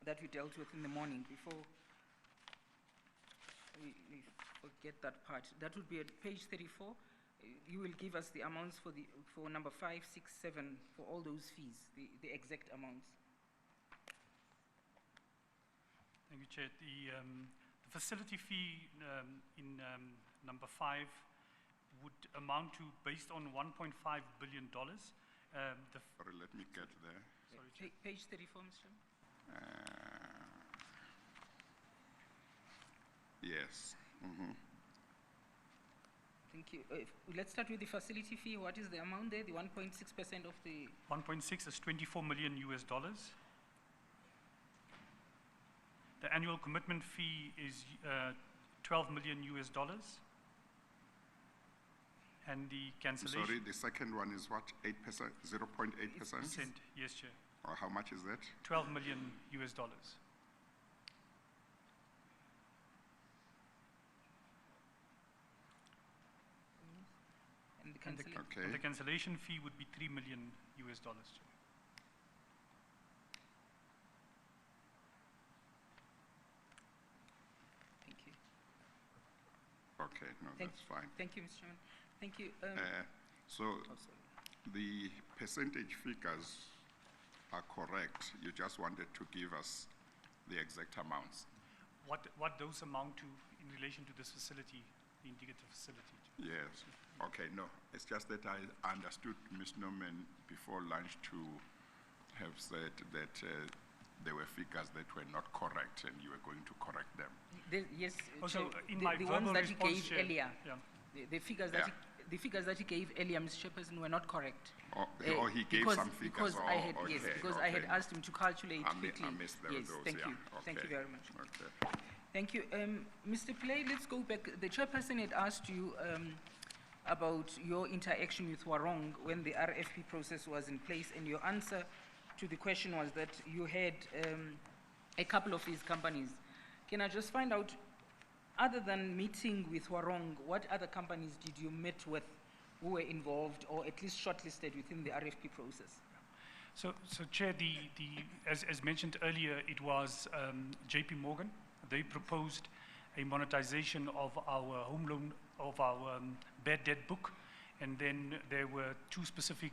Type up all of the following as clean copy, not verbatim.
that we dealt with in the morning before we forget that part. That would be at page 34. You will give us the amounts for number 5, 6, 7 for all those fees, the exact amounts. Thank you, Chair. The facility fee in number 5 would amount to, based on $1.5 billion. Sorry, let me get there. Sorry, page 34, Mr. Yes. Thank you. Let's start with the facility fee. What is the amount there? The 1.6% of the... 1.6 is $24 million US. The annual commitment fee is $12 million US. And the cancellation... Sorry, the second one is what? 8%? 0.8%? Yes, Chair. Or how much is that? $12 million US. And the cancellation fee would be $3 million US. Thank you. Okay, no, that's fine. Thank you, Mr. Chairman. Thank you. So the percentage figures are correct. You just wanted to give us the exact amounts. What those amount to in relation to this facility, the indicative facility? Yes. Okay, no. It's just that I understood Ms. Norman before lunch to have said that there were figures that were not correct and you were going to correct them. Yes, also, in the ones that he gave Chair, earlier, yeah. the figures that the figures that he gave earlier, Mr. Chairperson, were not correct. Or he gave some figures. Because I had asked him to calculate quickly. I missed those, yes, thank you. Okay. Thank you very much. Okay. Thank you. Mr. Pillay, let's go back. The chairperson had asked you about your interaction with Warong when the RFP process was in place, and your answer to the question was that you had a couple of these companies. Can I just find out, other than meeting with Warong, what other companies did you meet with who were involved or at least shortlisted within the RFP process? So Chair, as mentioned earlier, it was JP Morgan. They proposed a monetization of our home loan, of our bad debt book, and then there were two specific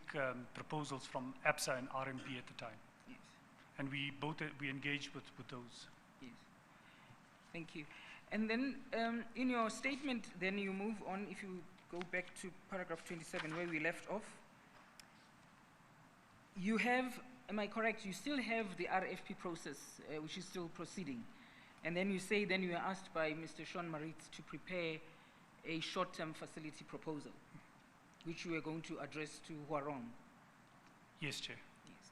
proposals from ABSA and RMB at the time. Yes. And we engaged with those. Yes. Thank you. And then in your statement, then you move on, if you go back to paragraph 27 where we left off, you have, am I correct, you still have the RFP process which is still proceeding. And then you say, then you were asked by Mr. Sean Maritz to prepare a short-term facility proposal, which you are going to address to Warong. Yes, Chair. Yes.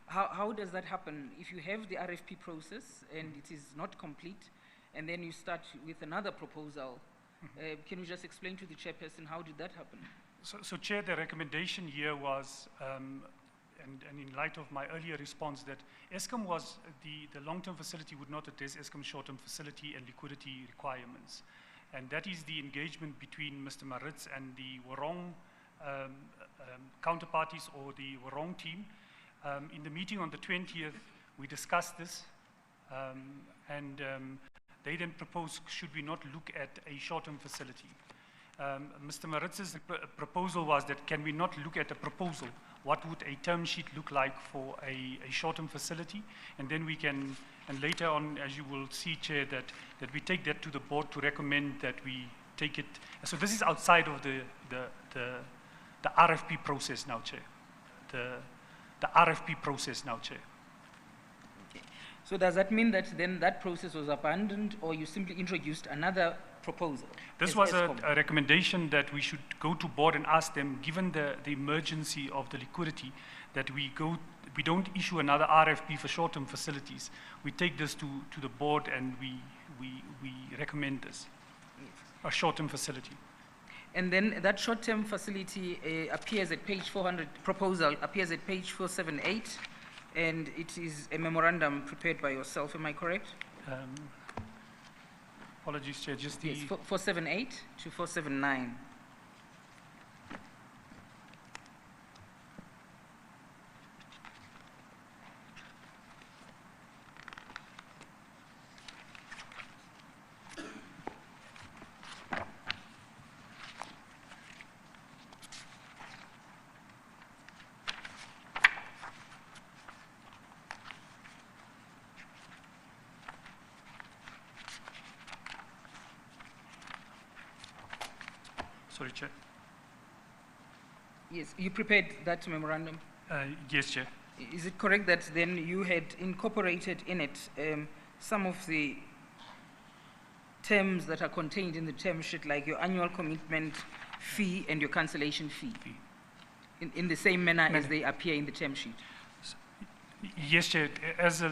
How does that happen? If you have the RFP process and it is not complete, and then you start with another proposal, can you just explain to the chairperson how did that happen? So Chair, the recommendation here was, and in light of my earlier response, that Eskom was, the long-term facility would not address Eskom's short-term facility and liquidity requirements. And that is the engagement between Mr. Maritz and the Warong counterparties or the Warong team. In the meeting on the 20th, we discussed this, and they then proposed, should we not look at a short-term facility? Mr. Maritz's proposal was that, can we not look at a proposal? What would a term sheet look like for a short-term facility? And then we can, and later on, as you will see, Chair, that we take that to the board to recommend that we take it. So this is outside of the RFP process now, Chair. The RFP process now, Chair. Okay. So does that mean that then that process was abandoned, or you simply introduced another proposal? This was a recommendation that we should go to board and ask them, given the emergency of the liquidity, that we don't issue another RFP for short-term facilities. We take this to the board and we recommend this, a short-term facility. And then that short-term facility appears at page 400, proposal appears at page 478, and it is a memorandum prepared by yourself, am I correct? Apologies, Chair, just the... Yes, 478 to 479. Sorry, Chair. Yes, you prepared that memorandum. Yes, Chair. Is it correct that then you had incorporated in it some of the terms that are contained in the term sheet, like your annual commitment fee and your cancellation fee, in the same manner as they appear in the term sheet? Yes, Chair. As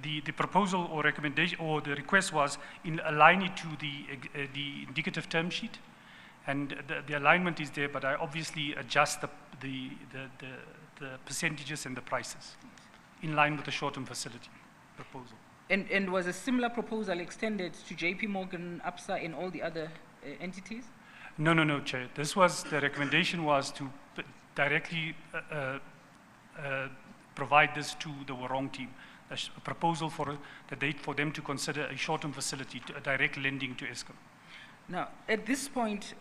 the proposal or recommendation or the request was in aligning to the indicative term sheet, and the alignment is there, but I obviously adjust the percentages and the prices in line with the short-term facility proposal. And was a similar proposal extended to JP Morgan, ABSA, and all the other entities? No, Chair. This was, the recommendation was to directly provide this to the Warong team. A proposal for the date for them to consider a short-term facility, a direct lending to Eskom. Now, at this point,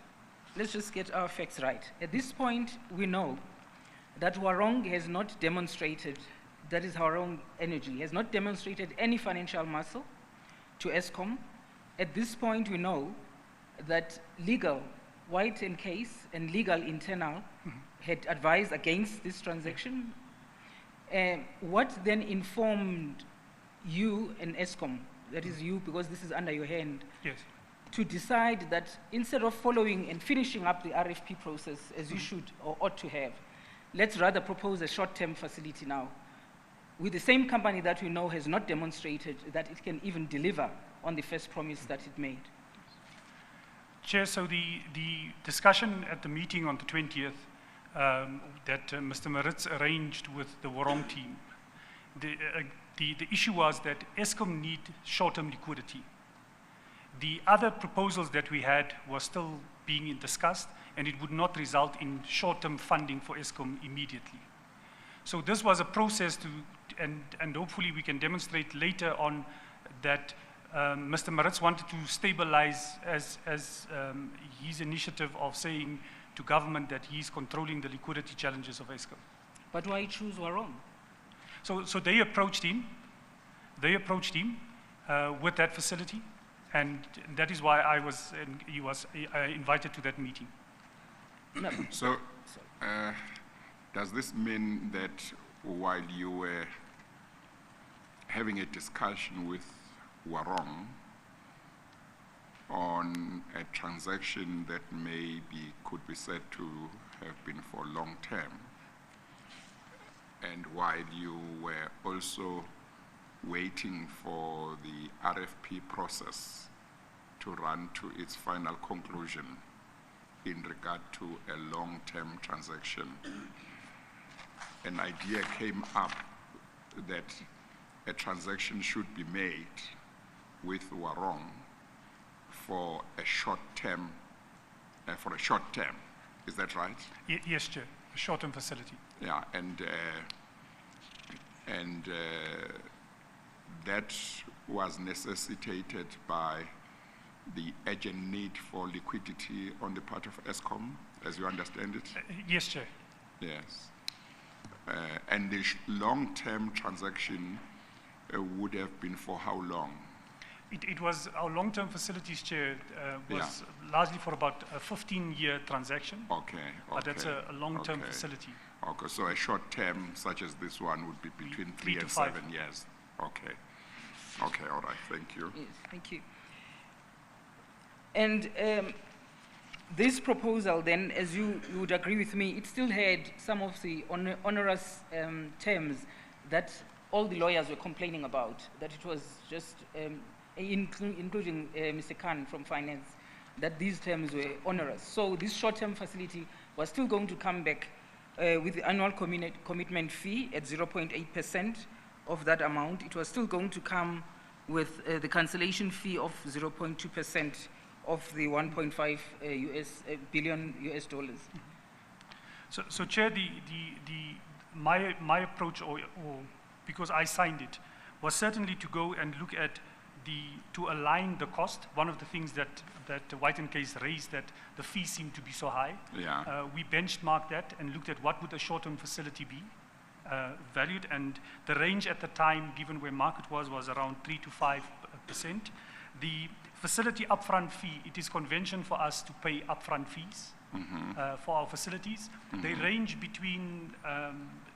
let's just get our facts right. At this point, we know that Warong has not demonstrated, that is Warong Energy, has not demonstrated any financial muscle to Eskom. At this point, we know that legal, White and Case, and legal internal had advised against this transaction. What then informed you and Eskom, that is you, because this is under your hand, Yes. to decide that instead of following and finishing up the RFP process as you should or ought to have, let's rather propose a short-term facility now with the same company that we know has not demonstrated that it can even deliver on the first promise that it made? Chair, so the discussion at the meeting on the 20th that Mr. Maritz arranged with the Warong team, the issue was that Eskom need short-term liquidity. The other proposals that we had were still being discussed, and it would not result in short-term funding for Eskom immediately. So this was a process to, and hopefully we can demonstrate later on that Mr. Maritz wanted to stabilize as his initiative of saying to government that he's controlling the liquidity challenges of Eskom. But why choose Warong? So they approached him. With that facility, and that is why he was invited to that meeting. No. So, does this mean that while you were having a discussion with Warong on a transaction that could be said to have been for long term, and while you were also waiting for the RFP process to run to its final conclusion in regard to a long-term transaction, an idea came up that a transaction should be made with Warong for a short term. Is that right? Yes, Chair. A short-term facility. Yeah, and that was necessitated by the urgent need for liquidity on the part of Eskom, as you understand it? Yes, Chair. Yes. And the long-term transaction would have been for how long? It was our long-term facilities, Chair, was largely for about a 15-year transaction. Okay. But that's a long-term facility. Okay, so a short term such as this one would be between 3 and 7 years. Okay. Okay, all right, thank you. Yes, thank you. And this proposal then, as you would agree with me, it still had some of the onerous terms that all the lawyers were complaining about, that it was just, including Mr. Khan from Finance, that these terms were onerous. So this short-term facility was still going to come back with the annual commitment fee at 0.8% of that amount. It was still going to come with the cancellation fee of 0.2% of the 1.5 billion US dollars. So Chair, my approach, or because I signed it, was certainly to go and look at to align the cost. One of the things that White and Case raised, that the fees seem to be so high. Yeah. We benchmarked that and looked at what would a short-term facility be valued, and the range at the time, given where market was around 3 to 5%. The facility upfront fee, it is convention for us to pay upfront fees for our facilities. They range between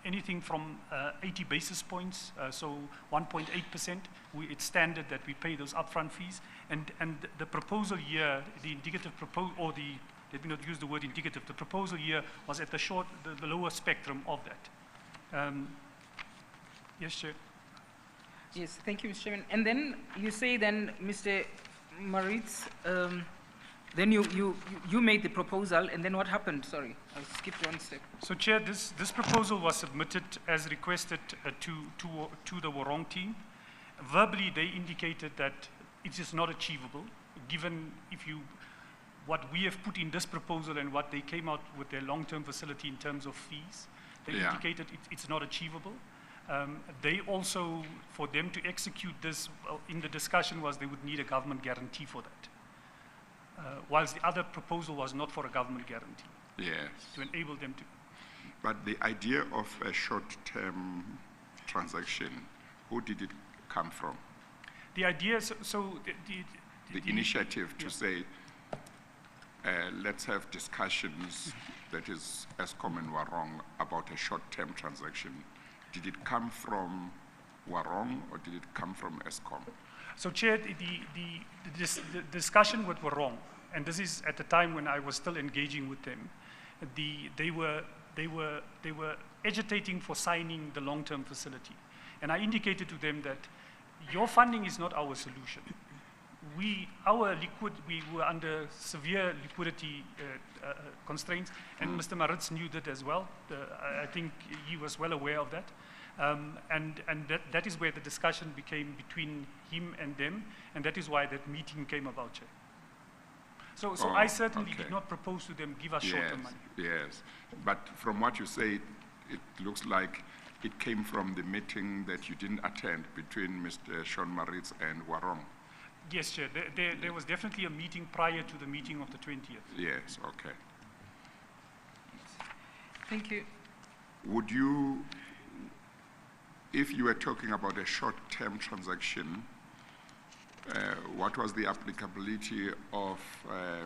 anything from 80 basis points, so 1.8%. It's standard that we pay those upfront fees. And the proposal year, the indicative proposal, or let me not use the word indicative, the proposal year was at the lower spectrum of that. Yes, Chair. Yes, thank you, Mr. Chairman. And then you say then, Mr. Maritz, then you made the proposal, and then what happened? Sorry, I skipped one step. So, Chair, this proposal was submitted as requested to the Warong team. Verbally, they indicated that it is not achievable, given what we have put in this proposal and what they came out with their long-term facility in terms of fees. They indicated it's not achievable. They also, for them to execute this, in the discussion was they would need a government guarantee for that. Whilst the other proposal was not for a government guarantee. Yes. To enable them to. But the idea of a short-term transaction, who did it come from? The idea, the initiative to say, let's have discussions, that is Eskom and Warong, about a short-term transaction. Did it come from Warong or did it come from Eskom? So, Chair, the discussion with Warong, and this is at the time when I was still engaging with them, they were agitating for signing the long-term facility. And I indicated to them that your funding is not our solution. We were under severe liquidity constraints, and Mr. Maritz knew that as well. I think he was well aware of that. And that is where the discussion became between him and them, and that is why that meeting came about, Chair. So I certainly did not propose to them, give us short-term money. Yes, but from what you say, it looks like it came from the meeting that you didn't attend between Mr. Sean Maritz and Warong. Yes, Chair. There was definitely a meeting prior to the meeting of the 20th. Yes, okay. Thank you. Would you, if you were talking about a short-term transaction, what was the applicability of a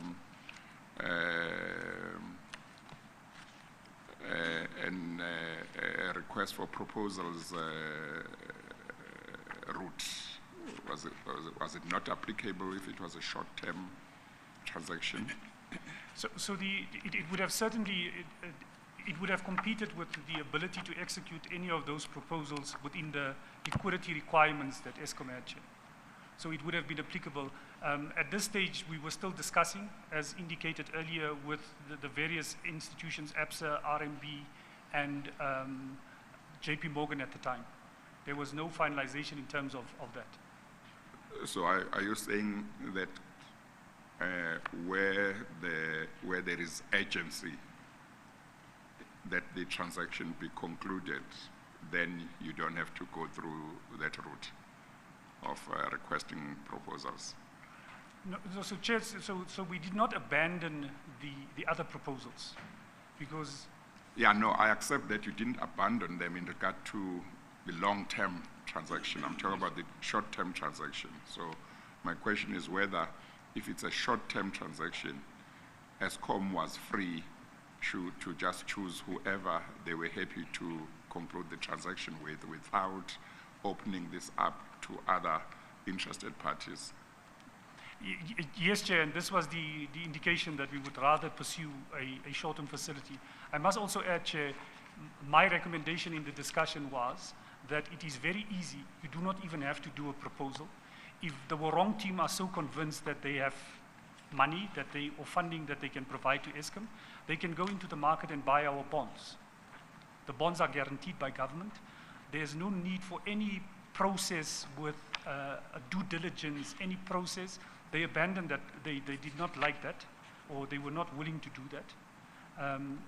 request for proposals route? Was it not applicable if it was a short-term transaction? So it would have certainly, it would have competed with the ability to execute any of those proposals within the liquidity requirements that Eskom had. So it would have been applicable. At this stage, we were still discussing, as indicated earlier, with the various institutions, ABSA, RMB, and JP Morgan at the time. There was no finalization in terms of that. So are you saying that where there is urgency that the transaction be concluded, then you don't have to go through that route of requesting proposals? No, so Chair, so we did not abandon the other proposals, because... Yeah, no, I accept that you didn't abandon them in regard to the long-term transaction. I'm talking about the short-term transaction. So my question is whether, if it's a short-term transaction, Eskom was free to just choose whoever they were happy to conclude the transaction with, without opening this up to other interested parties. Yes, Chair, and this was the indication that we would rather pursue a short-term facility. I must also add, Chair, my recommendation in the discussion was that it is very easy. You do not even have to do a proposal. If the Warong team are so convinced that they have money or funding that they can provide to Eskom, they can go into the market and buy our bonds. The bonds are guaranteed by government. There's no need for any process with a due diligence, any process. They abandoned that. They did not like that, or they were not willing to do that.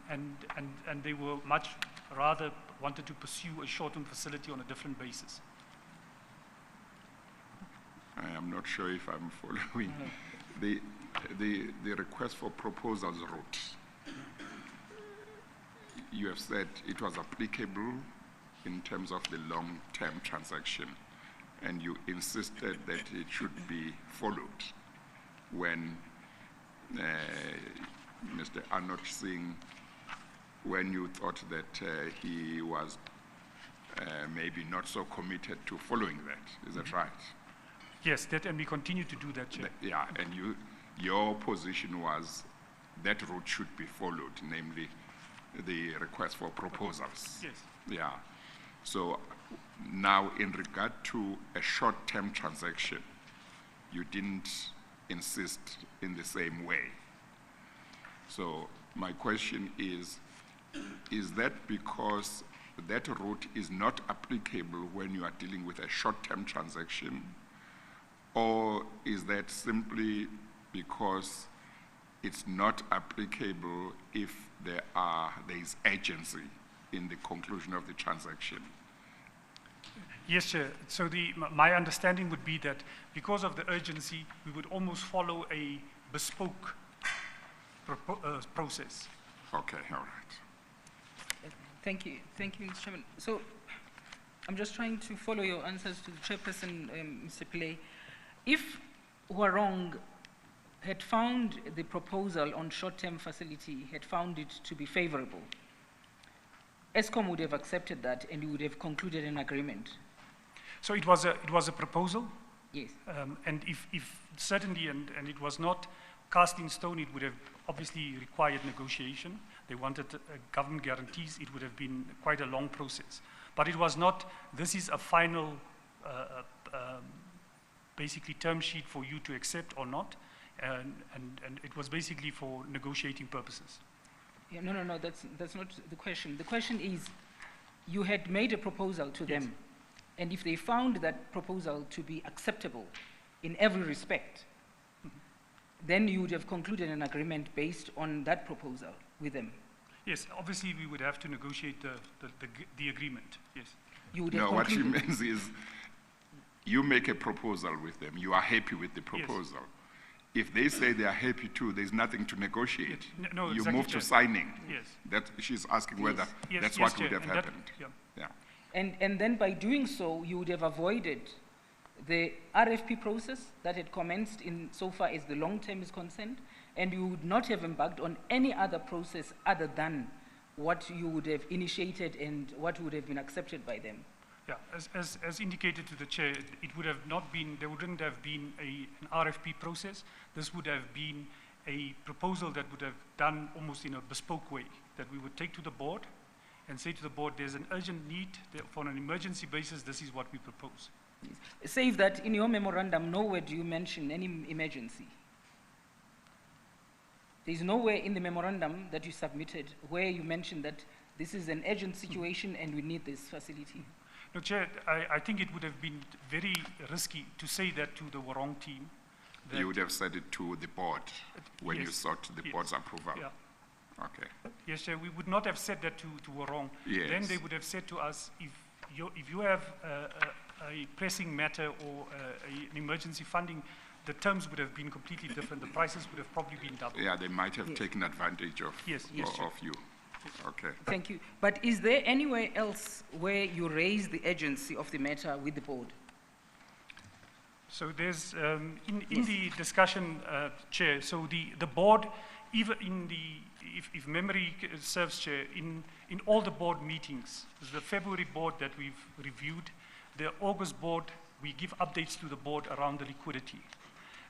And they were much rather wanted to pursue a short-term facility on a different basis. I am not sure if I'm following. The request for proposals route, you have said it was applicable in terms of the long-term transaction, and you insisted that it should be followed when Mr. Arnott Singh when you thought that he was maybe not so committed to following that. Is that right? Yes, that, and we continue to do that, Chair. Yeah, and your position was that route should be followed, namely the request for proposals. Yes. Yeah. So now in regard to a short-term transaction, you didn't insist in the same way. So my question is that because that route is not applicable when you are dealing with a short-term transaction, or is that simply because it's not applicable if there is urgency in the conclusion of the transaction? Yes, Chair. So my understanding would be that because of the urgency, we would almost follow a bespoke process. Okay, all right. Thank you, Mr. Chairman. So I'm just trying to follow your answers to the chairperson, Mr. Pillay. If Warong had found the proposal on short-term facility, had found it to be favorable, ESCOM would have accepted that and you would have concluded an agreement. So it was a proposal? Yes. And if certainly, and it was not cast in stone, it would have obviously required negotiation. They wanted government guarantees. It would have been quite a long process. But it was not, this is a final basically term sheet for you to accept or not. And it was basically for negotiating purposes. Yeah, no, that's not the question. The question is, you had made a proposal to yes. them, and if they found that proposal to be acceptable in every respect, then you would have concluded an agreement based on that proposal with them. Yes, obviously we would have to negotiate the agreement, yes. You would have no, what she means is, you make a proposal with them, you are happy with the proposal. Yes. If they say they are happy too, there's nothing to negotiate. No, you exactly, move to signing. Yes. That she's asking yes. whether yes, that's yes, what would have happened. Yeah. And then by doing so, you would have avoided the RFP process that had commenced in so far as the long term is concerned, and you would not have embarked on any other process other than what you would have initiated and what would have been accepted by them. Yeah, as indicated to the chair, it would have not been, there wouldn't have been an RFP process. This would have been a proposal that would have done almost in a bespoke way, that we would take to the board and say to the board, there's an urgent need, for an emergency basis, this is what we propose. Yes. Save that in your memorandum, nowhere do you mention any emergency. There's nowhere in the memorandum that you submitted where you mentioned that this is an urgent situation and we need this facility. No, Chair, I think it would have been very risky to say that to the Warong team. You would have said it to the board when yes, you sought the board's approval. Yeah. Okay. Yes, Chair, we would not have said that to Warong. Yes. Then they would have said to us, if you have a pressing matter or an emergency funding, the terms would have been completely different. The prices would have probably been double. Yeah, they might have taken advantage of, yes, of you. Okay. Thank you. But is there anywhere else where you raise the urgency of the matter with the board? So there's, in the discussion, Chair, so the board, even in the, if memory serves, Chair, in all the board meetings, the February board that we've reviewed, the August board, we give updates to the board around the liquidity.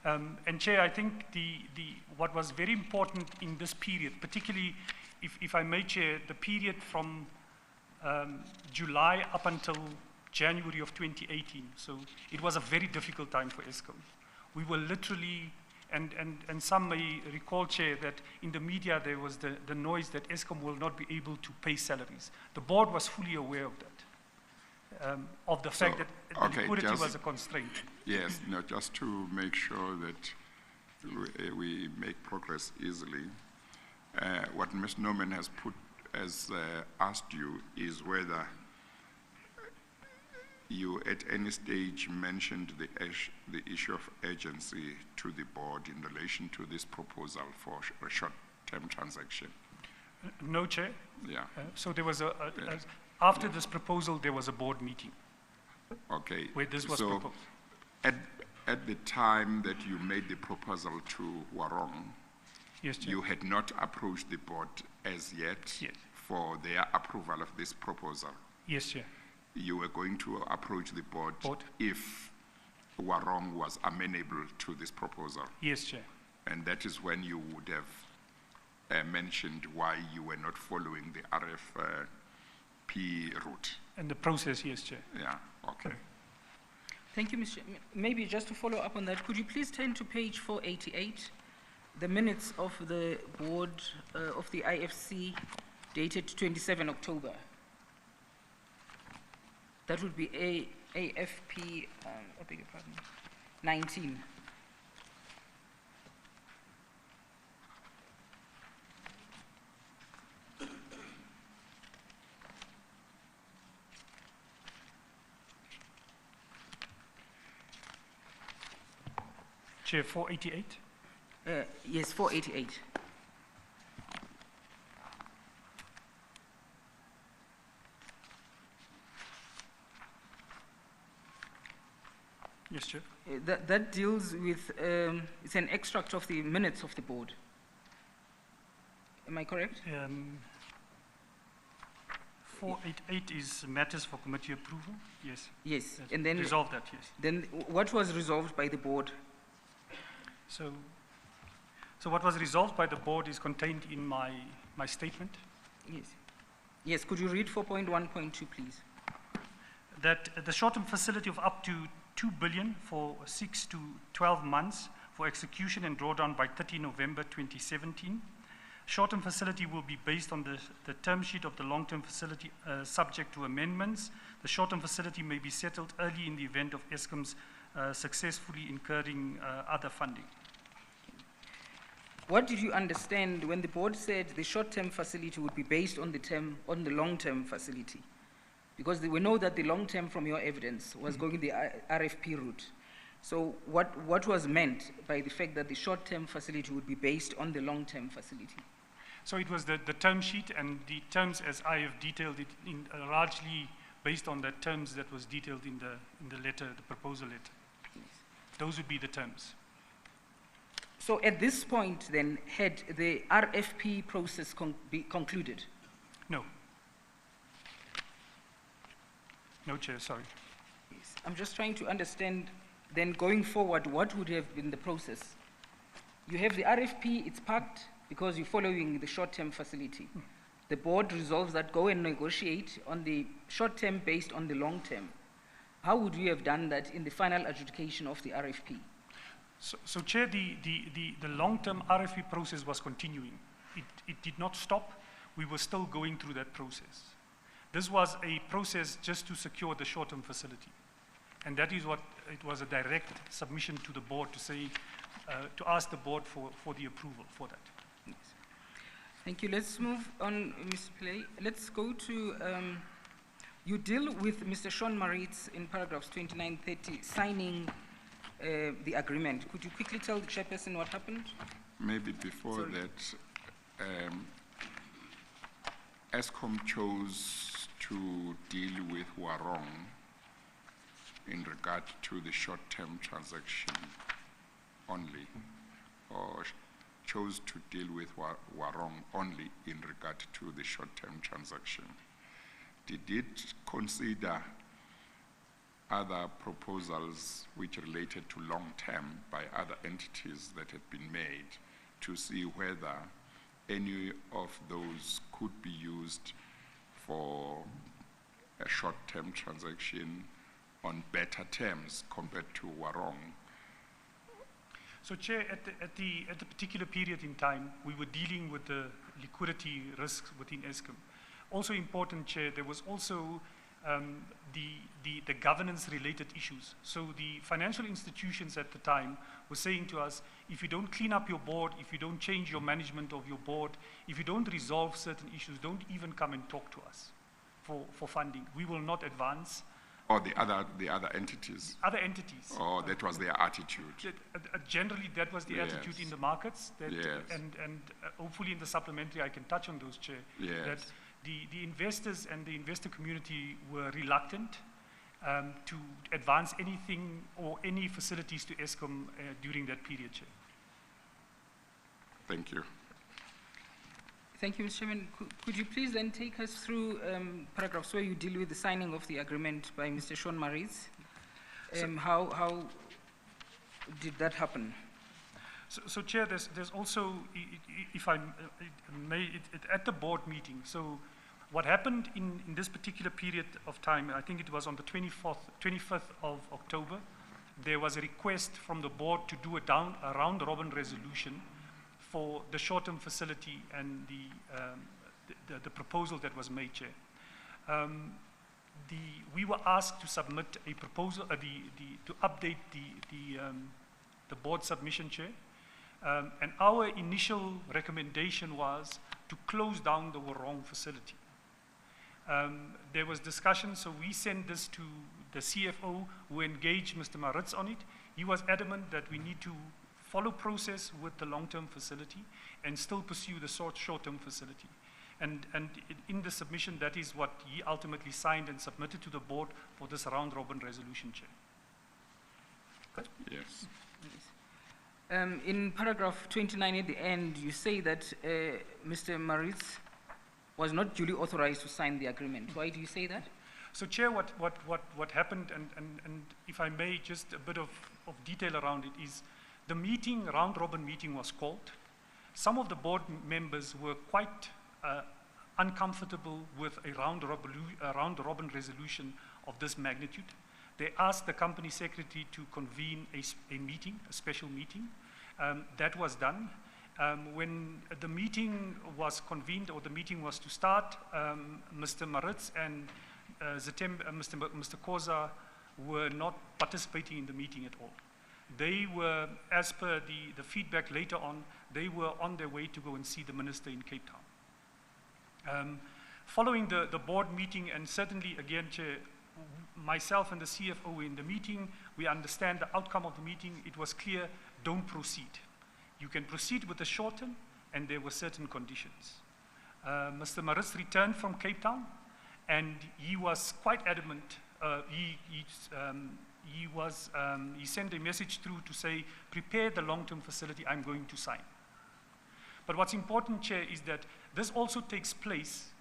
And Chair, I think what was very important in this period, particularly if I may, Chair, the period from July up until January of 2018. So it was a very difficult time for ESCOM. We were literally, and some may recall, Chair, that in the media there was the noise that ESCOM will not be able to pay salaries. The board was fully aware of that, of the fact that the liquidity was a constraint. Yes, no, just to make sure that we make progress easily. What Ms. Norman has asked you is whether you at any stage mentioned the issue of urgency to the board in relation to this proposal for a short-term transaction. No, Chair. Yeah. So there was after this proposal, there was a board meeting. Okay. Where this was proposed. At the time that you made the proposal to Warong, Yes, Chair. You had not approached the board as yet Yes. for their approval of this proposal. Yes, Chair. You were going to approach the board Board. if Warong was amenable to this proposal. Yes, Chair. And that is when you would have mentioned why you were not following the RFP route. And the process, yes, Chair. Yeah, okay. Thank you, Mr. Maybe just to follow up on that, could you please turn to page 488, the minutes of the board of the IFC dated 27 October. That would be AFP, I beg your pardon, 19. Chair, 488. Yes, 488. Yes, Chair. That deals with, it's an extract of the minutes of the board. Am I correct? 488 is matters for committee approval. Yes. Yes, Yes. and then, Resolve that, yes. then what was resolved by the board? So what was resolved by the board is contained in my statement. Yes. Yes, could you read 4.1.2, please? That the short-term facility of up to 2 billion for 6 to 12 months for execution and drawdown by 30 November 2017. Short-term facility will be based on the term sheet of the long-term facility subject to amendments. The short-term facility may be settled early in the event of Eskom's successfully incurring other funding. What did you understand when the board said the short-term facility would be based on the long-term facility? Because we know that the long-term, from your evidence, was going the RFP route. So what was meant by the fact that the short-term facility would be based on the long-term facility? So it was the term sheet, and the terms, as I have detailed it, in largely based on the terms that was detailed in the letter, the proposal letter. Yes. Those would be the terms. So at this point, then, had the RFP process be concluded? No. No, Chair, sorry. Yes. I'm just trying to understand, then going forward, what would have been the process? You have the RFP, it's parked because you're following the short-term facility. The board resolves that, go and negotiate on the short-term based on the long-term. How would you have done that in the final adjudication of the RFP? So Chair, the long-term RFP process was continuing. It did not stop. We were still going through that process. This was a process just to secure the short-term facility. And that is what, it was a direct submission to the board to say, to ask the board for the approval for that. Yes. Thank you. Let's move on, Mr. Pillay. Let's go to, you deal with Mr. Sean Maritz in paragraphs 29, 30, signing the agreement. Could you quickly tell the chairperson what happened? Maybe before that, Eskom chose to deal with Warong in regard to the short-term transaction only, or chose to deal with Warong only in regard to the short-term transaction. Did it consider other proposals which related to long-term by other entities that had been made to see whether any of those could be used for a short-term transaction on better terms compared to Warong? So Chair, at the particular period in time, we were dealing with the liquidity risks within Eskom. Also important, Chair, there was also the governance-related issues. So the financial institutions at the time were saying to us, if you don't clean up your board, if you don't change your management of your board, if you don't resolve certain issues, don't even come and talk to us for funding. We will not advance. Or the other entities? Other entities. Or that was their attitude? Generally, that was the attitude in the markets. That, yes. And hopefully in the supplementary, I can touch on those, Chair. Yes. That the investors and the investor community were reluctant to advance anything or any facilities to Eskom during that period, Chair. Thank you. Thank you, Mr. Chairman. Could you please then take us through paragraphs where you deal with the signing of the agreement by Mr. Sean Maritz? How did that happen? So Chair, there's also, if I may, at the board meeting, so what happened in this particular period of time, I think it was on the 25th of October, there was a request from the board to do a round-robin resolution for the short-term facility and the proposal that was made, Chair. We were asked to submit a proposal, to update the board submission, Chair. And our initial recommendation was to close down the Warong facility. There was discussion, so we sent this to the CFO who engaged Mr. Maritz on it. He was adamant that we need to follow process with the long-term facility and still pursue the short-term facility. And in the submission, that is what he ultimately signed and submitted to the board for this round-robin resolution, Chair. Yes. In paragraph 29 at the end, you say that Mr. Maritz was not duly authorized to sign the agreement. Why do you say that? So, Chair, what happened, and if I may, just a bit of detail around it, is the meeting, round-robin meeting, was called. Some of the board members were quite uncomfortable with a round-robin resolution of this magnitude. They asked the company secretary to convene a meeting, a special meeting. That was done. When the meeting was convened, or the meeting was to start, Mr. Maritz and Mr. Koza were not participating in the meeting at all. They were, as per the feedback later on, they were on their way to go and see the minister in Cape Town. Following the board meeting, and certainly again, Chair, myself and the CFO in the meeting, we understand the outcome of the meeting. It was clear, don't proceed. You can proceed with the short term, and there were certain conditions. Mr. Maritz returned from Cape Town, and he was quite adamant. He sent a message through to say, prepare the long-term facility, I'm going to sign. But what's important, Chair, is that this also takes place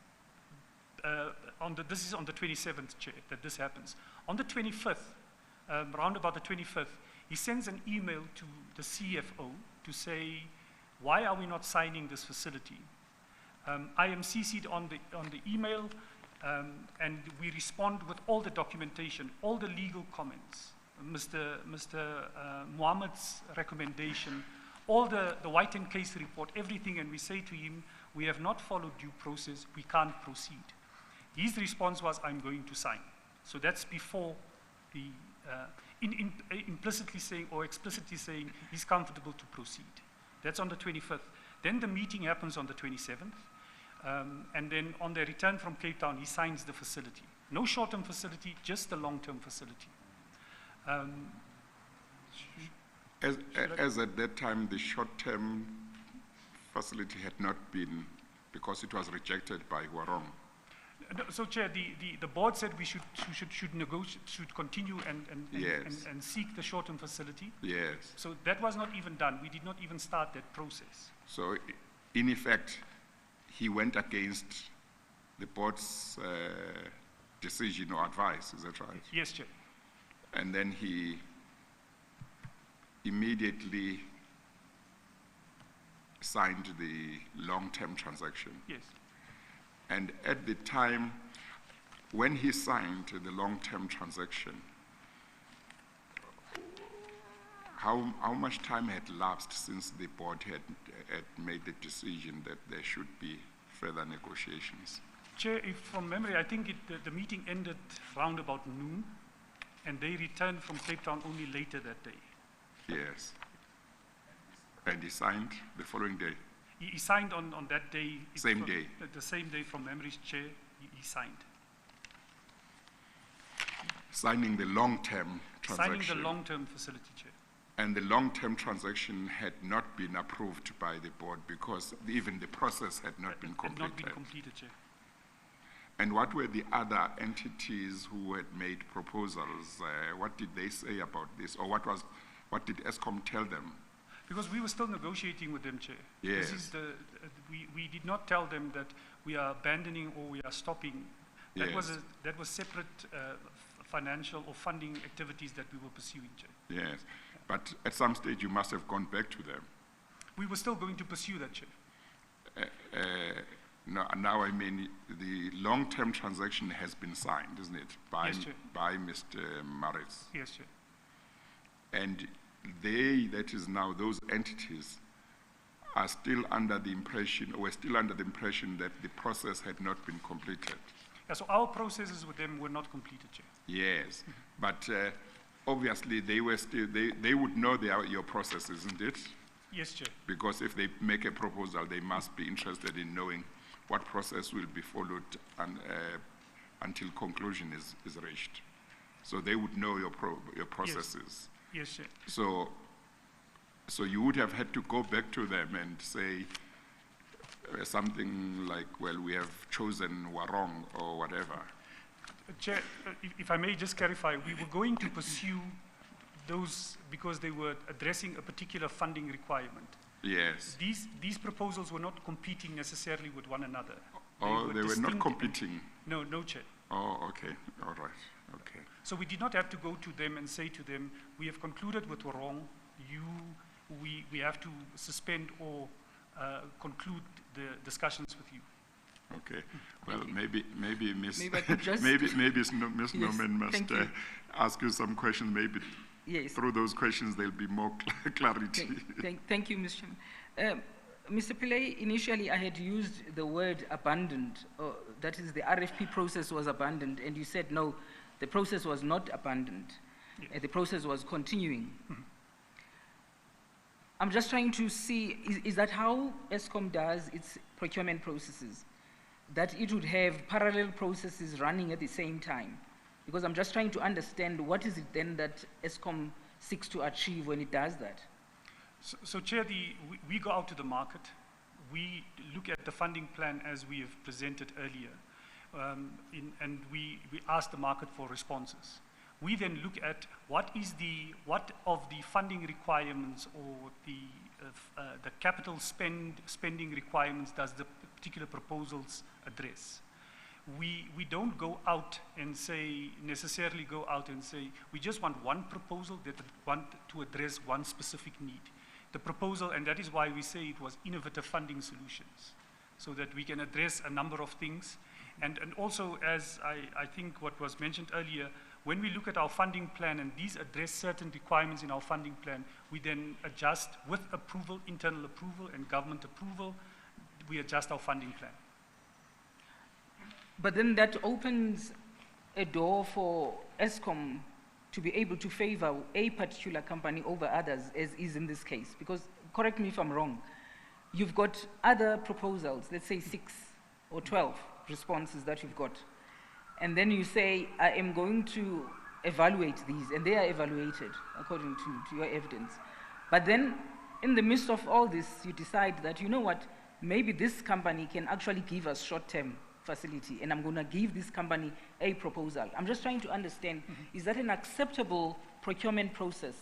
this is on the 27th, Chair, that this happens. On the 25th, around about the 25th, he sends an email to the CFO to say, why are we not signing this facility? I am CC'd on the email, and we respond with all the documentation, all the legal comments, Mr. Mohammed's recommendation, all the White and Case report, everything, and we say to him, we have not followed due process, we can't proceed. His response was, I'm going to sign. So that's before the, implicitly saying or explicitly saying he's comfortable to proceed. That's on the 25th. Then the meeting happens on the 27th. And then on their return from Cape Town, he signs the facility. No short-term facility, just the long-term facility. As at that time, the short-term facility had not been, because it was rejected by Warong. No, so, Chair, the board said we should continue Yes. and seek the short-term facility. Yes. So that was not even done. We did not even start that process. So, in effect, he went against the board's decision or advice, is that right? Yes, Chair. And then he immediately signed the long-term transaction. Yes. And at the time when he signed the long-term transaction, how much time had elapsed since the board had made the decision that there should be further negotiations? Chair, if from memory, I think the meeting ended round about noon, and they returned from Cape Town only later that day. Yes. And he signed the following day? He signed on that day. Same day? The same day from memory's, Chair, he signed. Signing the long-term transaction? Signing the long-term facility, Chair. And the long-term transaction had not been approved by the board because even the process had not been completed. Had not been completed, Chair. And what were the other entities who had made proposals? What did they say about this? Or what did ESCOM tell them? Because we were still negotiating with them, Chair. Yes. This is we did not tell them that we are abandoning or we are stopping. That Yes. that was separate financial or funding activities that we were pursuing, Chair. Yes, but at some stage you must have gone back to them. We were still going to pursue that, Chair. Now I mean, the long-term transaction has been signed, isn't it? Yes, Chair. By Mr. Maritz. Yes, Chair. And they, that is now those entities, are still under the impression, or were still under the impression that the process had not been completed. Yeah, so our processes with them were not completed, Chair. Yes, but obviously they were still, they would know your process, isn't it? Yes, Chair. Because if they make a proposal, they must be interested in knowing what process will be followed until conclusion is reached. So they would know your processes. Yes, Chair. So you would have had to go back to them and say something like, well, we have chosen wrong or whatever. Chair, if I may just clarify, we were going to pursue those because they were addressing a particular funding requirement. Yes. These proposals were not competing necessarily with one another. Oh, they were not distinct. competing. No, Chair. Oh, okay, all right, okay. So we did not have to go to them and say to them, we have concluded with wrong, we have to suspend or conclude the discussions with you. Okay. Well, maybe Miss Maybe I could just- Miss Yes, Norman must thank you. ask you some questions. Maybe Yes. through those questions there'll be more clarity. Thank you, Mr. Chairman. Mr. Pillay, initially I had used the word abandoned, that is the RFP process was abandoned, and you said no, the process was not abandoned. Yeah. The process was continuing. I'm just trying to see, is that how ESCOM does its procurement processes? That it would have parallel processes running at the same time? Because I'm just trying to understand what is it then that ESCOM seeks to achieve when it does that? So Chair, we go out to the market, we look at the funding plan as we have presented earlier, and we ask the market for responses. We then look at what of the funding requirements or the capital spending requirements does the particular proposals address. We don't go out and necessarily go out and say, we just want one proposal that want to address one specific need. The proposal, and that is why we say it was innovative funding solutions, so that we can address a number of things. And also, as I think what was mentioned earlier, when we look at our funding plan and these address certain requirements in our funding plan, we then adjust with approval, internal approval and government approval, we adjust our funding plan. But then that opens a door for ESCOM to be able to favor a particular company over others, as is in this case. Because, correct me if I'm wrong, you've got other proposals, let's say 6 or 12 responses that you've got. And then you say, I am going to evaluate these, and they are evaluated according to your evidence. But then, in the midst of all this, you decide that, you know what, maybe this company can actually give us short-term facility, and I'm going to give this company a proposal. I'm just trying to understand, is that an acceptable procurement process?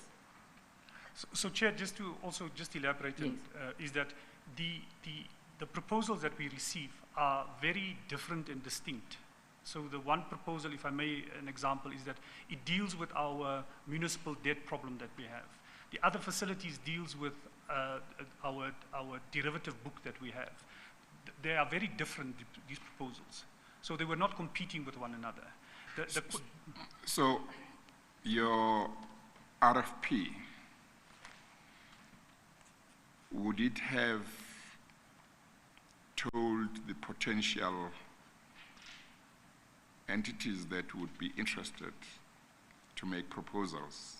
So Chair, just to also just elaborate, Yes. Is that the proposals that we receive are very different and distinct. So the one proposal, if I may, an example, is that it deals with our municipal debt problem that we have. The other facilities deals with our derivative book that we have. They are very different, these proposals. So they were not competing with one another. So your RFP, would it have told the potential entities that would be interested to make proposals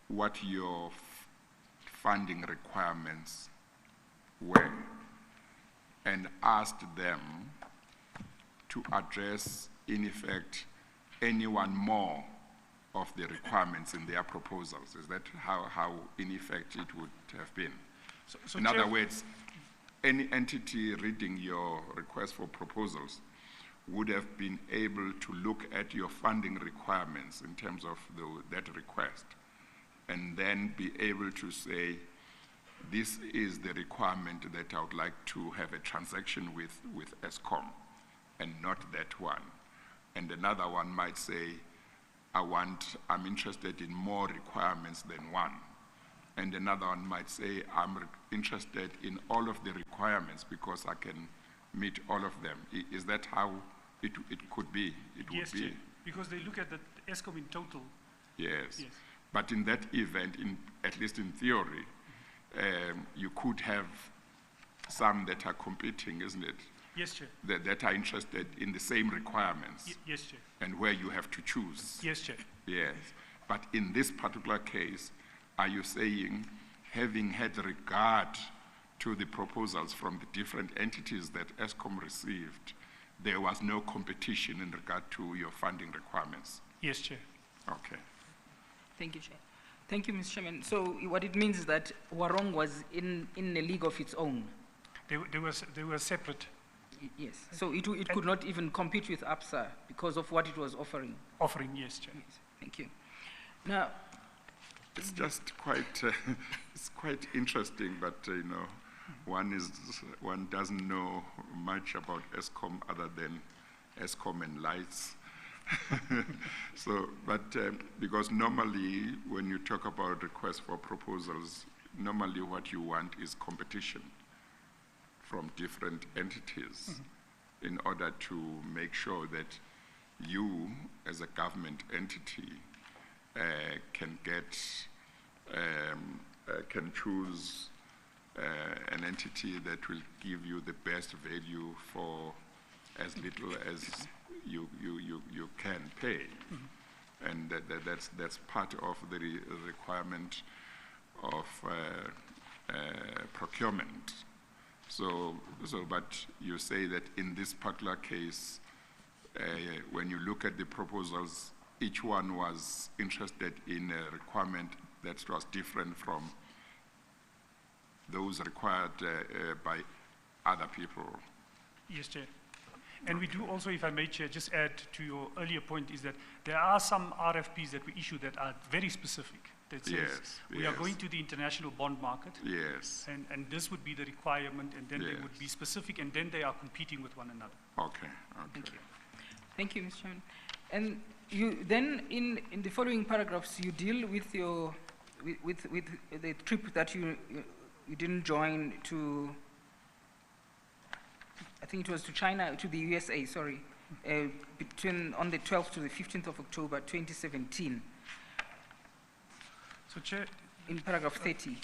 what your funding requirements were, and asked them to address, in effect, any one more of the requirements in their proposals? Is that how in effect, it would have been? So in Chair, other words, any entity reading your request for proposals would have been able to look at your funding requirements in terms of that request and then be able to say, this is the requirement that I would like to have a transaction with Eskom, and not that one. And another one might say, I'm interested in more requirements than one. And another one might say, I'm interested in all of the requirements because I can meet all of them. Is that how it could be? Yes, Chair, because they look at the Eskom in total. Yes. But in that event, at least in theory, you could have some that are competing, isn't it? Yes, Chair. That are interested in the same requirements. Yes, Chair. And where you have to choose. Yes, Chair. Yes. But in this particular case, are you saying, having had regard to the proposals from the different entities that Eskom received, there was no competition in regard to your funding requirements? Yes, Chair. Okay. Thank you, Chair. Thank you, Mr. Chairman. So what it means is that Warong was in a league of its own. They were separate. Yes. So it could not even compete with APSA because of what it was offering. Offering, yes, Chair. Yes. Thank you. Now, it's just quite, it's quite interesting, but one doesn't know much about Eskom other than Eskom and lights. So, but because normally when you talk about requests for proposals, normally what you want is competition from different entities in order to make sure that you, as a government entity, can choose an entity that will give you the best value for as little as you can pay. And that's part of the requirement of procurement. But you say that in this particular case, when you look at the proposals, each one was interested in a requirement that was different from those required by other people. Yes, Chair. And we do also, if I may, Chair, just add to your earlier point, is that there are some RFPs that we issue that are very specific. That says we are going to the international bond market. Yes. And this would be the requirement, and then they would be specific, and then they are competing with one another. Okay. Thank you. Thank you, Mr. Chairman. And you then, in the following paragraphs, you deal with your with the trip that you didn't join to. I think it was to China, to the USA. Sorry, on the 12th to the 15th of October, 2017. So, Chair, in paragraph 30.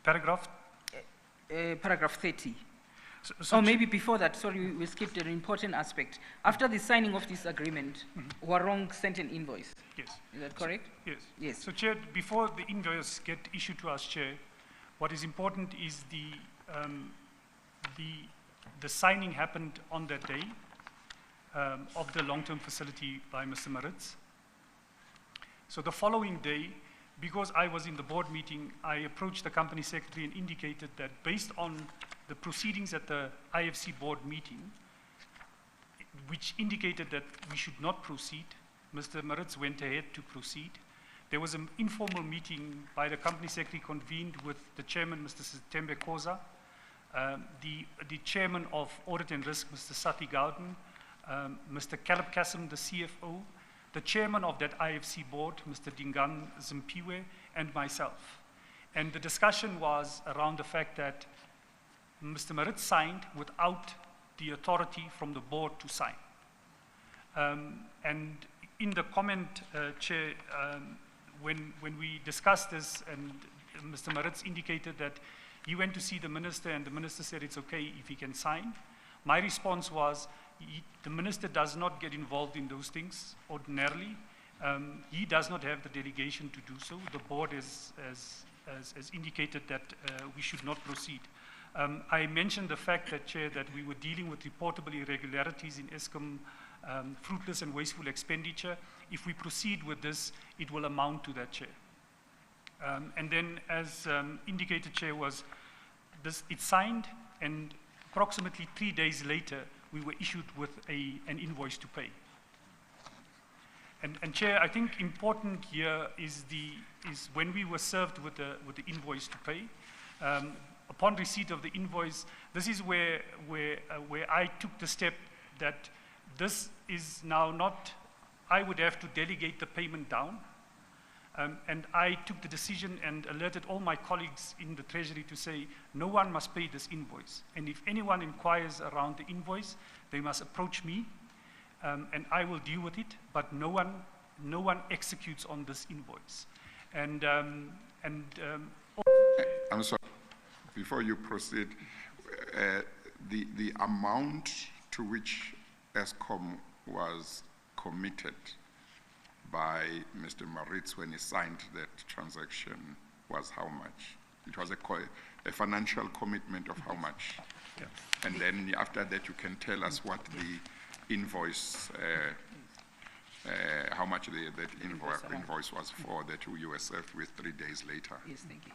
Paragraph? Paragraph 30. So maybe before that, sorry, we skipped an important aspect. After the signing of this agreement, Warong sent an invoice. Yes. Is that correct? Yes. Yes. So, Chair, before the invoice get issued to us, Chair, what is important is the signing happened on that day of the long-term facility by Mr. Maritz. So the following day, because I was in the board meeting, I approached the company secretary and indicated that based on the proceedings at the IFC board meeting, which indicated that we should not proceed, Mr. Maritz went ahead to proceed. There was an informal meeting by the company secretary convened with the chairman, Mr. Setembe Koza, the chairman of Audit and Risk, Mr. Sati Gowden, Mr. Caleb Kassem, the CFO, the chairman of that IFC board, Mr. Dingan Zimpiwe, and myself. And the discussion was around the fact that Mr. Maritz signed without the authority from the board to sign. And in the comment, Chair, when we discussed this, and Mr. Maritz indicated that he went to see the minister, and the minister said it's okay if he can sign. My response was, the minister does not get involved in those things ordinarily. He does not have the delegation to do so. The board has indicated that we should not proceed. I mentioned the fact that, Chair, that we were dealing with reportable irregularities in Eskom, fruitless and wasteful expenditure. If we proceed with this, it will amount to that, Chair. And then, as indicated, Chair, was this, it's signed, and approximately 3 days later, we were issued with an invoice to pay. And Chair, I think important here is when we were served with the invoice to pay. Upon receipt of the invoice, this is where I took the step that this is now not, I would have to delegate the payment down. And I took the decision and alerted all my colleagues in the Treasury to say, no one must pay this invoice. And if anyone inquires around the invoice, they must approach me, and I will deal with it, but no one executes on this invoice. I'm sorry, before you proceed, the amount to which ESCOM was committed by Mr. Maritz when he signed that transaction was how much? It was a financial commitment of how much? Yeah. And then after that, you can tell us what the invoice, how much that invoice was for that you were served with 3 days later. Yes, thank you.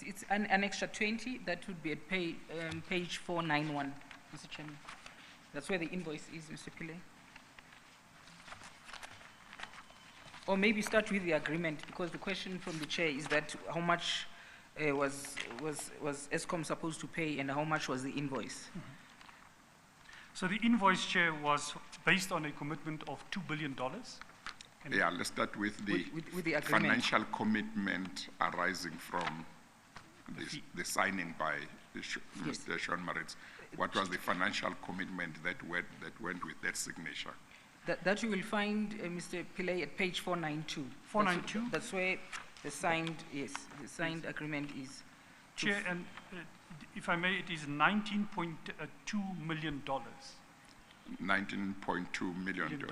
It's an extra 20. That would be at page 491, Mr. Chairman. That's where the invoice is, Mr. Pillay. Or maybe start with the agreement, because the question from the chair is that how much was ESCOM supposed to pay and how much was the invoice? Mm-hmm. So the invoice, Chair, was based on a commitment of $2 billion. And yeah, let's start with the agreement. Financial commitment arising from the signing by Mr. Sean Maritz. What was the financial commitment that went with that signature? That you will find, Mr. Pillay, at page 492. 492? That's where the signed, yes, the signed agreement is. Chair, and if I may, it is $19.2 million. $19.2 million.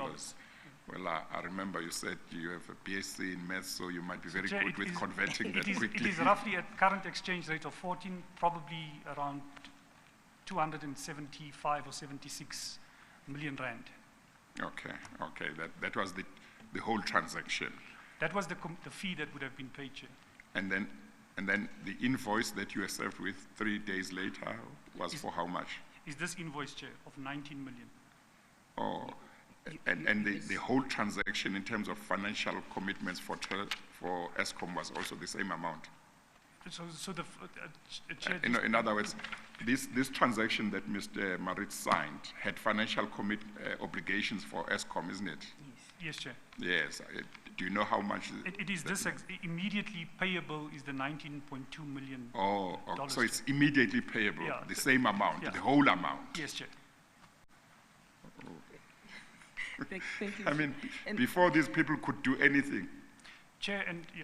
Well, I remember you said you have a BSc in maths, so you might be very Chair, good with converting that quickly. It is roughly at current exchange rate of 14, probably around 275 or 76 million rand. Okay. That was the whole transaction. That was the fee that would have been paid, Chair. And then the invoice that you were served with 3 days later was for how much? Is this invoice, Chair, of 19 million? Oh, and the whole transaction in terms of financial commitments for ESCOM was also the same amount? So the Chair, in other words, this transaction that Mr. Maritz signed had financial obligations for ESCOM, isn't it? Yes, Chair. Yes. Do you know how much? It is this immediately payable is the 19.2 million. Oh, so it's immediately payable, yeah, the same amount, yeah, the whole amount. Yes, Chair. Thank you. I mean, before these people could do anything. Chair, and yeah,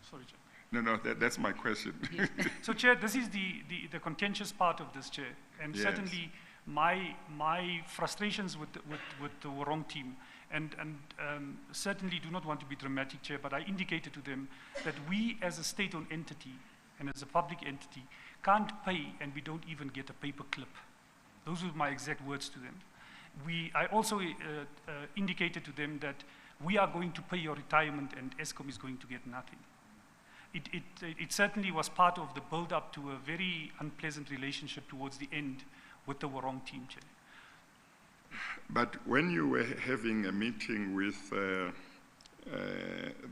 sorry, Chair. No, that's my question. Yes. So, Chair, this is the contentious part of this, Chair, and yes, certainly my frustrations with the wrong team, and certainly do not want to be dramatic, Chair, but I indicated to them that we as a state-owned entity and as a public entity can't pay, and we don't even get a paper clip. Those were my exact words to them. I also indicated to them that we are going to pay your retirement and ESCOM is going to get nothing. It certainly was part of the build-up to a very unpleasant relationship towards the end with the Warong team, Chair. But when you were having a meeting with the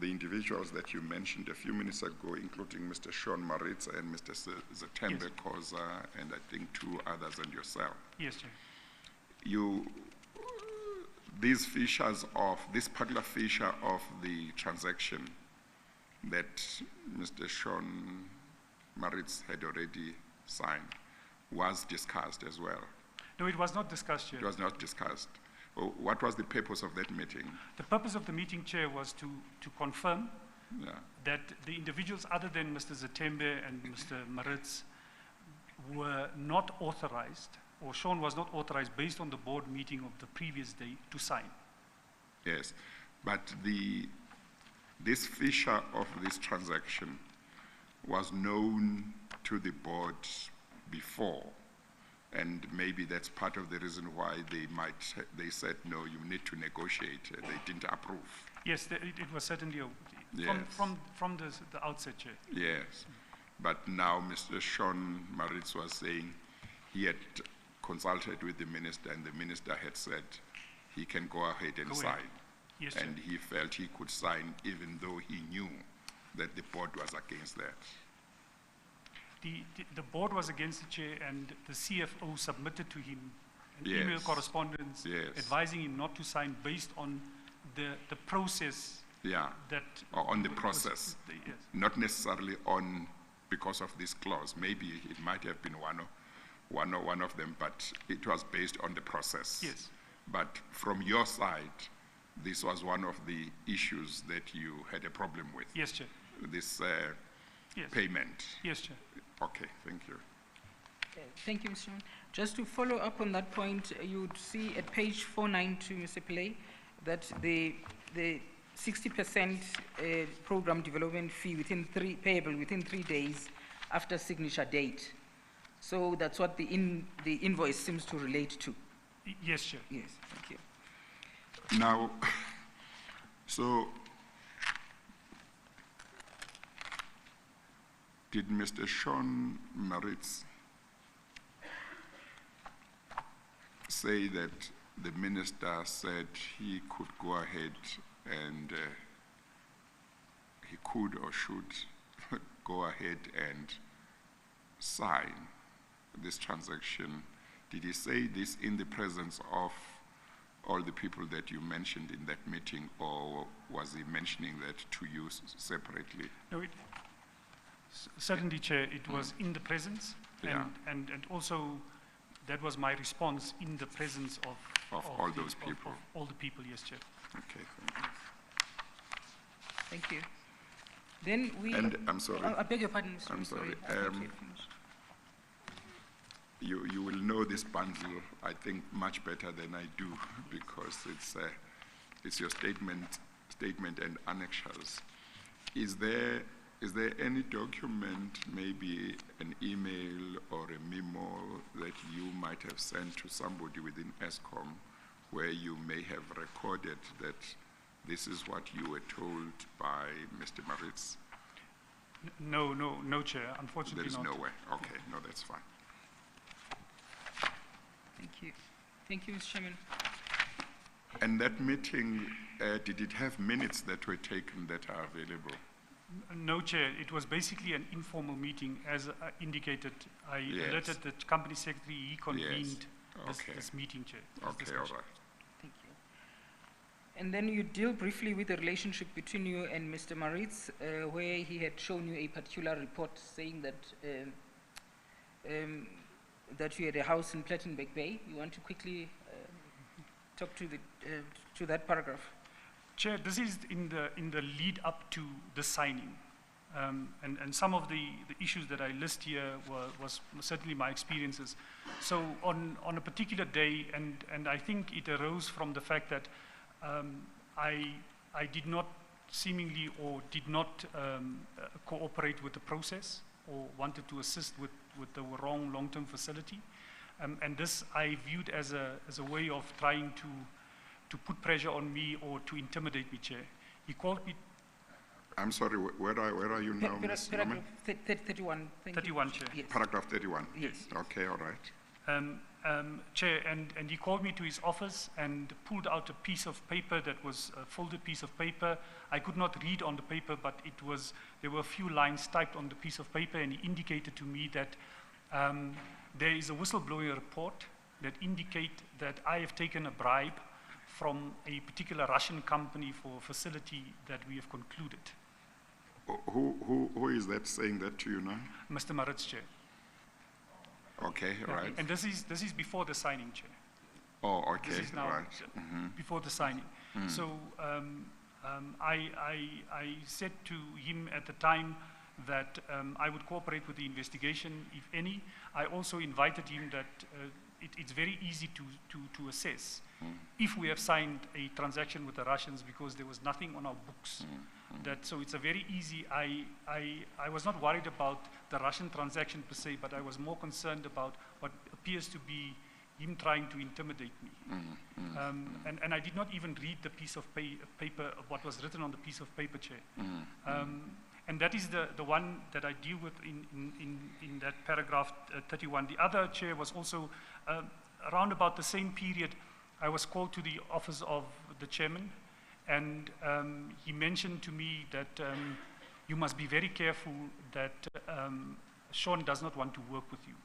individuals that you mentioned a few minutes ago, including Mr. Sean Maritz and Mr. Zatembe Koza, and I think 2 others and yourself. Yes, Chair. This particular feature of the transaction that Mr. Sean Maritz had already signed was discussed as well. No, it was not discussed, Chair. It was not discussed. What was the purpose of that meeting? The purpose of the meeting, Chair, was to confirm that the individuals other than Mr. Zatembe and Mr. Maritz were not authorized, or Sean was not authorized based on the board meeting of the previous day to sign. Yes, but this feature of this transaction was known to the board before, and maybe that's part of the reason why they said, no, you need to negotiate. They didn't approve. Yes, it was certainly from the outset, Chair. Yes, but now Mr. Sean Maritz was saying he had consulted with the minister, and the minister had said he can go ahead and Go sign. ahead. Yes, Chair. And he felt he could sign even though he knew that the board was against that. The board was against the chair, and the CFO submitted to him an Yes. email correspondence Yes. advising him not to sign based on the process Yeah, that... or on the was- process, Yes. not necessarily on because of this clause. Maybe it might have been one of them, but it was based on the process. Yes. But from your side, this was one of the issues that you had a problem with. Yes, Chair. This Yes. payment. Yes, Chair. Okay, thank you. Thank you, Mr. Chairman. Just to follow up on that point, you would see at page 492, Mr. Pillay, that the 60% program development fee payable within 3 days after signature date. So that's what the invoice seems to relate to. Yes, Chair. Yes, thank you. Now, so did Mr. Sean Maritz say that the minister said he could go ahead and he could or should go ahead and sign this transaction? Did he say this in the presence of all the people that you mentioned in that meeting, or was he mentioning that to you separately? No, certainly, Chair, it was in the presence, Yeah. and also that was my response in the presence of all the- those people. Of all the people, yes, Chair. Okay, thank you. Thank you. Then we... And I'm sorry. I beg your pardon, Mr. I'm Chairman, sorry. I thought you had finished. You will know this bundle, I think, much better than I do because it's your statement and annexures. Is there any document, maybe an email or a memo that you might have sent to somebody within ESCOM where you may have recorded that this is what you were told by Mr. Maritz? No, Chair, unfortunately There is not. no way. Okay, no, that's fine. Thank you. Thank you, Mr. Chairman. And that meeting, did it have minutes that were taken that are available? No, Chair, it was basically an informal meeting. As indicated, I Yes. alerted the company secretary, he convened Okay. this meeting, Chair. this Okay, all discussion. right. Thank you. And then you deal briefly with the relationship between you and Mr. Maritz, where he had shown you a particular report saying that that you had a house in Plettenberg Bay. You want to quickly talk to that paragraph? Chair, this is in the lead up to the signing. And some of the issues that I list here was certainly my experiences. So on a particular day, and I think it arose from the fact that I did not seemingly or did not cooperate with the process or wanted to assist with the wrong long-term facility. And this I viewed as a way of trying to put pressure on me or to intimidate me, Chair. He called me... I'm sorry, where are you now, Ms. Norman? Paragraph 31. Thank 31, you. Chair. Yes. Paragraph 31? Yes. Okay, all right. Chair, and he called me to his office and pulled out a piece of paper that was a folded piece of paper. I could not read on the paper, but there were a few lines typed on the piece of paper, and he indicated to me that there is a whistleblowing report that indicate that I have taken a bribe from a particular Russian company for a facility that we have concluded. Who is that saying that to you now? Mr. Maritz, Chair. Okay, all right. And this is before the signing, Chair. Oh, okay, This is now right. before the signing. So I said to him at the time that I would cooperate with the investigation, if any. I also invited him that it's very easy to assess if we have signed a transaction with the Russians because there was nothing on our books. So it's a very easy, I was not worried about the Russian transaction per se, but I was more concerned about what appears to be him trying to intimidate me. And I did not even read the piece of paper, what was written on the piece of paper, Chair. And that is the one that I deal with in that paragraph 31. The other, Chair, was also around about the same period. I was called to the office of the chairman, and he mentioned to me that you must be very careful that Sean does not want to work with you,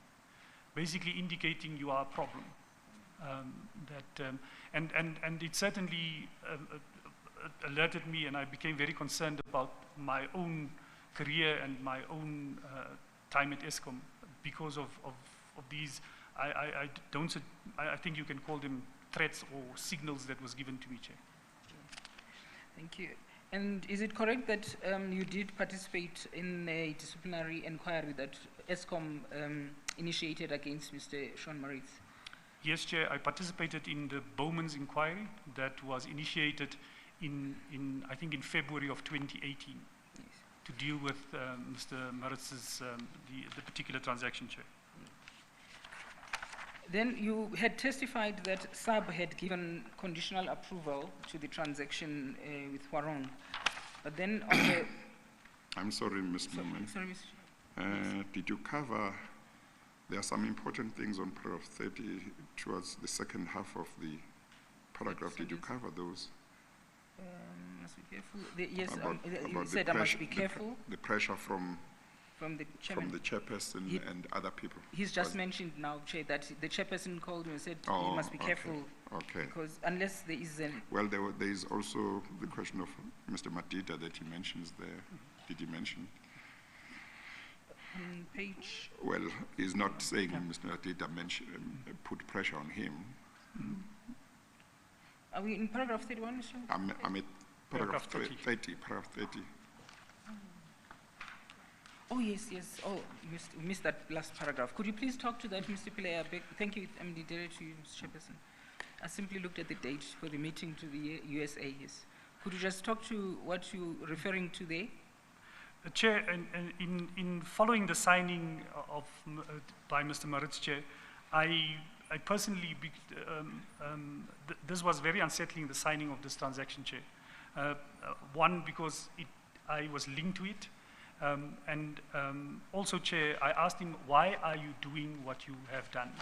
basically indicating you are a problem. And it certainly alerted me, and I became very concerned about my own career and my own time at ESCOM because of these. I think you can call them threats or signals that was given to me, Chair. Thank you. And is it correct that you did participate in a disciplinary inquiry that ESCOM initiated against Mr. Sean Moritz? Yes, Chair, I participated in the Bowman's inquiry that was initiated I think in February of 2018 Yes. to deal with Mr. Moritz's, the particular transaction, Chair. Then you had testified that SAB had given conditional approval to the transaction with Warong. But then on the... I'm sorry, Ms. Newman. Sorry, Mr. Did you cover, there are some important things on paragraph 30 towards the second half of the paragraph. Did you cover those? Must be careful. Yes, you about said I must be careful. The pressure from the chairman. from the chairperson and other people. He's just mentioned now, Chair, that the chairperson called you and said you must be careful. Okay. Because unless there is an... Well, there is also the question of Mr. Madida that he mentions there. Did he mention? On page... Well, he's not saying Mr. Madida put pressure on him. Are we in paragraph 31, Mr.? I'm at paragraph 30. 30. Paragraph 30. Oh, yes. Oh, you missed that last paragraph. Could you please talk to that, Mr. Pillay? Thank you, MD Director, to you, Mr. Chairperson. I simply looked at the date for the meeting to the USA, yes. Could you just talk to what you're referring to there? Chair, in following the signing of by Mr. Moritz, Chair, I personally, this was very unsettling, the signing of this transaction, Chair. One, because I was linked to it, and also, Chair, I asked him, why are you doing what you have done?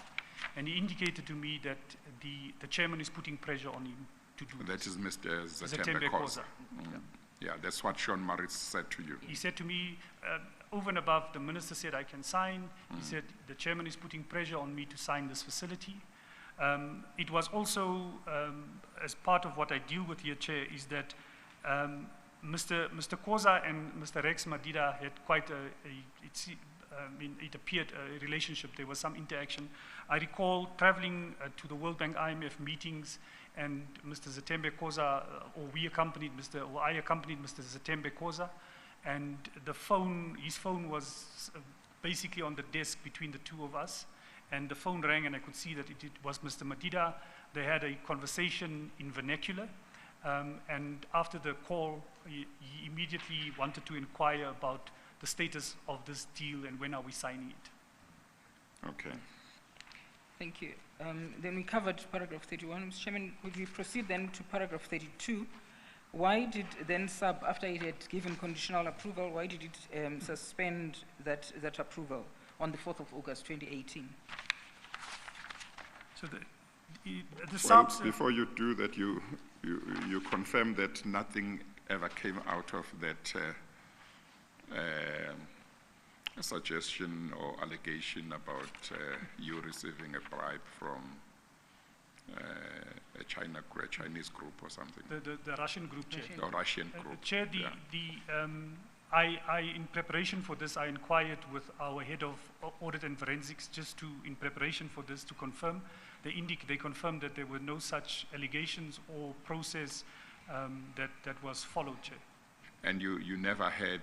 And he indicated to me that the chairman is putting pressure on him to do That is Mr. Zatembe Zatembe Khoza. Yeah, that's what Sean Moritz said to you. He said to me, over and above, the minister said I can sign. He said the chairman is putting pressure on me to sign this facility. It was also, as part of what I deal with here, Chair, is that Mr. Khoza and Mr. Rex Madida had quite it appeared a relationship. There was some interaction. I recall traveling to the World Bank IMF meetings, and Mr. Zatembe Khoza, I accompanied Mr. Zatembe Khoza, and his phone was basically on the desk between the two of us, and the phone rang, and I could see that it was Mr. Madida. They had a conversation in vernacular, and after the call, he immediately wanted to inquire about the status of this deal and when are we signing it. Okay. Thank you. Then we covered paragraph 31. Mr. Chairman, would we proceed then to paragraph 32? Why did then SAB, after it had given conditional approval, why did it suspend that approval on the 4th of August 2018? So the Well, SABs, before you do that, you confirm that nothing ever came out of that suggestion or allegation about you receiving a bribe from a Chinese group or something, the Russian group, Chair. or Russian group. Chair, in preparation for this, I inquired with our head of audit and forensics in preparation for this to confirm. They confirmed that there were no such allegations or process that was followed, Chair. And you never heard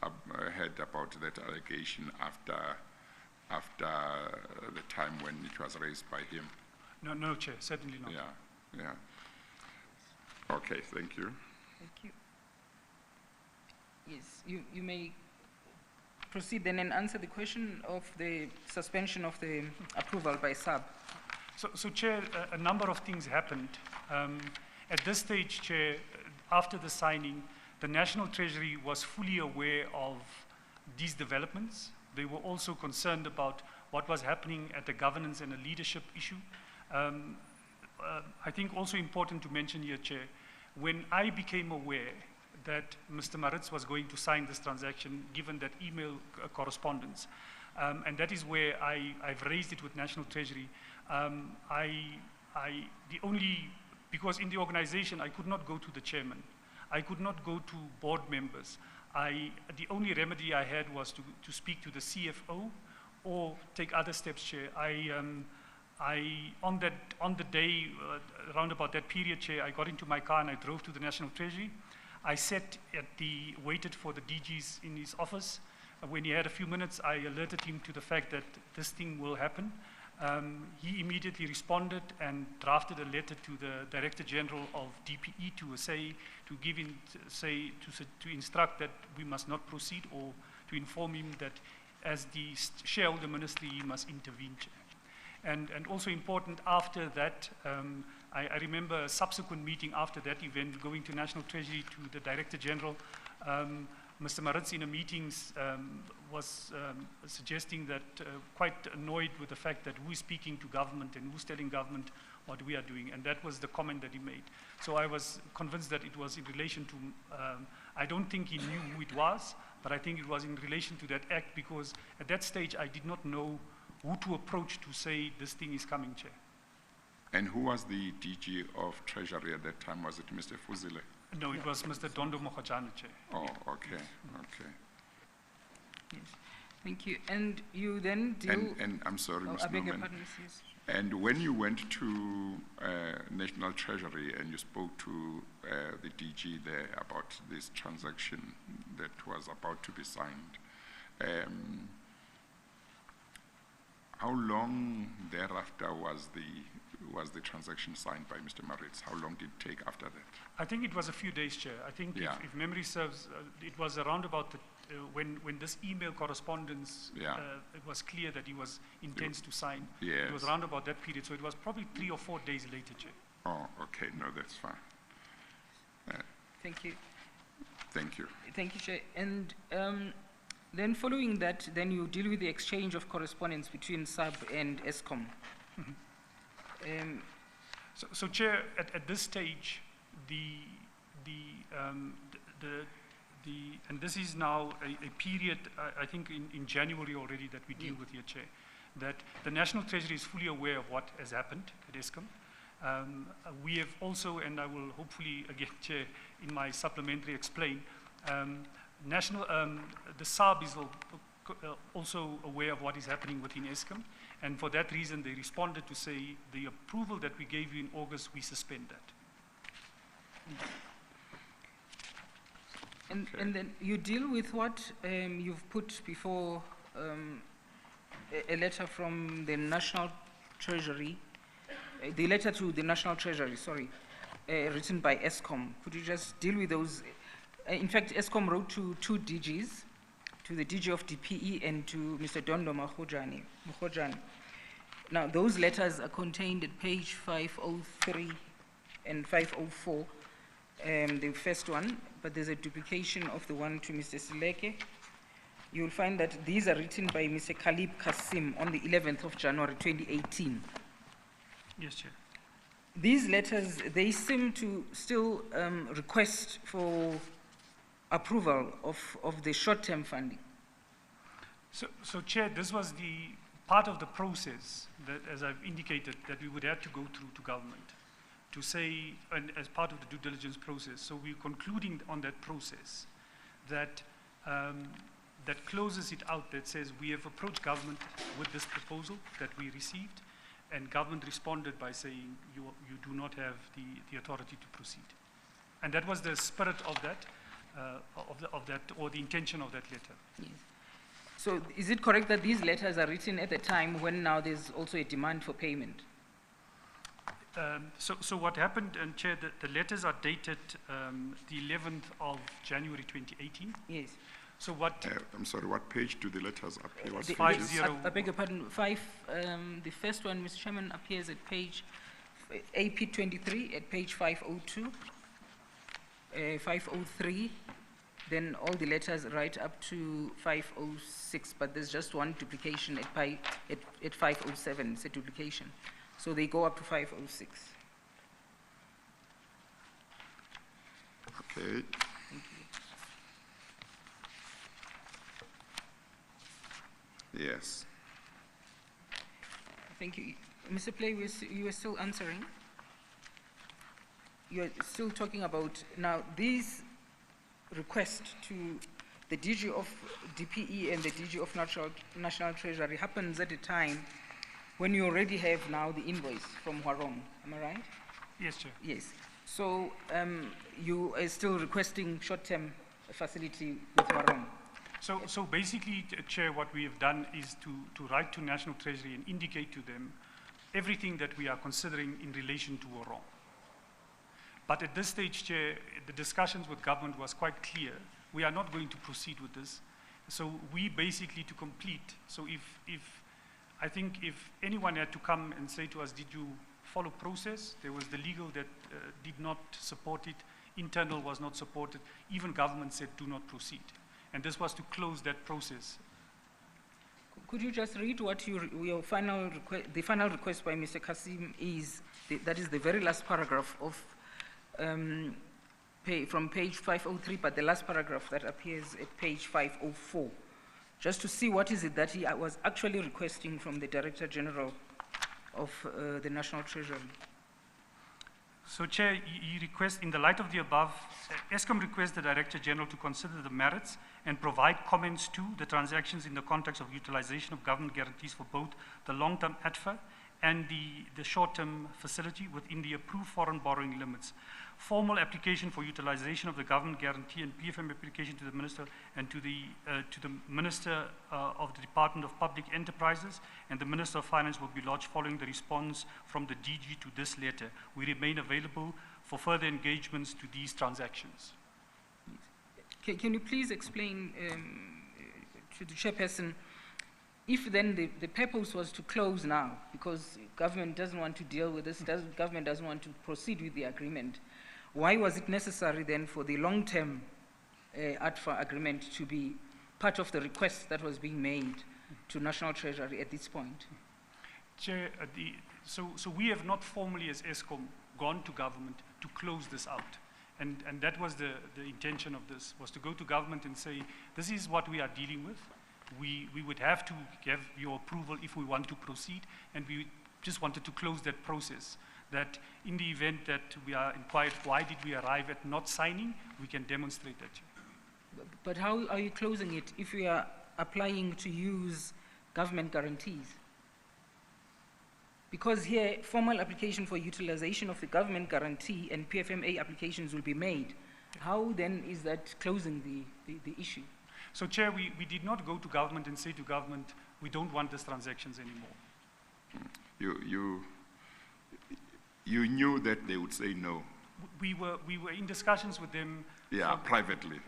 about that allegation after the time when it was raised by him? No, Chair, certainly not. Yeah. Okay, thank you. Thank you. Yes, you may proceed then and answer the question of the suspension of the approval by SAB. So Chair, a number of things happened. At this stage, Chair, after the signing, The National Treasury was fully aware of these developments. They were also concerned about what was happening at the governance and the leadership issue. I think also important to mention here, Chair, when I became aware that Mr. Maritz was going to sign this transaction, given that email correspondence, and that is where I've raised it with National Treasury. Because in the organization, I could not go to the chairman. I could not go to board members. The only remedy I had was to speak to the CFO or take other steps, Chair. On the day, around about that period, Chair, I got into my car and I drove to the National Treasury. I waited for the DG's in his office. When he had a few minutes, I alerted him to the fact that this thing will happen. He immediately responded and drafted a letter to the Director General of DPE to instruct that we must not proceed, or to inform him that as the shareholder ministry, he must intervene. And also important, after that, I remember a subsequent meeting after that event, going to National Treasury to the Director General. Mr. Maritz in a meeting was suggesting that, quite annoyed with the fact that who is speaking to government and who's telling government what we are doing, and that was the comment that he made. So I was convinced that it was in relation to, I don't think he knew who it was, but I think it was in relation to that act, because at that stage I did not know who to approach to say this thing is coming, Chair. And who was the DG of Treasury at that time? Was it Mr. Fuzile? No, it was Mr. Dondo Mokgojane, Chair. Oh, okay, okay. Yes. Thank you. And you then deal... And I'm sorry, Ms. I beg your Norman. pardon, yes. And when you went to National Treasury and you spoke to the DG there about this transaction that was about to be signed, how long thereafter was the transaction signed by Mr. Maritz? How long did it take after that? I think it was a few days, Chair. I think Yeah. if memory serves, it was around about when this email correspondence, Yeah. it was clear that he was intends to sign. Yes. It was around about that period, so it was probably 3 or 4 days later, Chair. Oh, okay, no, that's fine. Thank you. Thank you. Thank you, Chair. And then following that, then you deal with the exchange of correspondence between SAB and ESCOM. So Chair, at this stage, and this is now a period, I think in January already, that we deal with here, Chair, that the National Treasury is fully aware of what has happened at ESCOM. We have also, and I will hopefully again, Chair, in my supplementary explain, the SAB is also aware of what is happening within ESCOM, and for that reason they responded to say the approval that we gave you in August, we suspend that. And then you deal with what you've put before, a letter from the National Treasury, the letter to the National Treasury, sorry, written by ESCOM. Could you just deal with those? In fact, ESCOM wrote to 2 DGs, to the DG of DPE and to Mr. Dondo Mokgojane. Now, those letters are contained at page 503 and 504, the first one, but there's a duplication of the one to Mr. Sileke. You'll find that these are written by Mr. Khalib Kasim on the 11th of January 2018. Yes, Chair. These letters, they seem to still request for approval of the short-term funding. So Chair, this was the part of the process that, as I've indicated, that we would have to go through to government to say, and as part of the due diligence process. So we're concluding on that process that that closes it out, that says we have approached government with this proposal that we received, and government responded by saying you do not have the authority to proceed. And that was the spirit of that, or the intention of that letter. Yes. So is it correct that these letters are written at the time when now there's also a demand for payment? So what happened, and Chair, the letters are dated the 11th of January 2018. Yes. So what? I'm sorry, what page do the letters appear? What The- pages? I beg your pardon, the first one, Mr. Chairman, appears at page AP23 at page 502. 503, then all the letters right up to 506, but there's just one duplication at 507, it's a duplication. So they go up to 506. Okay. Yes. Thank you. Mr. Play, you were still answering. You're still talking about, now, these requests to the DG of DPE and the DG of National Treasury happens at a time when you already have now the invoice from Huarong. Am I right? Yes, Chair. Yes. So you are still requesting short-term facility with Huarong. So basically, Chair, what we have done is to write to National Treasury and indicate to them everything that we are considering in relation to Huarong. But at this stage, Chair, the discussions with government was quite clear. We are not going to proceed with this. So we basically to complete, so I think if anyone had to come and say to us, did you follow process? There was the legal that did not support it, internal was not supported, even government said do not proceed. And this was to close that process. Could you just read what your final request, the final request by Mr. Kasim is, that is the very last paragraph of, from page 503, but the last paragraph that appears at page 504, just to see what is it that he was actually requesting from the Director General of the National Treasury. So, Chair, he requests, in the light of the above, ESCOM requests the Director General to consider the merits and provide comments to the transactions in the context of utilization of government guarantees for both the long-term ATFA and the short-term facility within the approved foreign borrowing limits. Formal application for utilization of the government guarantee and PFM application to the Minister and to the Minister of the Department of Public Enterprises and the Minister of Finance will be lodged following the response from the DG to this letter. We remain available for further engagements to these transactions. Can you please explain to the Chairperson, if then the purpose was to close now, because government doesn't want to deal with this, government doesn't want to proceed with the agreement, why was it necessary then for the long-term ATFA agreement to be part of the request that was being made to National Treasury at this point? Chair, so we have not formally as ESCOM gone to government to close this out. And that was the intention of this, was to go to government and say, this is what we are dealing with. We would have to give your approval if we want to proceed, and we just wanted to close that process, that in the event that we are inquired why did we arrive at not signing, we can demonstrate that. But how are you closing it if we are applying to use government guarantees? Because here, formal application for utilization of the government guarantee and PFMA applications will be made. How then is that closing the issue? So, Chair, we did not go to government and say to government, we don't want these transactions anymore. You knew that they would say no. We were in discussions with them. Yeah, privately.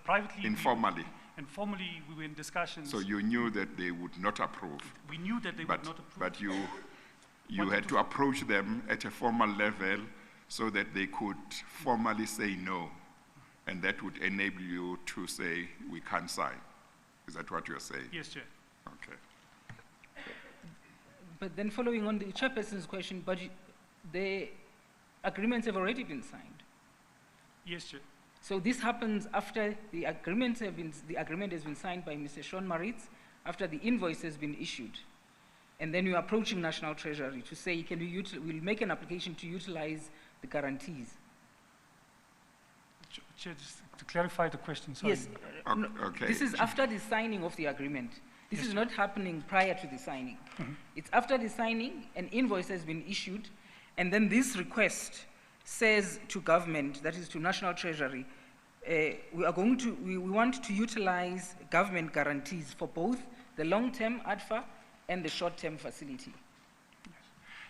Privately. Informally. And formally, we were in discussions. So you knew that they would not approve. We knew that they would not approve. But you had to approach them at a formal level so that they could formally say no. And that would enable you to say, we can't sign. Is that what you're saying? Yes, Chair. Okay. But then following on the Chairperson's question, but the agreements have already been signed. Yes, Chair. So this happens after the agreement has been signed by Mr. Sean Maritz, after the invoice has been issued. And then you're approaching National Treasury to say, we'll make an application to utilize the guarantees. Chair, just to clarify the question, sorry. Yes. Okay. This is after the signing of the agreement. This is not happening prior to the signing. Mm-hmm. It's after the signing, an invoice has been issued, and then this request says to government, that is to National Treasury, we want to utilize government guarantees for both the long-term ADFA and the short-term facility.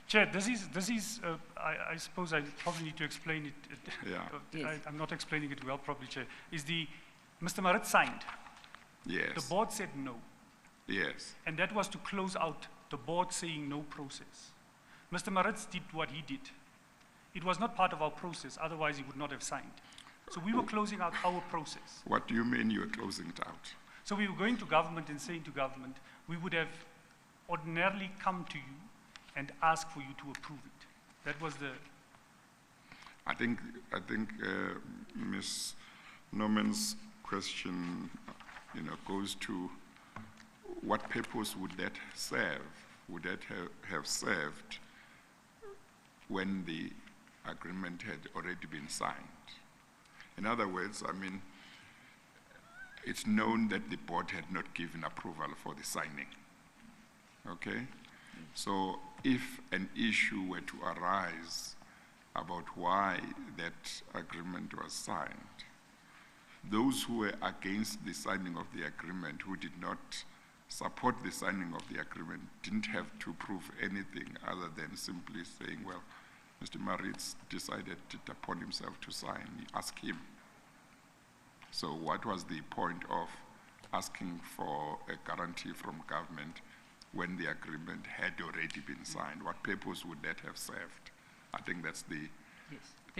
Chair, this is I suppose I probably need to explain it. Yeah. Yes. I'm not explaining it well, probably, Chair. Mr. Maritz signed. Yes. The board said no. Yes. And that was to close out the board saying no process. Mr. Maritz did what he did. It was not part of our process, otherwise he would not have signed. So we were closing out our process. What do you mean you are closing it out? So we were going to government and saying to government, we would have ordinarily come to you and asked for you to approve it. That was the... I think Ms. Norman's question, goes to what purpose would that serve? Would that have served when the agreement had already been signed? In other words, it's known that the board had not given approval for the signing. Okay? So if an issue were to arise about why that agreement was signed, those who were against the signing of the agreement, who did not support the signing of the agreement, didn't have to prove anything other than simply saying, well, Mr. Maritz decided it upon himself to sign. Ask him. So what was the point of asking for a guarantee from government when the agreement had already been signed? What purpose would that have served? I think that's the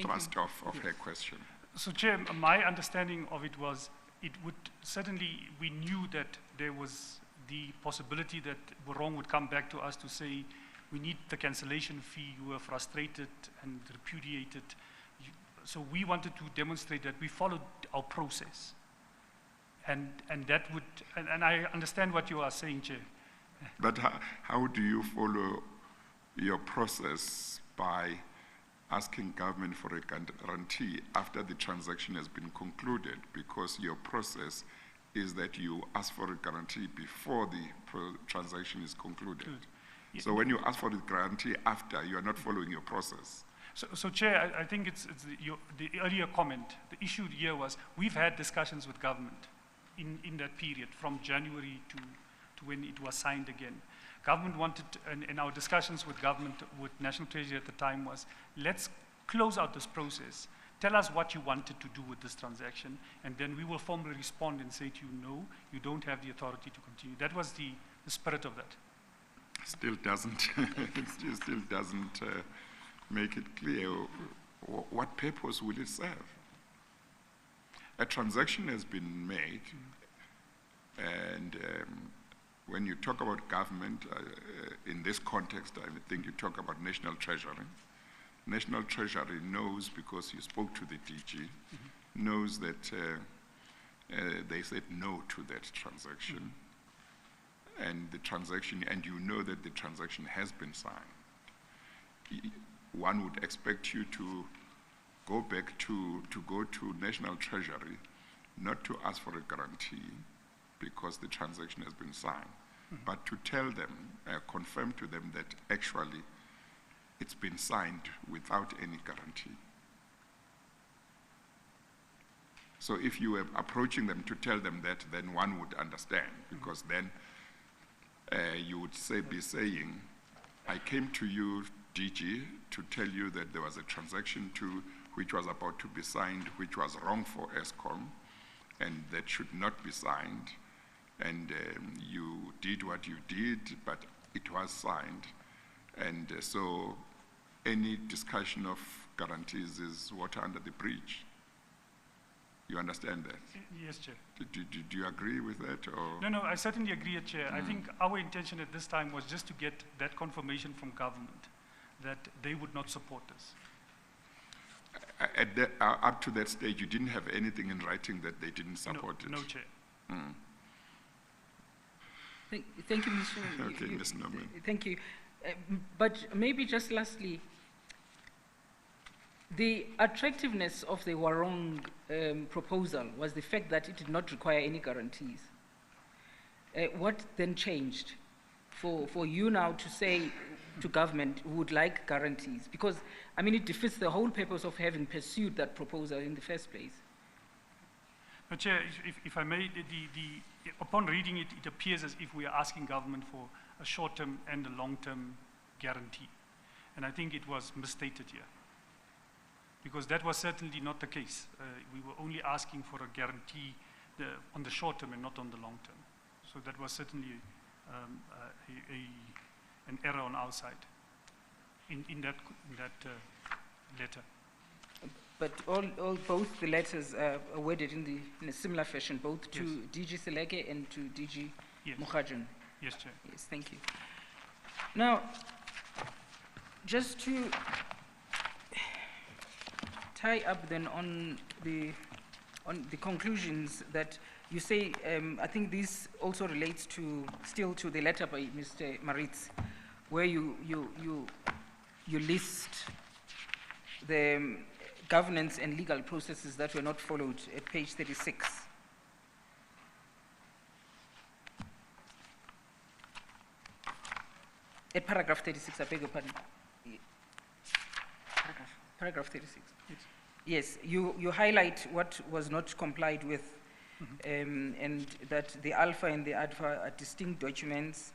thrust of her question. So, Chair, my understanding of it was, we knew that there was the possibility that Borong would come back to us to say, we need the cancellation fee, you were frustrated and repudiated. So we wanted to demonstrate that we followed our process. And that would, and I understand what you are saying, Chair. But how do you follow your process by asking government for a guarantee after the transaction has been concluded? Because your process is that you ask for a guarantee before the transaction is concluded. Yeah. So when you ask for the guarantee after, you are not following your process. So Chair, I think it's the earlier comment. The issue here was we've had discussions with government in that period from January to when it was signed again. Government wanted, and our discussions with government, with National Treasury at the time was, let's close out this process. Tell us what you wanted to do with this transaction, and then we will formally respond and say to you, no, you don't have the authority to continue. That was the spirit of that. Still doesn't, still doesn't make it clear what purpose will it serve. A transaction has been made, and when you talk about government, in this context, I think you talk about National Treasury. National Treasury knows, because you spoke to the DG, knows that they said no to that transaction. And the transaction, and you know that the transaction has been signed. One would expect you to go back to National Treasury, not to ask for a guarantee, because the transaction has been signed, but to tell them, confirm to them that actually it's been signed without any guarantee. So if you were approaching them to tell them that, then one would understand, because then you would be saying, I came to you, DG, to tell you that there was a transaction which was about to be signed, which was wrong for ESCOM, and that should not be signed. And you did what you did, but it was signed. And so any discussion of guarantees is water under the bridge. You understand that? Yes, Chair. Do you agree with that? Or? No, I certainly agree, Chair. I think our intention at this time was just to get that confirmation from government that they would not support this. Up to that stage, you didn't have anything in writing that they didn't support it? No, Chair. Thank you, Mr. Okay, Ms. Norman. Thank you. But maybe just lastly, the attractiveness of the Warong proposal was the fact that it did not require any guarantees. What then changed for you now to say to government we would like guarantees? Because, I mean, it defeats the whole purpose of having pursued that proposal in the first place. No, Chair, if I may, upon reading it, it appears as if we are asking government for a short-term and a long-term guarantee. And I think it was misstated here, because that was certainly not the case. We were only asking for a guarantee on the short term and not on the long term. So that was certainly an error on our side in that letter. But both the letters are worded in a similar fashion, both to Yes. DG Seleke and to DG Yes. Mukhajan. Yes, Chair. Yes, thank you. Now, just to tie up then on the conclusions that you say, I think this also relates to still to the letter by Mr. Maritz, where you list the governance and legal processes that were not followed at page 36. At paragraph 36, I beg your pardon. Paragraph 36. Yes, you highlight what was not complied with, and that the alpha and the adva are distinct documents.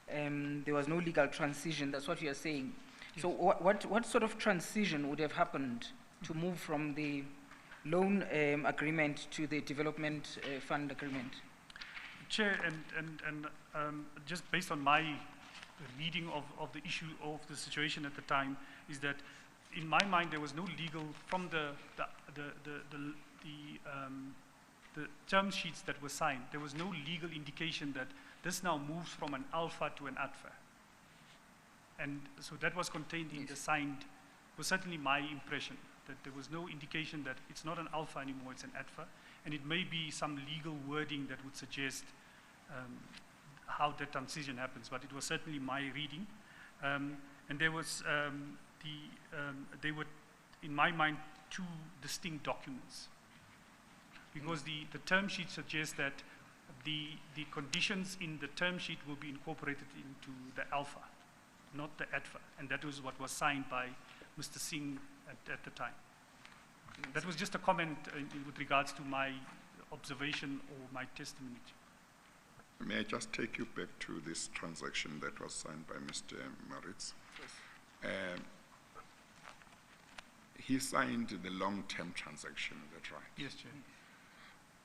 There was no legal transition, that's what you are saying. Yes. So what sort of transition would have happened to move from the loan agreement to the development fund agreement? Chair, and just based on my reading of the issue of the situation at the time, is that in my mind there was no legal, from the term sheets that were signed, there was no legal indication that this now moves from an alpha to an adva. And so that was contained in the signed, was certainly my impression, that there was no indication that it's not an alpha anymore, it's an adva. And it may be some legal wording that would suggest how the transition happens, but it was certainly my reading. And there was, they were, in my mind, two distinct documents. Because the term sheet suggests that the conditions in the term sheet will be incorporated into the alpha, not the adva. And that was what was signed by Mr. Singh at the time. That was just a comment with regards to my observation or my testimony. May I just take you back to this transaction that was signed by Mr. Maritz? Yes. He signed the long-term transaction, is that right? Yes, Chair.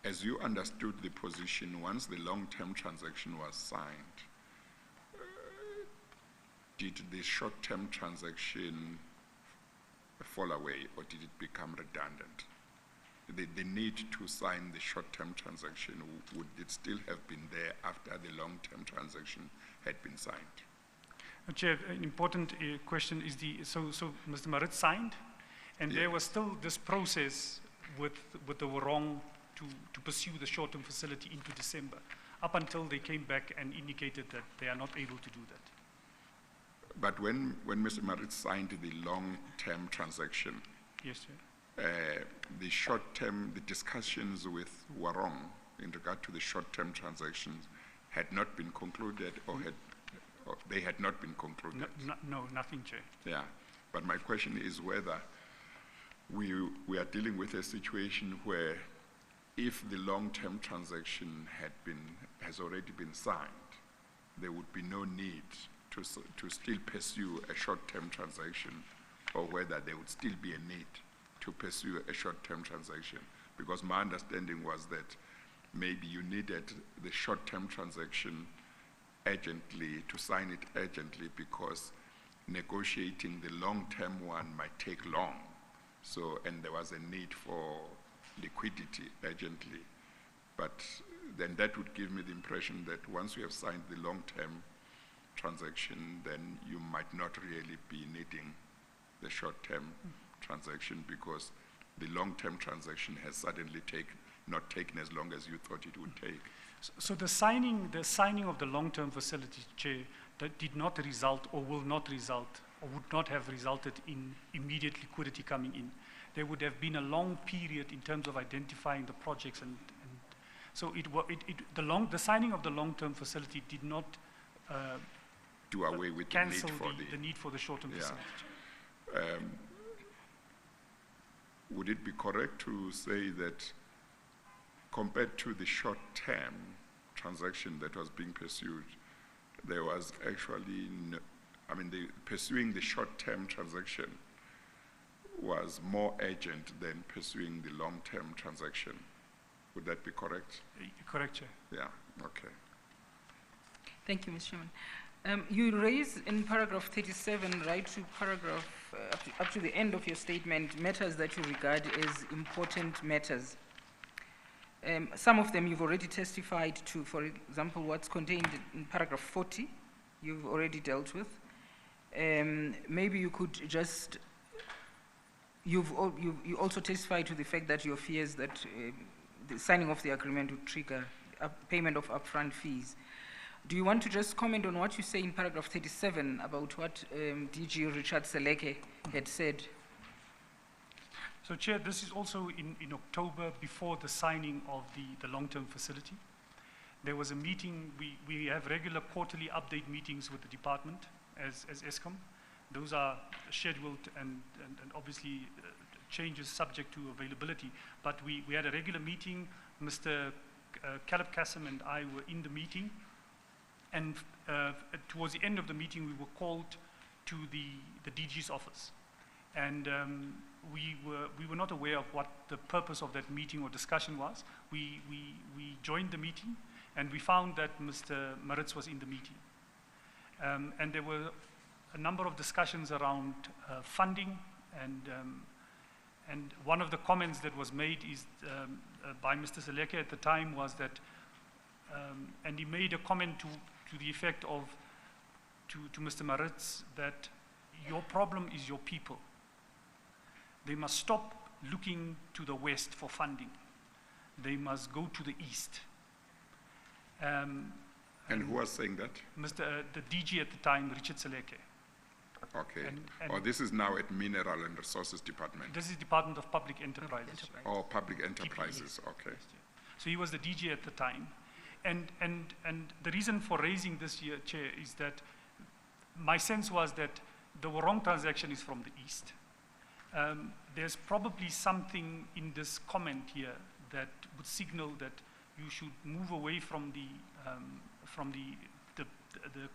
As you understood the position, once the long-term transaction was signed, did the short-term transaction fall away, or did it become redundant? The need to sign the short-term transaction, would it still have been there after the long-term transaction had been signed? Chair, an important question is so Mr. Maritz signed, and Yeah. there was still this process with the Warong to pursue the short-term facility into December, up until they came back and indicated that they are not able to do that. But when Mr. Maritz signed the long-term transaction, Yes, Chair. the short-term, the discussions with Warong in regard to the short-term transactions had not been concluded, or they had not been concluded. No, nothing, Chair. Yeah, but my question is whether we are dealing with a situation where, if the long-term transaction has already been signed, there would be no need to still pursue a short-term transaction, or whether there would still be a need to pursue a short-term transaction. Because my understanding was that maybe you needed the short-term transaction urgently, to sign it urgently, because negotiating the long-term one might take long. So, and there was a need for liquidity urgently. But then that would give me the impression that once you have signed the long-term transaction, then you might not really be needing the short-term transaction, because the long-term transaction has suddenly not taken as long as you thought it would take. So the signing of the long-term facility, Chair, that did not result, or will not result, or would not have resulted in immediate liquidity coming in. There would have been a long period in terms of identifying the projects, and so the signing of the long-term facility did not Do away with cancel the need for the short-term Yeah. facility. Would it be correct to say that compared to the short-term transaction that was being pursued, there was actually, pursuing the short-term transaction was more urgent than pursuing the long-term transaction? Would that be correct? Correct, Chair. Yeah, okay. Thank you, Mr. Chairman. You raise in paragraph 37, right to paragraph, up to the end of your statement, matters that you regard as important matters. Some of them you've already testified to. For example, what's contained in paragraph 40, you've already dealt with. Maybe you could just, you also testified to the fact that your fears that the signing of the agreement would trigger payment of upfront fees. Do you want to just comment on what you say in paragraph 37 about what DG Richard Seleke had said? So, Chair, this is also in October before the signing of the long-term facility. There was a meeting, we have regular quarterly update meetings with the department as ESCOM. Those are scheduled and obviously changes subject to availability. But we had a regular meeting. Mr. Caleb Kassem and I were in the meeting. And towards the end of the meeting, we were called to the DG's office. And we were not aware of what the purpose of that meeting or discussion was. We joined the meeting, and we found that Mr. Maritz was in the meeting. And there were a number of discussions around funding, and one of the comments that was made is by Mr. Seleke at the time was that, and he made a comment to the effect of, to Mr. Maritz, that your problem is your people. They must stop looking to the west for funding. They must go to the east. And who was saying that? The DG at the time, Richard Seleke. Okay. And this is now at Mineral and Resources Department. This is Department of Public Enterprises. Oh, Public Enterprises, okay. So he was the DG at the time. And the reason for raising this here, Chair, is that my sense was that the wrong transaction is from the east. There's probably something in this comment here that would signal that you should move away from the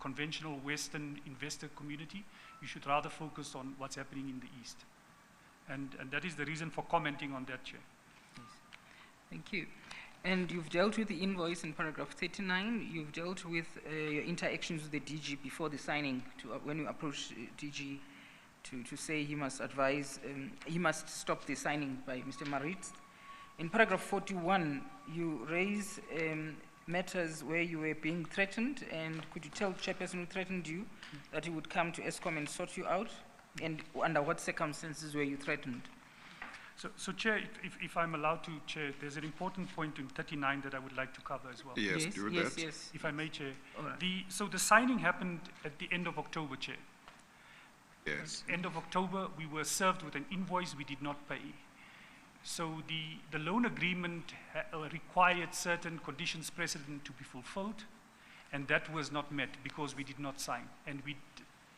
conventional Western investor community. You should rather focus on what's happening in the east. And that is the reason for commenting on that, Chair. Yes. Thank you. And you've dealt with the invoice in paragraph 39. You've dealt with your interactions with the DG before the signing, when you approach DG to say he must advise, he must stop the signing by Mr. Maritz. In paragraph 41, you raise matters where you were being threatened, and could you tell the chairperson who threatened you that he would come to ESCOM and sort you out, and under what circumstances were you threatened? So Chair, if I'm allowed to, Chair, there's an important point in 39 that I would like to cover as well. Yes, do that. Yes. If I may, Chair. All right. So the signing happened at the end of October, Chair. Yes. End of October, we were served with an invoice we did not pay. So the loan agreement required certain conditions precedent to be fulfilled, and that was not met because we did not sign. And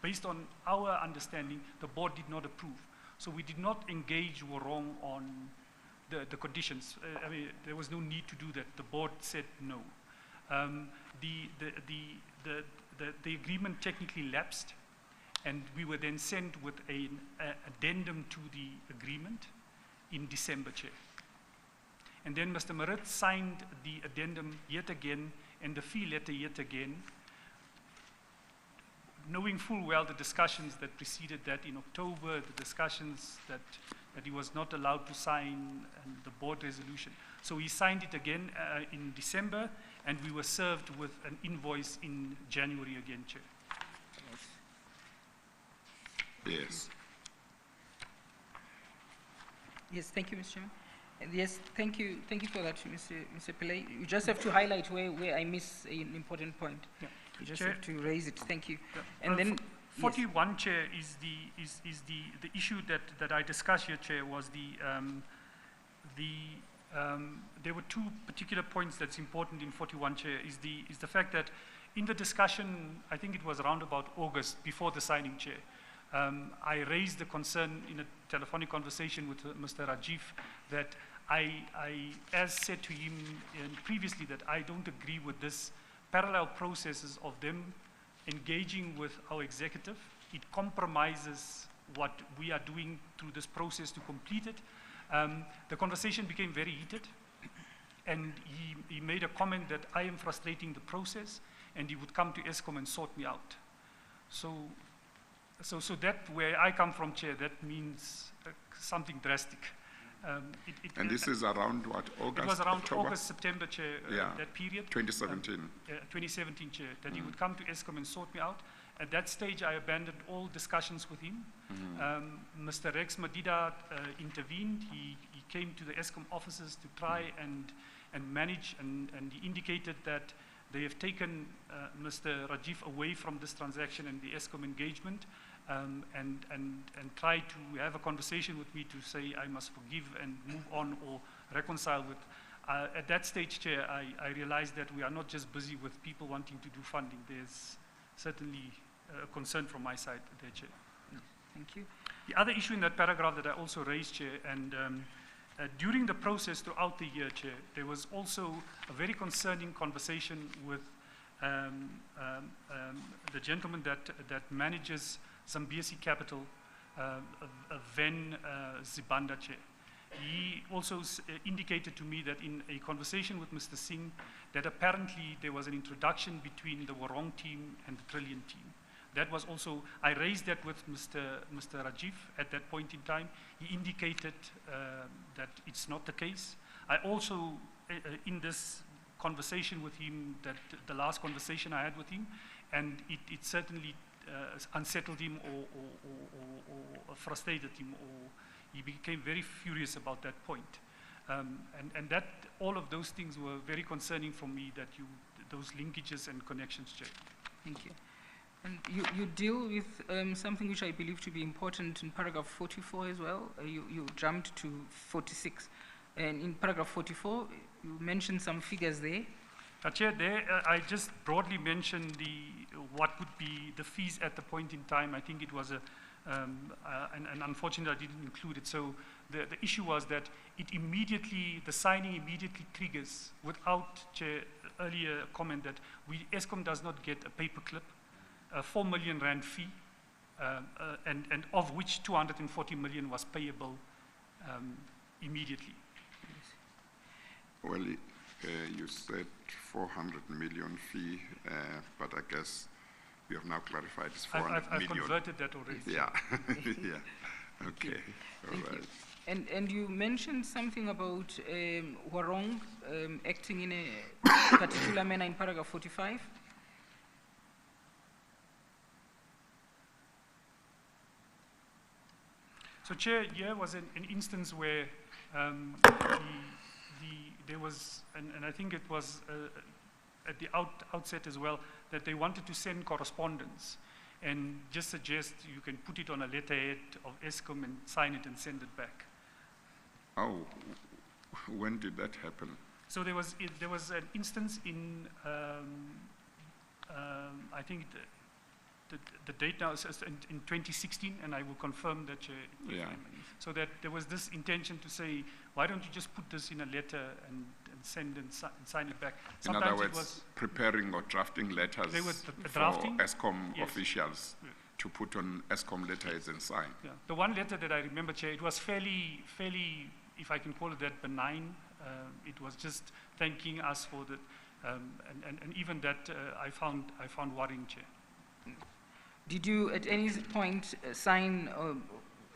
based on our understanding, the board did not approve. So we did not engage Warong on the conditions. I mean, there was no need to do that. The board said no. The agreement technically lapsed, and we were then sent with an addendum to the agreement in December, Chair. And then Mr. Maritz signed the addendum yet again and the fee letter yet again, knowing full well the discussions that preceded that in October, the discussions that he was not allowed to sign, and the board resolution. So he signed it again in December, and we were served with an invoice in January again, Chair. Yes. Yes, thank you, Mr. Chairman. Yes, thank you for that, Mr. Pillay. You just have to highlight where I miss an important point. Yeah. You just Chair, have to raise it. Thank you. Yeah. And then 41, yes. Chair, is the issue that I discussed here, Chair, was there were two particular points that's important in 41, Chair, is the fact that in the discussion, I think it was around about August before the signing, Chair, I raised the concern in a telephonic conversation with Mr. Rajiv that as said to him previously, that I don't agree with this parallel processes of them engaging with our executive. It compromises what we are doing through this process to complete it. The conversation became very heated, and he made a comment that I am frustrating the process, and he would come to ESCOM and sort me out. So that where I come from, Chair, that means something drastic. And this is around what, August, It was around October? August, September, Chair, Yeah. that period. 2017. 2017, Chair, that he would come to ESCOM and sort me out. At that stage, I abandoned all discussions with him. Mr. Rex Madida intervened. He came to the ESCOM offices to try and manage, and he indicated that they have taken Mr. Rajiv away from this transaction and the ESCOM engagement, and try to have a conversation with me to say I must forgive and move on or reconcile with. At that stage, Chair, I realized that we are not just busy with people wanting to do funding. There's certainly a concern from my side there, Chair. Thank you. The other issue in that paragraph that I also raised, Chair, and during the process throughout the year, Chair, there was also a very concerning conversation with the gentleman that manages SABC Capital, Ven Zibanda, Chair. He also indicated to me that in a conversation with Mr. Singh, that apparently there was an introduction between the Warong team and the Trillion team. That was also, I raised that with Mr. Rajiv at that point in time. He indicated that it's not the case. I also, in this conversation with him, that the last conversation I had with him, and it certainly unsettled him or frustrated him, or he became very furious about that point. And that, all of those things were very concerning for me, that those linkages and connections, Chair. Thank you. And you deal with something which I believe to be important in paragraph 44 as well. You jumped to 46. And in paragraph 44, you mentioned some figures there. Chair, there I just broadly mentioned what would be the fees at the point in time. I think it was and unfortunately I didn't include it. So the issue was that the signing immediately triggers, without, Chair, earlier comment that ESCOM does not get a paperclip, a 4 million rand fee, and of which 240 million was payable immediately. Well, you said 400 million fee, but I guess we have now clarified it's 400 I've million. converted that already. Yeah, yeah, okay, all right. And you mentioned something about Warong acting in a particular manner in paragraph 45. So, Chair, here was an instance where there was, and I think it was at the outset as well, that they wanted to send correspondence and just suggest you can put it on a letterhead of ESCOM and sign it and send it back. Oh, when did that happen? So there was an instance in, I think the date now is in 2016, and I will confirm that. Yeah. So that there was this intention to say, why don't you just put this in a letter and send and sign it back? In other words, preparing or drafting letters for drafting ESCOM yes. officials to put on ESCOM letterheads and sign. Yeah. The one letter that I remember, Chair, it was fairly, if I can call it that, benign. It was just thanking us for the, and even that I found worrying, Chair. Did you at any point sign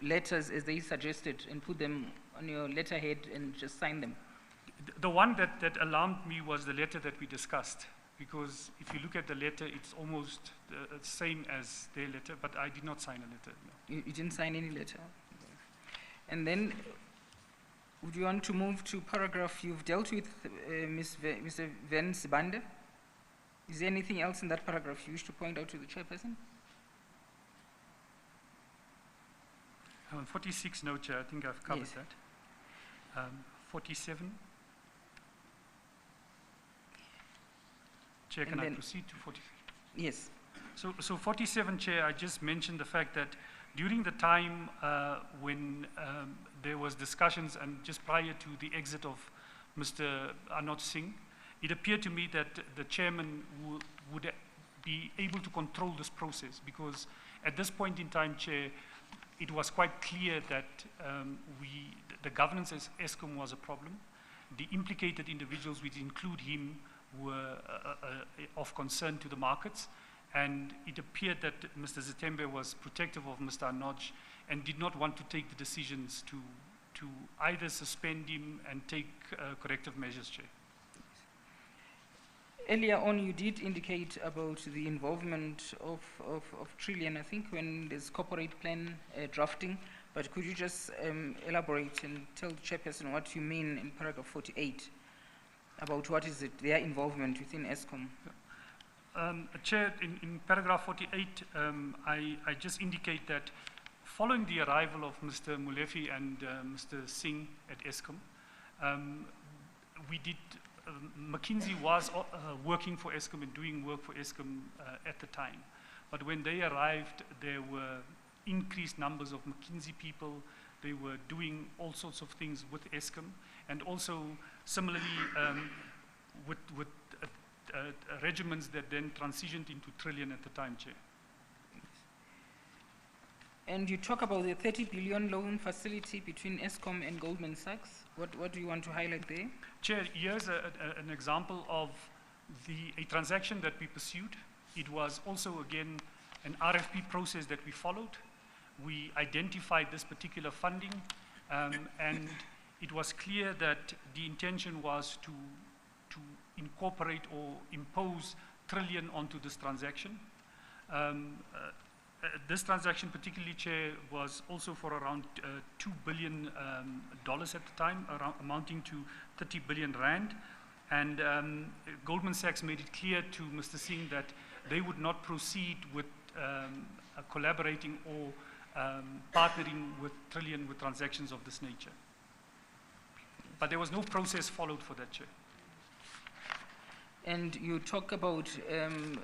letters as they suggested and put them on your letterhead and just sign them? The one that alarmed me was the letter that we discussed, because if you look at the letter, it's almost the same as their letter, but I did not sign a letter. No. You didn't sign any letter? And then, would you want to move to paragraph you've dealt with, Mr. Ven Zibanda? Is there anything else in that paragraph you wish to point out to the chairperson? 46, no, Chair, I think I've covered Yes. that. 47. Chair, can I proceed to 47? Yes. So 47, Chair, I just mentioned the fact that during the time when there was discussions and just prior to the exit of Mr. Anoj Singh, it appeared to me that the chairman would be able to control this process, because at this point in time, Chair, it was quite clear that the governance as ESCOM was a problem. The implicated individuals, which include him, were of concern to the markets, and it appeared that Mr. Zitembe was protective of Mr. Anoj and did not want to take the decisions to either suspend him and take corrective measures, Chair. Earlier on, you did indicate about the involvement of Trillian, I think, when there's corporate plan drafting, but could you just elaborate and tell the chairperson what you mean in paragraph 48 about what is their involvement within ESCOM? Chair, in paragraph 48, I just indicate that following the arrival of Mr. Molefe and Mr. Singh at ESCOM, McKinsey was working for ESCOM and doing work for ESCOM at the time. But when they arrived, there were increased numbers of McKinsey people. They were doing all sorts of things with ESCOM, and also similarly with regiments that then transitioned into Trillian at the time, Chair. And you talk about the 30 billion loan facility between ESCOM and Goldman Sachs. What do you want to highlight there? Chair, here's an example of a transaction that we pursued. It was also, again, an RFP process that we followed. We identified this particular funding, and it was clear that the intention was to incorporate or impose Trillian onto this transaction. This transaction particularly, Chair, was also for around $2 billion at the time, amounting to 30 billion rand. And Goldman Sachs made it clear to Mr. Singh that they would not proceed with collaborating or partnering with Trillian with transactions of this nature. But there was no process followed for that, Chair. And you talk about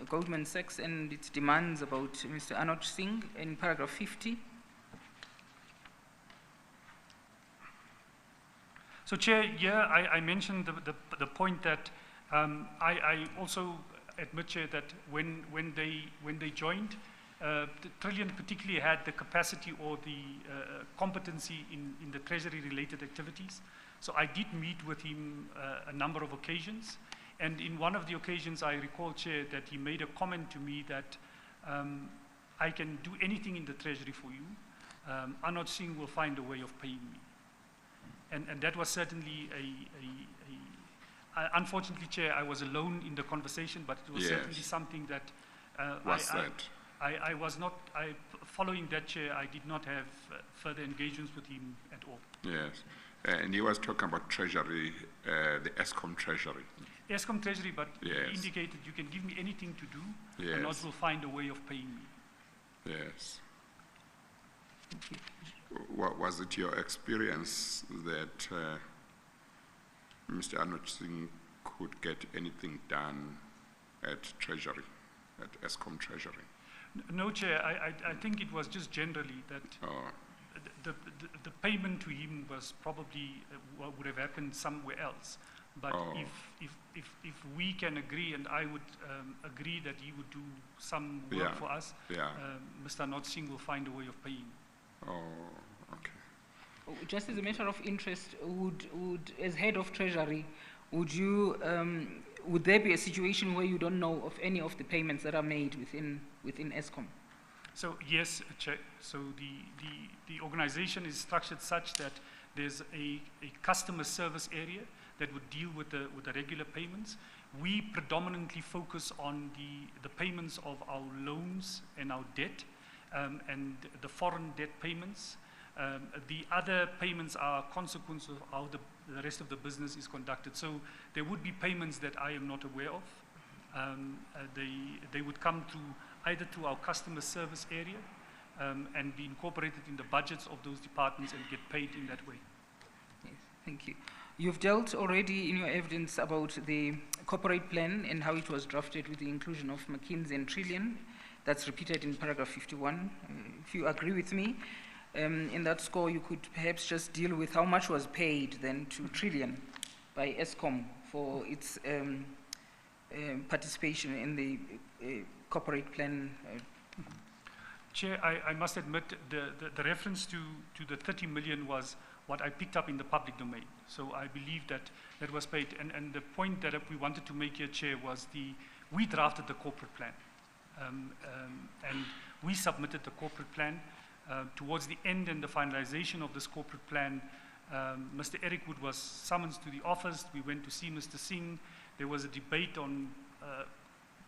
Goldman Sachs and its demands about Mr. Anoj Singh in paragraph 50. So, Chair, here I mentioned the point that I also admit, Chair, that when they joined, Trillian particularly had the capacity or the competency in the treasury-related activities. So I did meet with him a number of occasions. And in one of the occasions, I recall, Chair, that he made a comment to me that I can do anything in the treasury for you. Anoj Singh will find a way of paying me. And that was certainly unfortunately, Chair, I was alone in the conversation, but it was certainly something that I was not, following that, Chair, I did not have further engagements with him at all. Yes. And he was talking about treasury, the ESCOM treasury. ESCOM treasury, but he indicated you can give me anything to do, and Anoj will find a way of paying me. Yes. Was it your experience that Mr. Anoj Singh could get anything done at treasury, at ESCOM treasury? No, Chair. I think it was just generally that the payment to him was probably what would have happened somewhere else. But if we can agree, and I would agree that he would do some work for us, Mr. Anoj Singh will find a way of paying. Oh, okay. Just as a matter of interest, would as head of treasury, would there be a situation where you don't know of any of the payments that are made within ESCOM? So yes, Chair. So the organization is structured such that there's a customer service area that would deal with the regular payments. We predominantly focus on the payments of our loans and our debt, and the foreign debt payments. The other payments are a consequence of how the rest of the business is conducted. So there would be payments that I am not aware of. They would come through either to our customer service area and be incorporated in the budgets of those departments and get paid in that way. Yes, thank you. You've dealt already in your evidence about the corporate plan and how it was drafted with the inclusion of McKinsey and Trillian. That's repeated in paragraph 51. If you agree with me, in that score you could perhaps just deal with how much was paid then to Trillian by ESCOM for its participation in the corporate plan. Chair, I must admit the reference to the 30 million was what I picked up in the public domain. So I believe that was paid. And the point that we wanted to make here, Chair, was we drafted the corporate plan. And we submitted the corporate plan. Towards the end and the finalization of this corporate plan, Mr. Eric Wood was summoned to the office. We went to see Mr. Singh. There was a debate on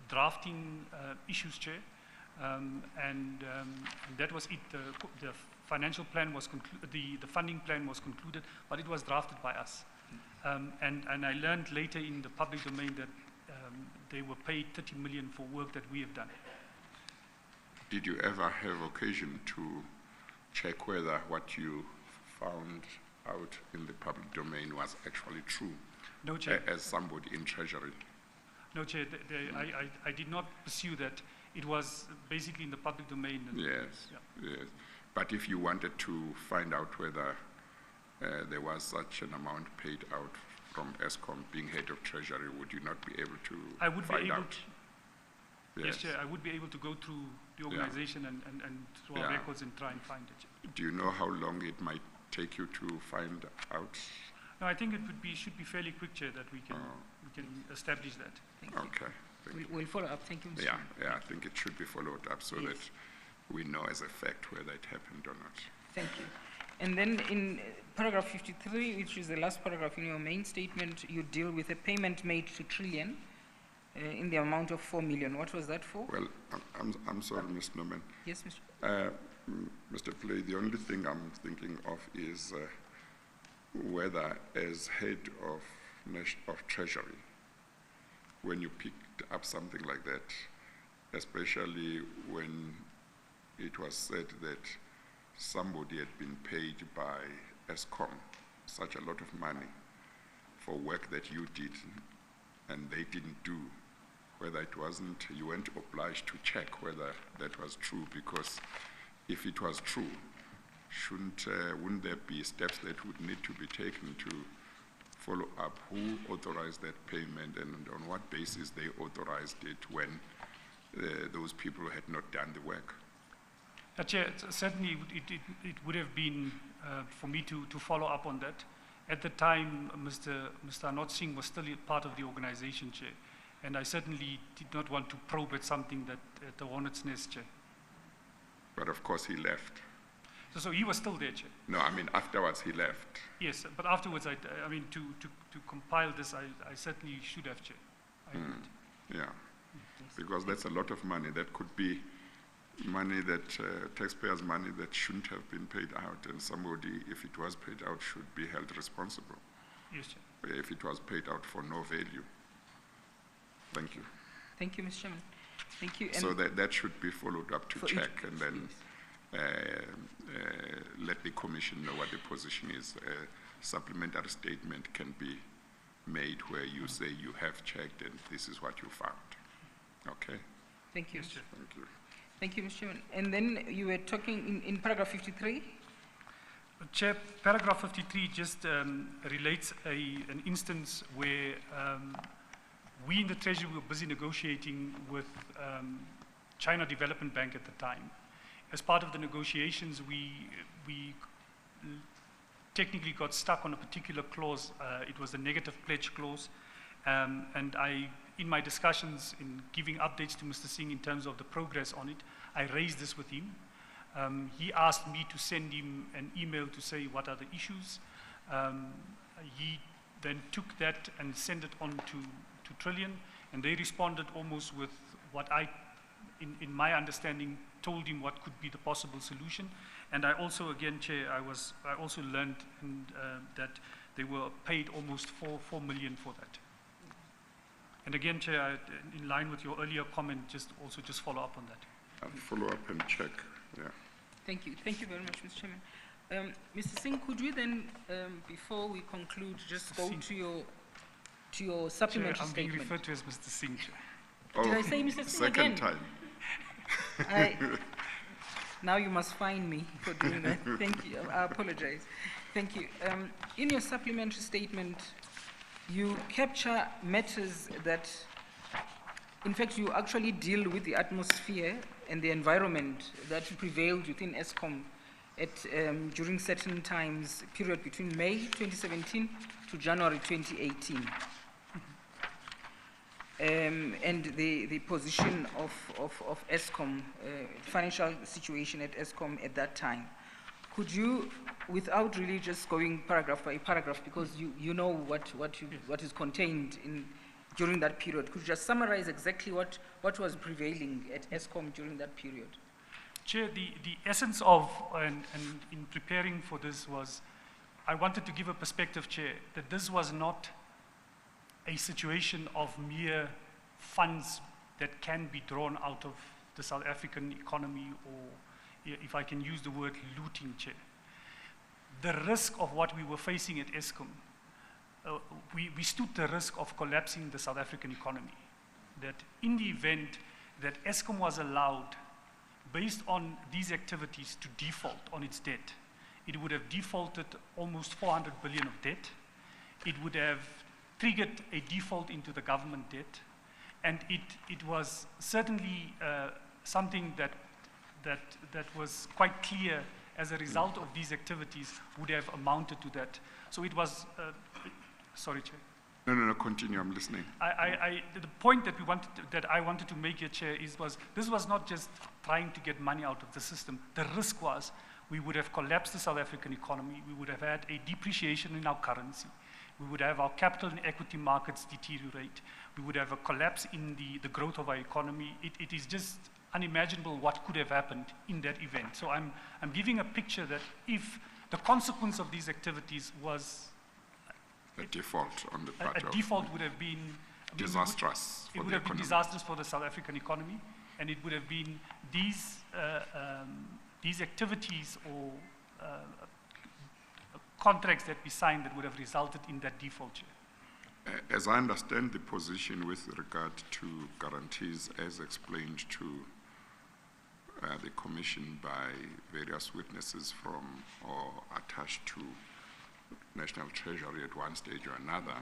drafting issues, Chair. And that was it. The financial plan was the funding plan was concluded, but it was drafted by us. And I learned later in the public domain that they were paid 30 million for work that we have done. Did you ever have occasion to check whether what you found out in the public domain was actually true? No, Chair. As somebody in Treasury? No, Chair. I did not pursue that. It was basically in the public domain. Yes, yeah. yes. But if you wanted to find out whether there was such an amount paid out from ESCOM being head of Treasury, would you not be able to I would find be able out? To, yes, Chair. I would be able to go through the organization and through our records and try and find it. Do you know how long it might take you to find out? No, I think it should be fairly quick, Chair, that we can establish that. Thank you. Okay. We'll follow up. Thank you, Mr. Yeah, I think it should be followed up so Yes. that we know as a fact whether it happened or not. Thank you. And then in paragraph 53, which is the last paragraph in your main statement, you deal with a payment made to Trillion in the amount of 4 million. What was that for? Well, I'm sorry, Ms. Norman. Yes, Mr. Mr. Play, the only thing I'm thinking of is whether as head of Treasury, when you picked up something like that, especially when it was said that somebody had been paid by ESCOM such a lot of money for work that you did and they didn't do, whether it wasn't, you weren't obliged to check whether that was true, because if it was true, wouldn't there be steps that would need to be taken to follow up who authorized that payment and on what basis they authorized it when those people had not done the work? Chair, certainly it would have been for me to follow up on that. At the time, Mr. Anot Singh was still part of the organization, Chair, and I certainly did not want to probe at something that at the hornet's nest, Chair. But of course he left. So he was still there, Chair. No, I mean afterwards he left. Yes, but afterwards, I mean, to compile this, I certainly should have, Chair. Yeah, because that's a lot of money. That could be money that, taxpayers' money that shouldn't have been paid out, and somebody, if it was paid out, should be held responsible. Yes, Chair. If it was paid out for no value. Thank you. Thank you, Mr. Chairman. Thank you. So that should be followed up to check, and then yes. let the Commission know what the position is. A supplementary statement can be made where you say you have checked and this is what you found. Okay? Thank you. Yes, Chair. Thank you. Thank you, Mr. Chairman. And then you were talking in paragraph 53? Chair, paragraph 53 just relates an instance where we in the Treasury were busy negotiating with China Development Bank at the time. As part of the negotiations, we technically got stuck on a particular clause. It was the negative pledge clause. And in my discussions, in giving updates to Mr. Singh in terms of the progress on it, I raised this with him. He asked me to send him an email to say what are the issues. He then took that and sent it on to Trillion, and they responded almost with what I, in my understanding, told him what could be the possible solution. And I also, again, Chair, I also learned that they were paid almost 4 million for that. And again, Chair, in line with your earlier comment, just follow up on that. I'll follow up and check. Yeah. Thank you. Thank you very much, Mr. Chairman. Mr. Singh, could we then, before we conclude, just go to your supplementary Chair, I'm being statement? referred to as Mr. Singh, Chair. Did I say Mr. Singh second again? time. Now you must fine me for doing that. Thank you. I apologize. Thank you. In your supplementary statement, you capture matters that, in fact, you actually deal with the atmosphere and the environment that prevailed within ESCOM during certain times, period between May 2017 to January 2018. and the position of ESCOM, financial situation at ESCOM at that time. Could you, without really just going paragraph by paragraph, because you know what is contained during that period, could you just summarize exactly what was prevailing at ESCOM during that period? Chair, the essence of, and in preparing for this was, I wanted to give a perspective, Chair, that this was not a situation of mere funds that can be drawn out of the South African economy, or if I can use the word looting, Chair. The risk of what we were facing at ESCOM, we stood the risk of collapsing the South African economy. That in the event that ESCOM was allowed, based on these activities, to default on its debt, it would have defaulted almost 400 billion of debt. It would have triggered a default into the government debt, and it was certainly something that was quite clear as a result of these activities would have amounted to that. So it was, sorry, Chair. No, continue, I'm listening. The point that I wanted to make here, Chair, this was not just trying to get money out of the system. The risk was we would have collapsed the South African economy. We would have had a depreciation in our currency. We would have our capital and equity markets deteriorate. We would have a collapse in the growth of our economy. It is just unimaginable what could have happened in that event. So I'm giving a picture that if the consequence of these activities was a default on the part of... A default would have been... disastrous for the economy. It would have been disastrous for the South African economy, and it would have been these activities or contracts that we signed that would have resulted in that default, Chair. As I understand the position with regard to guarantees as explained to the Commission by various witnesses from or attached to National Treasury at one stage or another,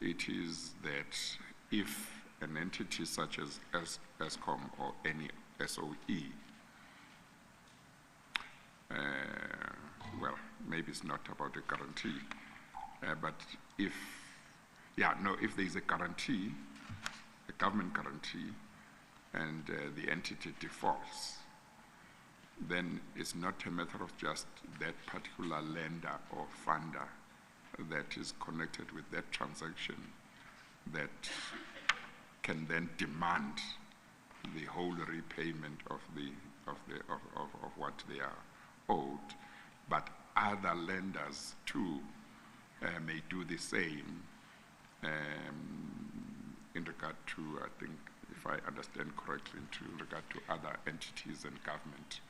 it is that if an entity such as ESCOM or any SOE, well, maybe it's not about a guarantee, but if there is a guarantee, a government guarantee, and the entity defaults, then it's not a matter of just that particular lender or funder that is connected with that transaction that can then demand the whole repayment of what they are owed, but other lenders too may do the same in regard to, I think, if I understand correctly, in regard to other entities and government.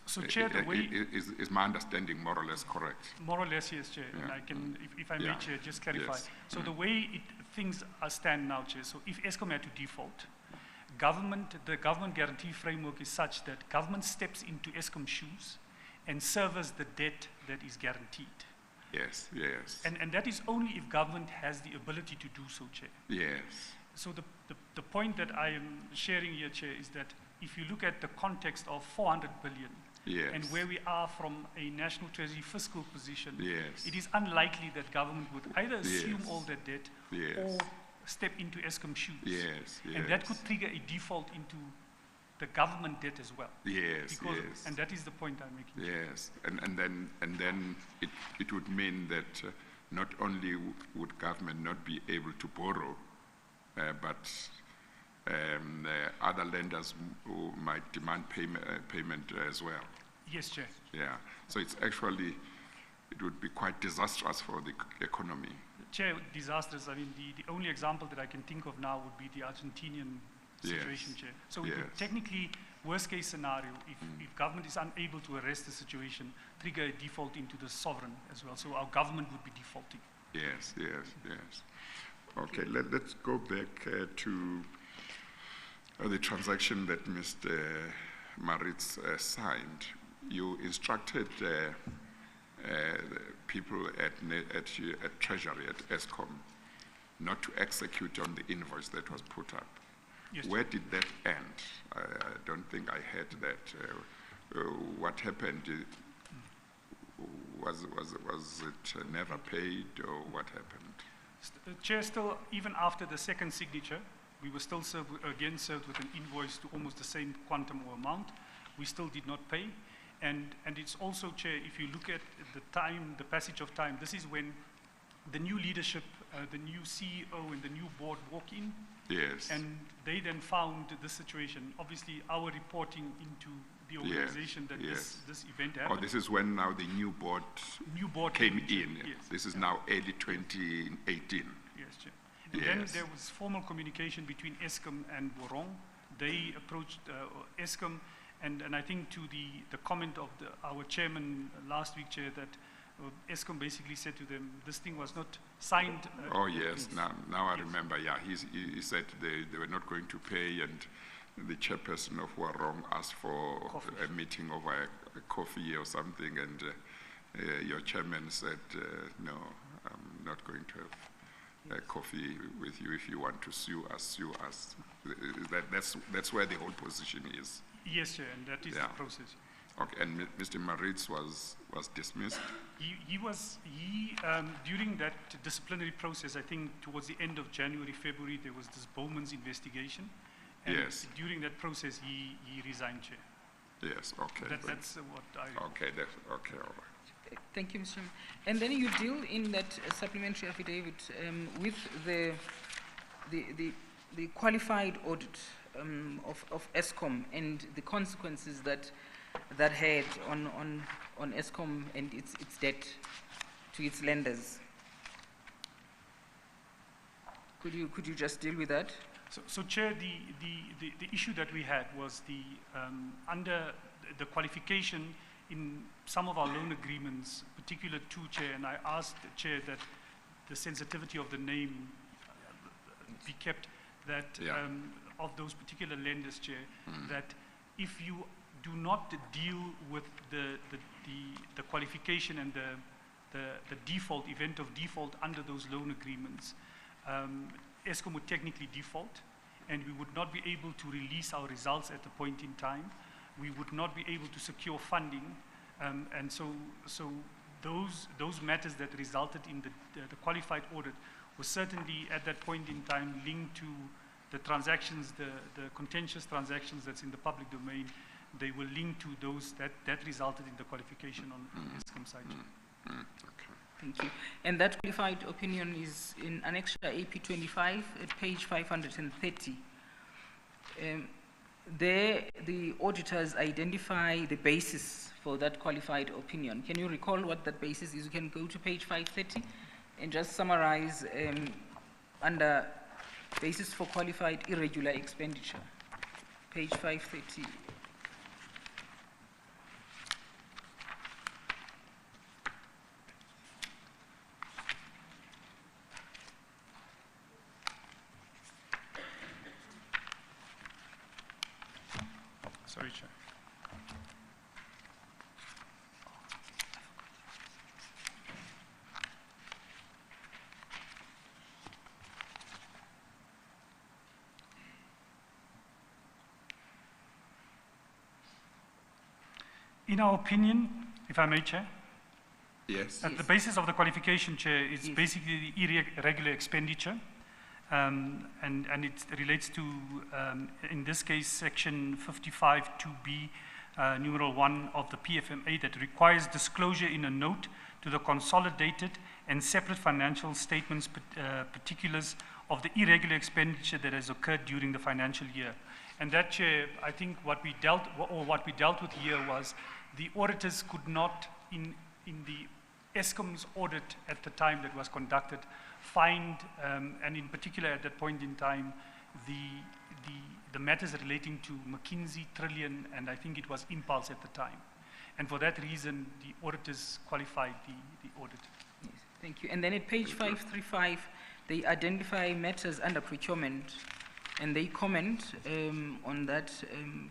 So Chair, the way... Is my understanding more or less correct? More or less, yes, Chair. Yeah. And I can, if I may, Chair, just clarify. Yes. So the way things stand now, Chair, so if ESCOM had to default, the government guarantee framework is such that government steps into ESCOM's shoes and serves the debt that is guaranteed. Yes. And that is only if government has the ability to do so, Chair. Yes. So the point that I am sharing here, Chair, is that if you look at the context of 400 billion, Yes. and where we are from a National Treasury fiscal position, Yes. it is unlikely that government would either assume Yes. all that debt Yes. or step into ESCOM's shoes. Yes. And that could trigger a default into the government debt as well. Yes. And that is the point I'm making. Yes, and then it would mean that not only would government not be able to borrow, but other lenders who might demand payment as well. Yes, Chair. Yeah, so it would be quite disastrous for the economy. Chair, disastrous. I mean, the only example that I can think of now would be the Argentinian situation, Yes. Chair. So it would technically, worst case scenario, if government is unable to arrest the situation, trigger a default into the sovereign as well. So our government would be defaulting. Yes. Okay, let's go back to the transaction that Mr. Maritz signed. You instructed people at Treasury, at ESCOM, not to execute on the invoice that was put up. Yes, Where did that end? I don't think I heard that. What happened? Was it never paid, or what happened? Chair, still, even after the second signature, we were still served with an invoice to almost the same quantum or amount. We still did not pay. And it's also, Chair, if you look at the time, the passage of time, this is when the new leadership, the new CEO and the new board walk in. Yes. And they then found this situation. Obviously, our reporting into the organization that this event happened. Oh, this is when now the new board came in. Yes. This is now early 2018. Yes, Chair. And then there was formal communication between Eskom and Borong. They approached Eskom, and I think to the comment of our chairman last week, Chair, that Eskom basically said to them, this thing was not signed. Oh yes, now I remember. Yeah, he said they were not going to pay, and the chairperson of Warong asked for a meeting over a coffee or something, and your chairman said, no, I'm not going to have a coffee with you. If you want to sue us, sue us. That's where the whole position is. Yes, Chair, and that is the process. Okay, and Mr. Maritz was dismissed? During that disciplinary process, I think towards the end of January, February, there was this Bowman's investigation. And during that process, he resigned, Chair. Yes, okay. That's what I... Okay, all right. Thank you, Mr. Chairman. And then you deal in that supplementary affidavit with the qualified audit of Eskom and the consequences that had on Eskom and its debt to its lenders. Could you just deal with that? So Chair, the issue that we had was under the qualification in some of our loan agreements, particular to Chair, and I asked the Chair that the sensitivity of the name be kept, that of those particular lenders, Chair, that if you do not deal with the qualification and the default, event of default under those loan agreements, Eskom would technically default, and we would not be able to release our results at the point in time. We would not be able to secure funding, and so those matters that resulted in the qualified audit was certainly at that point in time linked to the transactions, the contentious transactions that's in the public domain. They were linked to those that resulted in the qualification on Eskom side. Okay. Thank you. And that qualified opinion is in Annex AP 25 at page 530. There, the auditors identify the basis for that qualified opinion. Can you recall what that basis is? You can go to page 530 and just summarize under basis for qualified irregular expenditure. Page 530. Sorry, Chair. In our opinion, if I may, Chair, Yes. the basis of the qualification, Chair, is basically the irregular expenditure. And it relates to, in this case, section 55(2)(b), numeral 1 of the PFMA that requires disclosure in a note to the consolidated and separate financial statements particulars of the irregular expenditure that has occurred during the financial year. And that, Chair, I think what we dealt with here was the auditors could not, in the Eskom's audit at the time that was conducted, find, and in particular at that point in time, the matters relating to McKinsey, Trillion, and I think it was Impulse at the time. And for that reason, the auditors qualified the audit. Yes, thank you. And then at page 535, they identify matters under procurement, and they comment on that.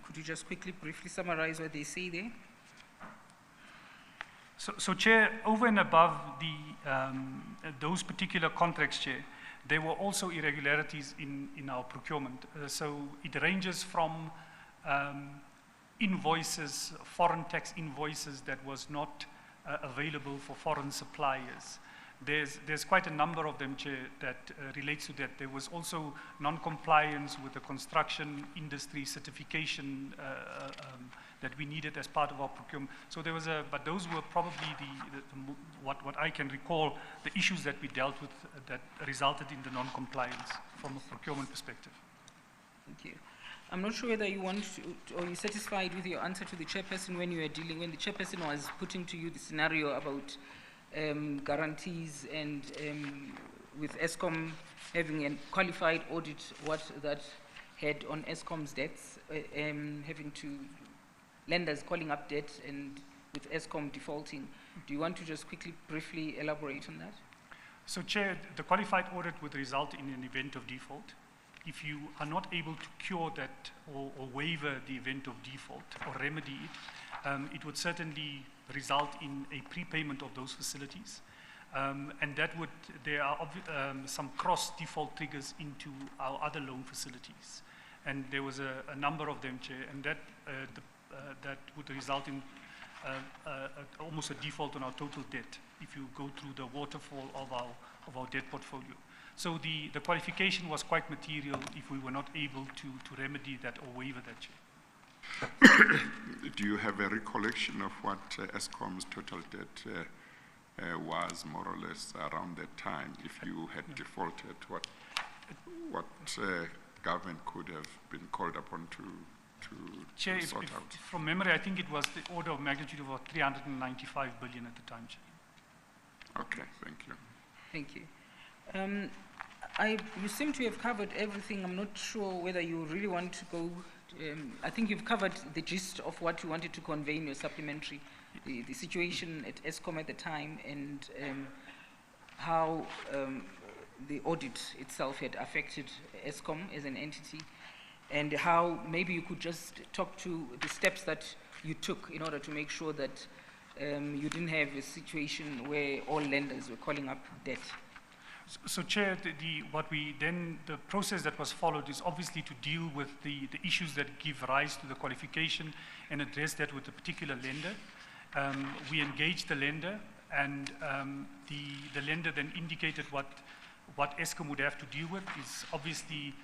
Could you just quickly, briefly summarize what they say there? So Chair, over and above those particular contracts, Chair, there were also irregularities in our procurement. So it ranges from invoices, foreign tax invoices that was not available for foreign suppliers. There's quite a number of them, Chair, that relates to that. There was also non-compliance with the construction industry certification that we needed as part of our procurement. So there was but those were probably what I can recall, the issues that we dealt with that resulted in the non-compliance from a procurement perspective. Thank you. I'm not sure whether you want to, or you're satisfied with your answer to the chairperson when you were dealing, when the chairperson was putting to you the scenario about guarantees and with ESCOM having a qualified audit, what that had on ESCOM's debts, having to lenders calling up debt and with ESCOM defaulting. Do you want to just quickly, briefly elaborate on that? So, Chair, the qualified audit would result in an event of default. If you are not able to cure that or waiver the event of default or remedy it, it would certainly result in a prepayment of those facilities. And that would, there are some cross-default triggers into our other loan facilities. And there was a number of them, Chair, and that, that would result in almost a default on our total debt if you go through the waterfall of our debt portfolio. So the qualification was quite material if we were not able to remedy that or waiver that, Chair. Do you have a recollection of what ESCOM's total debt was more or less around that time? If you had defaulted, what government could have been called upon to Chair, sort out? From memory, I think it was the order of magnitude of about 395 billion at the time, Chair. Okay, thank you. Thank you. You seem to have covered everything. I'm not sure whether you really want to go. I think you've covered the gist of what you wanted to convey in your supplementary, the situation at ESCOM at the time and how the audit itself had affected ESCOM as an entity, and how maybe you could just talk to the steps that you took in order to make sure that you didn't have a situation where all lenders were calling up debt. So, Chair, the process that was followed is obviously to deal with the issues that give rise to the qualification and address that with a particular lender. We engaged the lender, and the lender then indicated what ESCOM would have to deal with is obviously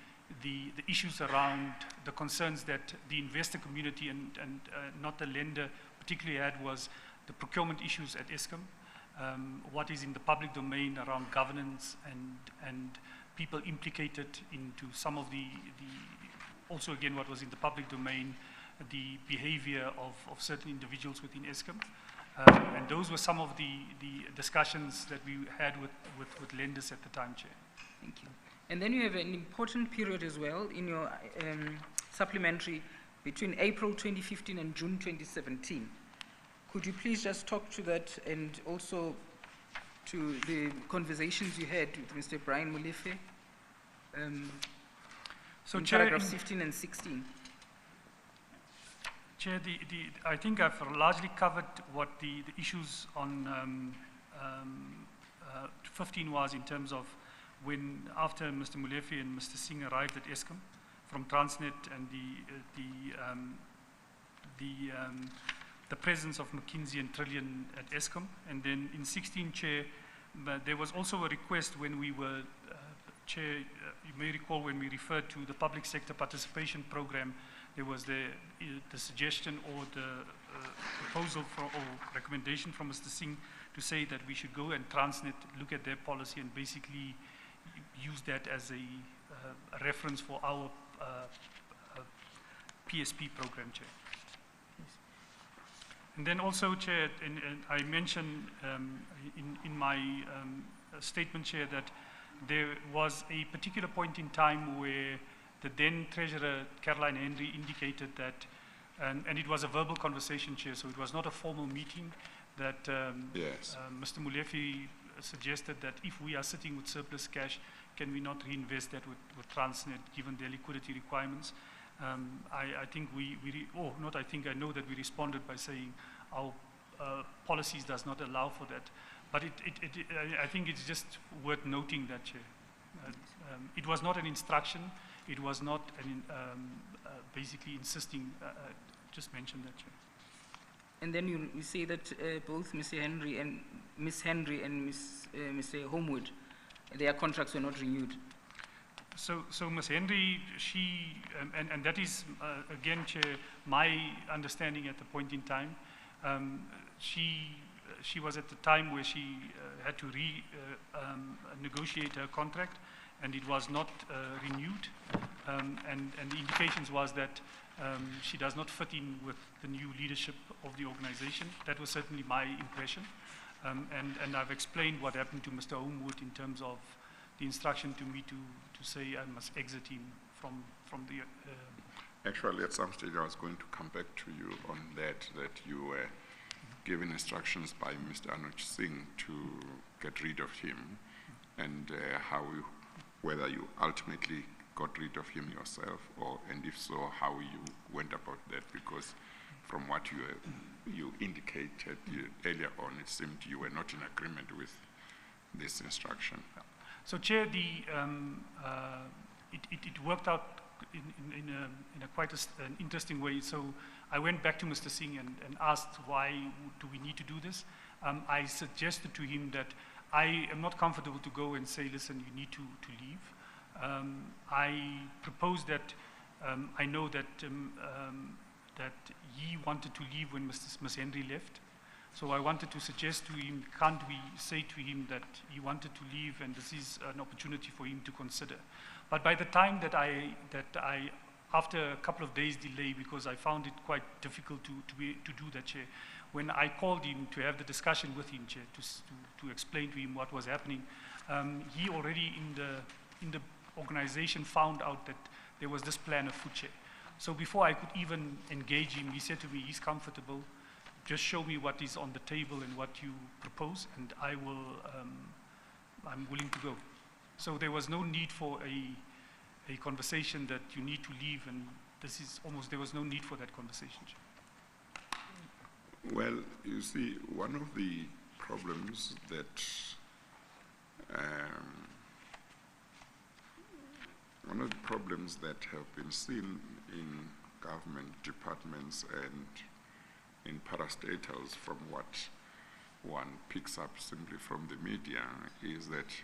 the issues around the concerns that the investor community and not the lender particularly had was the procurement issues at ESCOM. What is in the public domain around governance and people implicated into some of also again what was in the public domain, the behavior of certain individuals within ESCOM. And those were some of the discussions that we had with lenders at the time, Chair. Thank you. And then you have an important period as well in your supplementary between April 2015 and June 2017. Could you please just talk to that and also to the conversations you had with Mr. Brian Molefe so in Chair, paragraphs 15 and 16? Chair, I think I've largely covered what the issues on 15 was in terms of when, after Mr. Molefe and Mr. Singh arrived at ESCOM from Transnet and the presence of McKinsey and Trillion at ESCOM. And then in 16, Chair, there was also a request when we were, Chair, you may recall when we referred to the public sector participation program, there was the suggestion or the proposal or recommendation from Mr. Singh to say that we should go and Transnet look at their policy and basically use that as a reference for our PSP program, Chair. And then also, Chair, and I mentioned in my statement, Chair, that there was a particular point in time where the then Treasurer, Caroline Henry, indicated that, and it was a verbal conversation, Chair, so it was not a formal meeting, that yes. Mr. Molefe suggested that if we are sitting with surplus cash, can we not reinvest that with Transnet, given their liquidity requirements? I think I know that we responded by saying our policies does not allow for that. But I think it's just worth noting that, Chair. It was not an instruction. It was not basically insisting, just mention that, Chair. And then you say that both Mr. Henry and Ms. Henry and Mr. Homewood, their contracts were not renewed. So Ms. Henry, she, and that is, again, Chair, my understanding at the point in time. She was at the time where she had to negotiate her contract, and it was not renewed. And the indications was that she does not fit in with the new leadership of the organization. That was certainly my impression. And I've explained what happened to Mr. Homewood in terms of the instruction to me to say I must exit him from the... Actually, at some stage I was going to come back to you on that you were given instructions by Mr. Anuj Singh to get rid of him, and whether you ultimately got rid of him yourself, and if so, how you went about that, because from what you indicated earlier on, it seemed you were not in agreement with this instruction. So, Chair, it worked out in a quite an interesting way. So I went back to Mr. Singh and asked, why do we need to do this? I suggested to him that I am not comfortable to go and say, listen, you need to leave. I proposed that I know that that he wanted to leave when Ms. Henry left. So I wanted to suggest to him, can't we say to him that he wanted to leave and this is an opportunity for him to consider. But by the time that I after a couple of days delay, because I found it quite difficult to do that, Chair, when I called him to have the discussion with him, Chair, to explain to him what was happening, he already in the organization found out that there was this plan afoot, Chair. So before I could even engage him, he said to me, he's comfortable, just show me what is on the table and what you propose, and I'm willing to go. So there was no need for a conversation that you need to leave, and there was no need for that conversation. Well, you see, one of the problems that have been seen in government departments and in parastatals, from what one picks up simply from the media, is that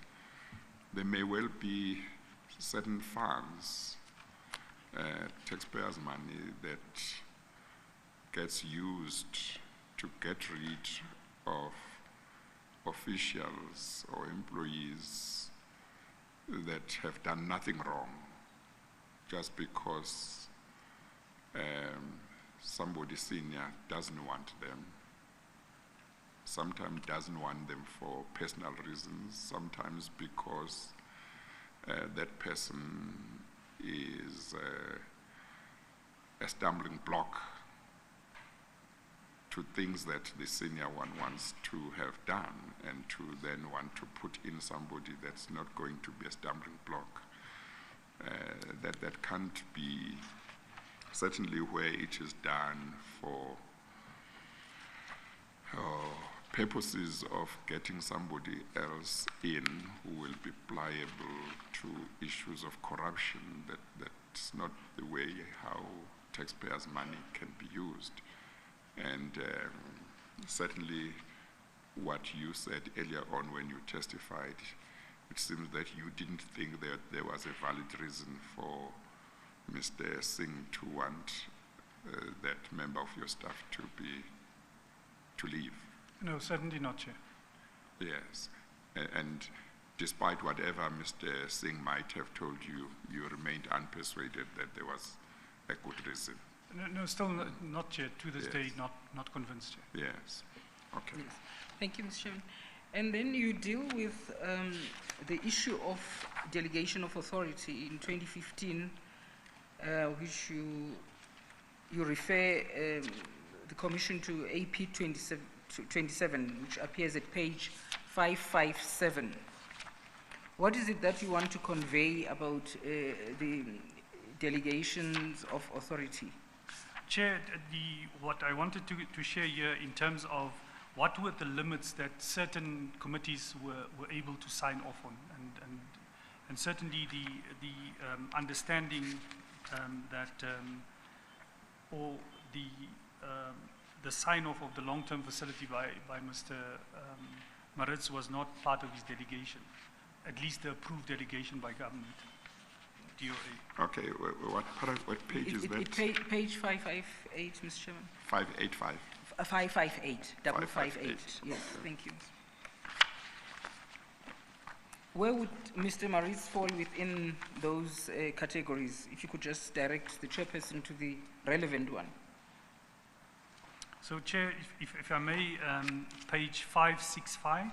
there may well be certain funds, taxpayers' money, that gets used to get rid of officials or employees that have done nothing wrong, just because somebody senior doesn't want them, sometimes doesn't want them for personal reasons, sometimes because that person is a stumbling block to things that the senior one wants to have done, and to then want to put in somebody that's not going to be a stumbling block. That can't be, certainly where it is done for purposes of getting somebody else in who will be pliable to issues of corruption. That's not the way how taxpayers' money can be used. And certainly what you said earlier on when you testified, it seems that you didn't think that there was a valid reason for Mr. Singh to want that member of your staff to leave. No, certainly not, Chair. Yes, and despite whatever Mr. Singh might have told you, you remained unpersuaded that there was a good reason. No, still not, Chair. To this day, not convinced, Chair. Yes. Okay. Yes. Thank you, Mr. Chairman. And then you deal with the issue of delegation of authority in 2015, which you refer the Commission to AP 27, which appears at page 557. What is it that you want to convey about the delegations of authority? Chair, what I wanted to share here in terms of what were the limits that certain committees were able to sign off on, and certainly the understanding that or the sign-off of the long-term facility by Mr. Maritz was not part of his delegation, at least the approved delegation by government, DOA. Okay, what page is that? Page 558, Mr. Chairman. 585. 558, double 58. 558. Yes, thank you. Where would Mr. Maritz fall within those categories? If you could just direct the chairperson to the relevant one. So, Chair, if I may, page 565.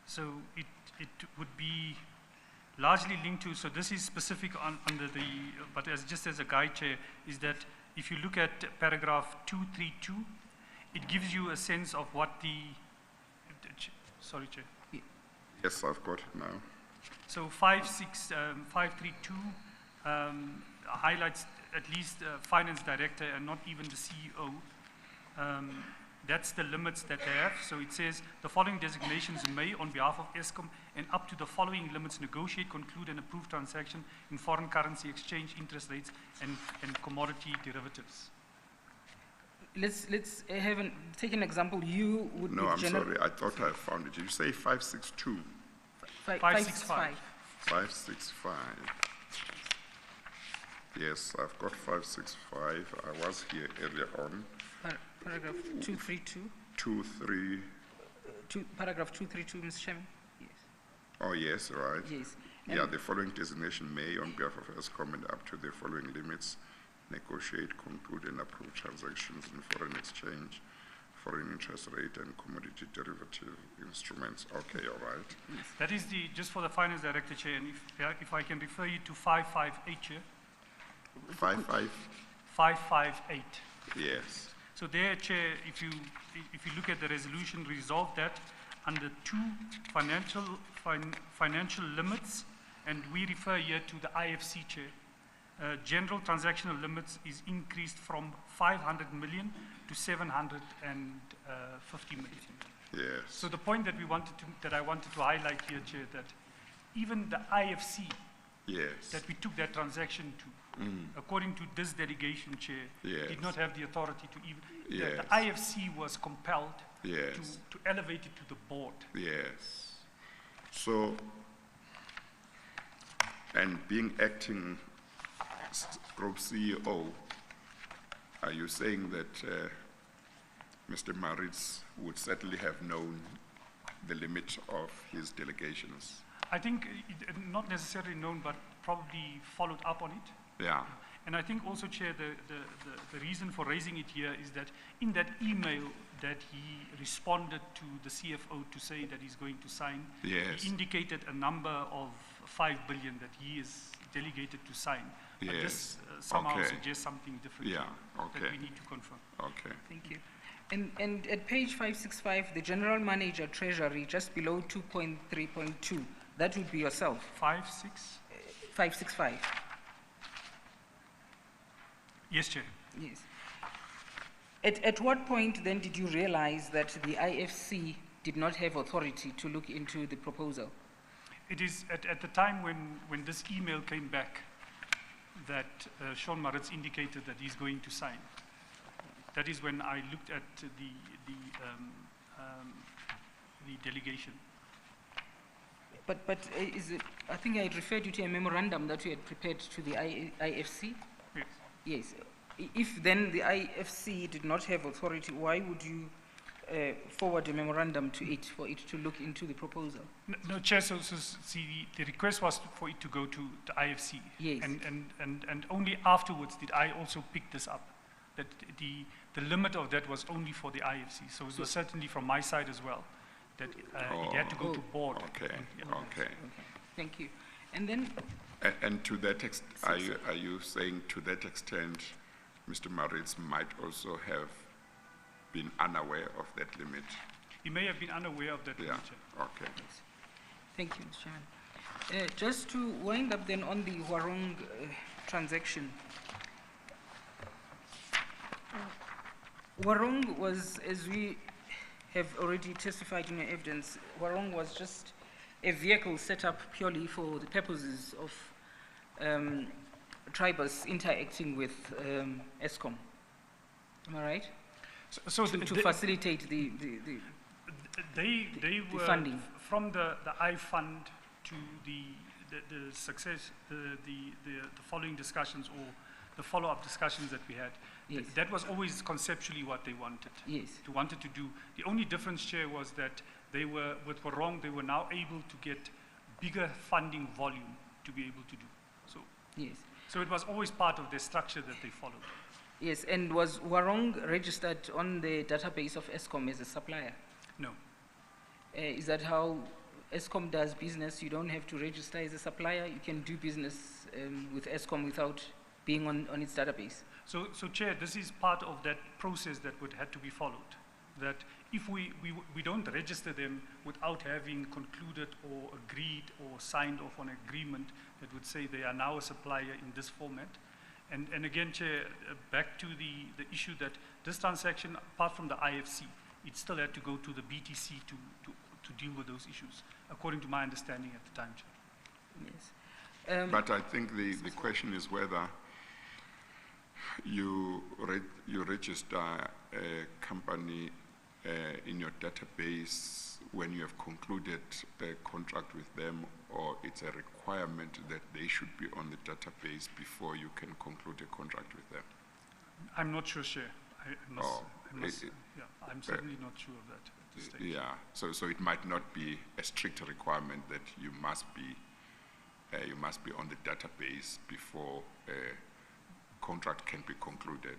So it would be largely linked to, so this is specific under the, but just as a guide, Chair, is that if you look at paragraph 232, it gives you a sense of what sorry, Chair. Yes, I've got it now. So 532 highlights at least finance director and not even the CEO. That's the limits that they have. So it says the following designations may, on behalf of ESCOM and up to the following limits, negotiate, conclude, and approve transaction in foreign currency exchange, interest rates, and commodity derivatives. Let's take an example. You would No, I'm sorry. I thought I found it. Did you say 562? 565. 565. Yes, I've got 565. I was here earlier on. Paragraph 232. 23. Paragraph 232, Mr. Chairman. Yes. Oh, yes, right. Yes. Yeah, the following designation may, on behalf of ESCOM and up to the following limits, negotiate, conclude, and approve transactions in foreign exchange, foreign interest rate, and commodity derivative instruments. Okay, all right. Yes. That is just for the finance director, Chair, and if I can refer you to 558, Chair. 558. Yes. So there, Chair, if you look at the resolution, resolve that under two financial limits, and we refer here to the IFC, Chair. General transactional limits is increased from 500 million to 750 million. Yes. So the point that I wanted to highlight here, Chair, that even the IFC Yes. that we took that transaction to, according to this delegation, Chair, Yes. did not have the authority to even. Yes. The IFC was compelled Yes. to elevate it to the board. Yes. So, and being acting group CEO, are you saying that Mr. Maritz would certainly have known the limit of his delegations? I think not necessarily known, but probably followed up on it. Yeah. And I think also, Chair, the reason for raising it here is that in that email that he responded to the CFO to say that he's going to sign, Yes. he indicated a number of 5 billion that he is delegated to sign. But Yes. this somehow Okay. suggests something different Yeah, that okay. we need to confirm. Okay. Thank you. And at page 565, the general manager treasury, just below 2.3.2, that would be yourself. 565. Yes, Chair. Yes. At what point then did you realize that the IFC did not have authority to look into the proposal? It is at the time when this email came back that Sean Maritz indicated that he's going to sign. That is when I looked at the delegation. But is it, I think I referred you to a memorandum that you had prepared to the IFC? Yes. Yes. If then the IFC did not have authority, why would you forward a memorandum to it for it to look into the proposal? No, Chair, so see, the request was for it to go to the IFC. Yes. And only afterwards did I also pick this up, that the limit of that was only for the IFC. So it was certainly from my side as well, that it had to go to board. Okay, okay. Okay. Thank you. And then, And to that extent, are you saying to that extent, Mr. Maritz might also have been unaware of that limit? He may have been unaware of that Yeah, limit, Chair. okay. thank you, Mr. Chairman. Just to wind up then on the Huarong transaction. Huarong was, as we have already testified in your evidence, Huarong was just a vehicle set up purely for the purposes of tribers interacting with ESCOM. Am I right? So To facilitate the they were funding. From the I fund to the success, the following discussions or the follow-up discussions that we had. Yes. That was always conceptually what they wanted. Yes. They wanted to do. The only difference, Chair, was that they were, with Warong, they were now able to get bigger funding volume to be able to do. So, Yes. so it was always part of the structure that they followed. Yes, and was Warong registered on the database of ESCOM as a supplier? No. Is that how ESCOM does business? You don't have to register as a supplier. You can do business with ESCOM without being on its database. So, Chair, this is part of that process that would have to be followed. That if we don't register them without having concluded or agreed or signed off on an agreement that would say they are now a supplier in this format. And again, Chair, back to the issue that this transaction, apart from the IFC, it still had to go to the BTC to deal with those issues, according to my understanding at the time, Chair. Yes. But I think the question is whether you register a company in your database when you have concluded a contract with them, or it's a requirement that they should be on the database before you can conclude a contract with them? I'm not sure, Chair. I'm certainly not sure of that at this stage. Yeah, so it might not be a strict requirement that you must be on the database before a contract can be concluded.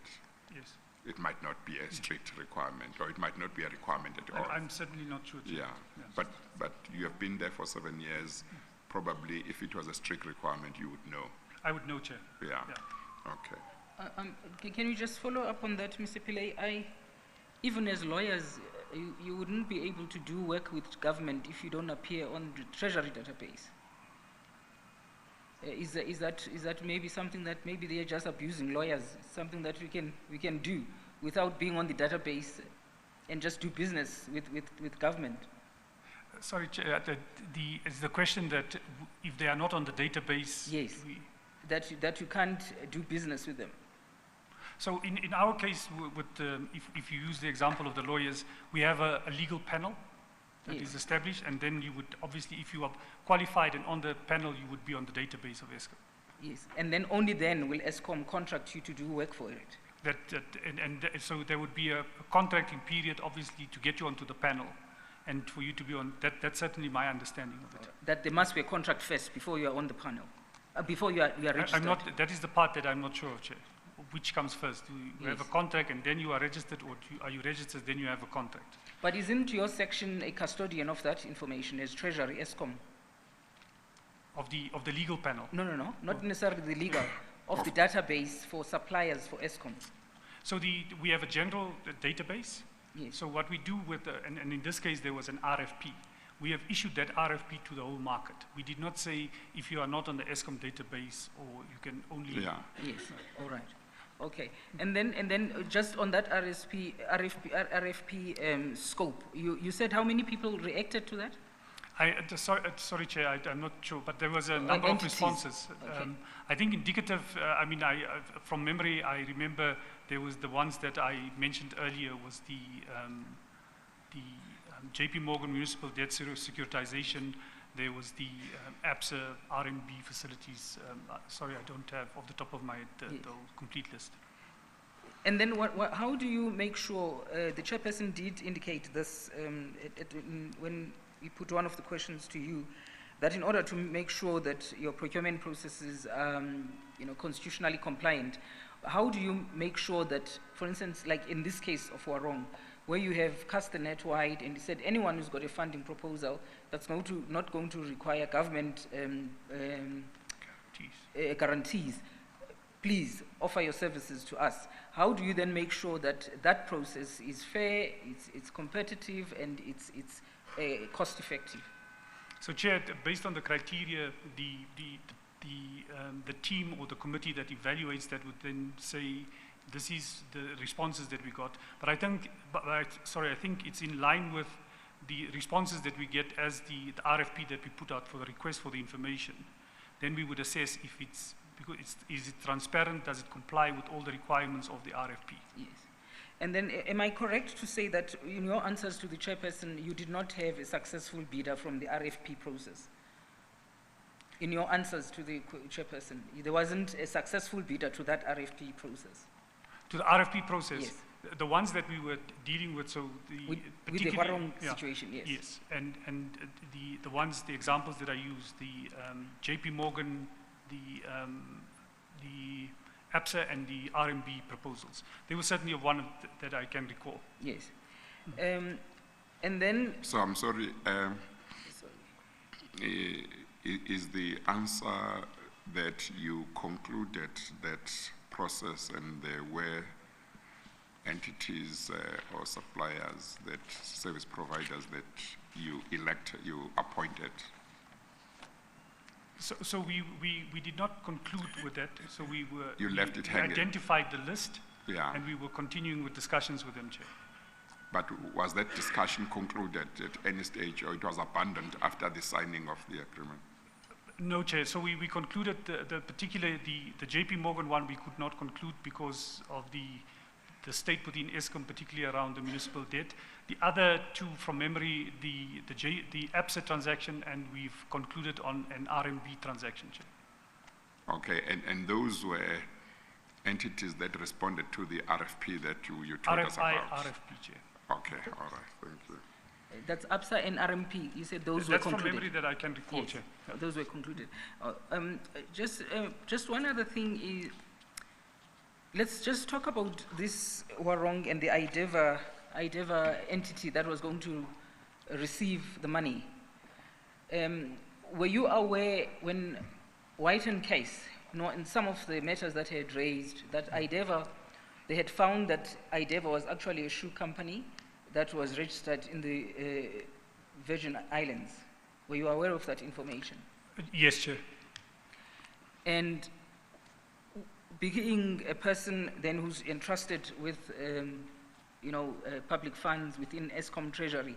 Yes. It might not be a strict requirement, or it might not be a requirement at all. I'm certainly not sure, Chair. Yeah, but you have been there for 7 years. Probably, if it was a strict requirement, you would know. I would know, Chair. Yeah. Yeah. Okay. Can you just follow up on that, Mr. Pillay? Even as lawyers, you wouldn't be able to do work with government if you don't appear on the Treasury database. Is that maybe something that maybe they are just abusing lawyers? Something that we can do without being on the database and just do business with government? Sorry, Chair, is the question that if they are not on the database? Yes, that you can't do business with them. So in our case, if you use the example of the lawyers, we have a legal panel that is established, and then you would obviously, if you are qualified and on the panel, you would be on the database of ESCOM. Yes, and then only then will ESCOM contract you to do work for it. So there would be a contracting period, obviously, to get you onto the panel, and for you to be on. That's certainly my understanding of it. That there must be a contract first before you are on the panel, before you are registered. That is the part that I'm not sure of, Chair. Which comes first? Do you have a contract and then you are registered, or are you registered then you have a contract? But isn't your section a custodian of that information as Treasury, ESCOM? Of the legal panel? No, not necessarily the legal, of the database for suppliers for ESCOM. So we have a general database. Yes. So what we do with, and in this case there was an RFP. We have issued that RFP to the whole market. We did not say if you are not on the ESCOM database or you can only. Yeah. Yes. All right. Okay. And then just on that RFP scope, you said how many people reacted to that? Sorry, Chair, I'm not sure, but there was a number of responses. Okay. I think indicative, from memory, I remember there was the ones that I mentioned earlier was the JP Morgan Municipal Debt Securitization. There was the ABSA RMB facilities. Sorry, I don't have off the top of my head the complete list. And then how do you make sure, the chairperson did indicate this when we put one of the questions to you, that in order to make sure that your procurement processes are constitutionally compliant, how do you make sure that, for instance, like in this case of Warong, where you have cast the net wide and said anyone who's got a funding proposal that's not going to require government guarantees, please offer your services to us. How do you then make sure that that process is fair, it's competitive, and it's cost effective? So, Chair, based on the criteria, the team or the committee that evaluates that would then say, this is the responses that we got. But I think, I think it's in line with the responses that we get as the RFP that we put out for the request for the information, then we would assess if it's, because is it transparent, does it comply with all the requirements of the RFP? Yes. And then, am I correct to say that in your answers to the chairperson, you did not have a successful bidder from the RFP process? In your answers to the chairperson, there wasn't a successful bidder to that RFP process? To the RFP process? Yes. The ones that we were dealing with, so the With the particularly- Warong yeah, situation, yes. Yes, and the ones, the examples that I used, the JP Morgan, the ABSA and the RMB proposals. They were certainly one that I can recall. Yes. And then, So I'm sorry, sorry. is the answer that you concluded that process and there were entities or suppliers, that service providers that you appointed? So we did not conclude with that. So we were. You left it we hanging. identified the list. Yeah. And we were continuing with discussions with them, Chair. But was that discussion concluded at any stage, or it was abandoned after the signing of the agreement? No, Chair. So we concluded the JP Morgan one we could not conclude because of the state within ESCOM, particularly around the municipal debt. The other two, from memory, the ABSA transaction, and we've concluded on an RMB transaction, Chair. Okay, and those were entities that responded to the RFP that you told us about? RFP, Chair. Okay, all right, thank you. That's ABSA and RMP. You said those were That's concluded. from memory that I can recall, Yes, Chair. those were concluded. Just one other thing is, let's just talk about this Warong and the IDEVA entity that was going to receive the money. Were you aware when Whiten case, in some of the matters that he had raised, that IDEVA, they had found that IDEVA was actually a shoe company that was registered in the Virgin Islands? Were you aware of that information? Yes, Chair. And being a person then who's entrusted with, public funds within ESCOM Treasury,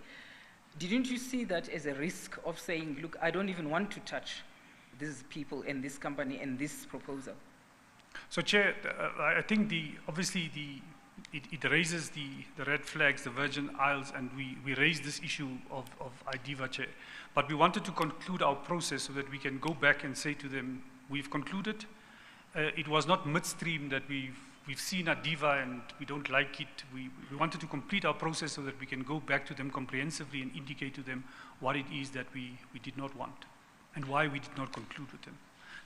didn't you see that as a risk of saying, look, I don't even want to touch these people and this company and this proposal? So, Chair, I think it raises the red flags, the Virgin Isles, and we raised this issue of IDEVA, Chair. But we wanted to conclude our process so that we can go back and say to them, we've concluded. It was not midstream that we've seen IDEVA and we don't like it. We wanted to complete our process so that we can go back to them comprehensively and indicate to them what it is that we did not want and why we did not conclude with them.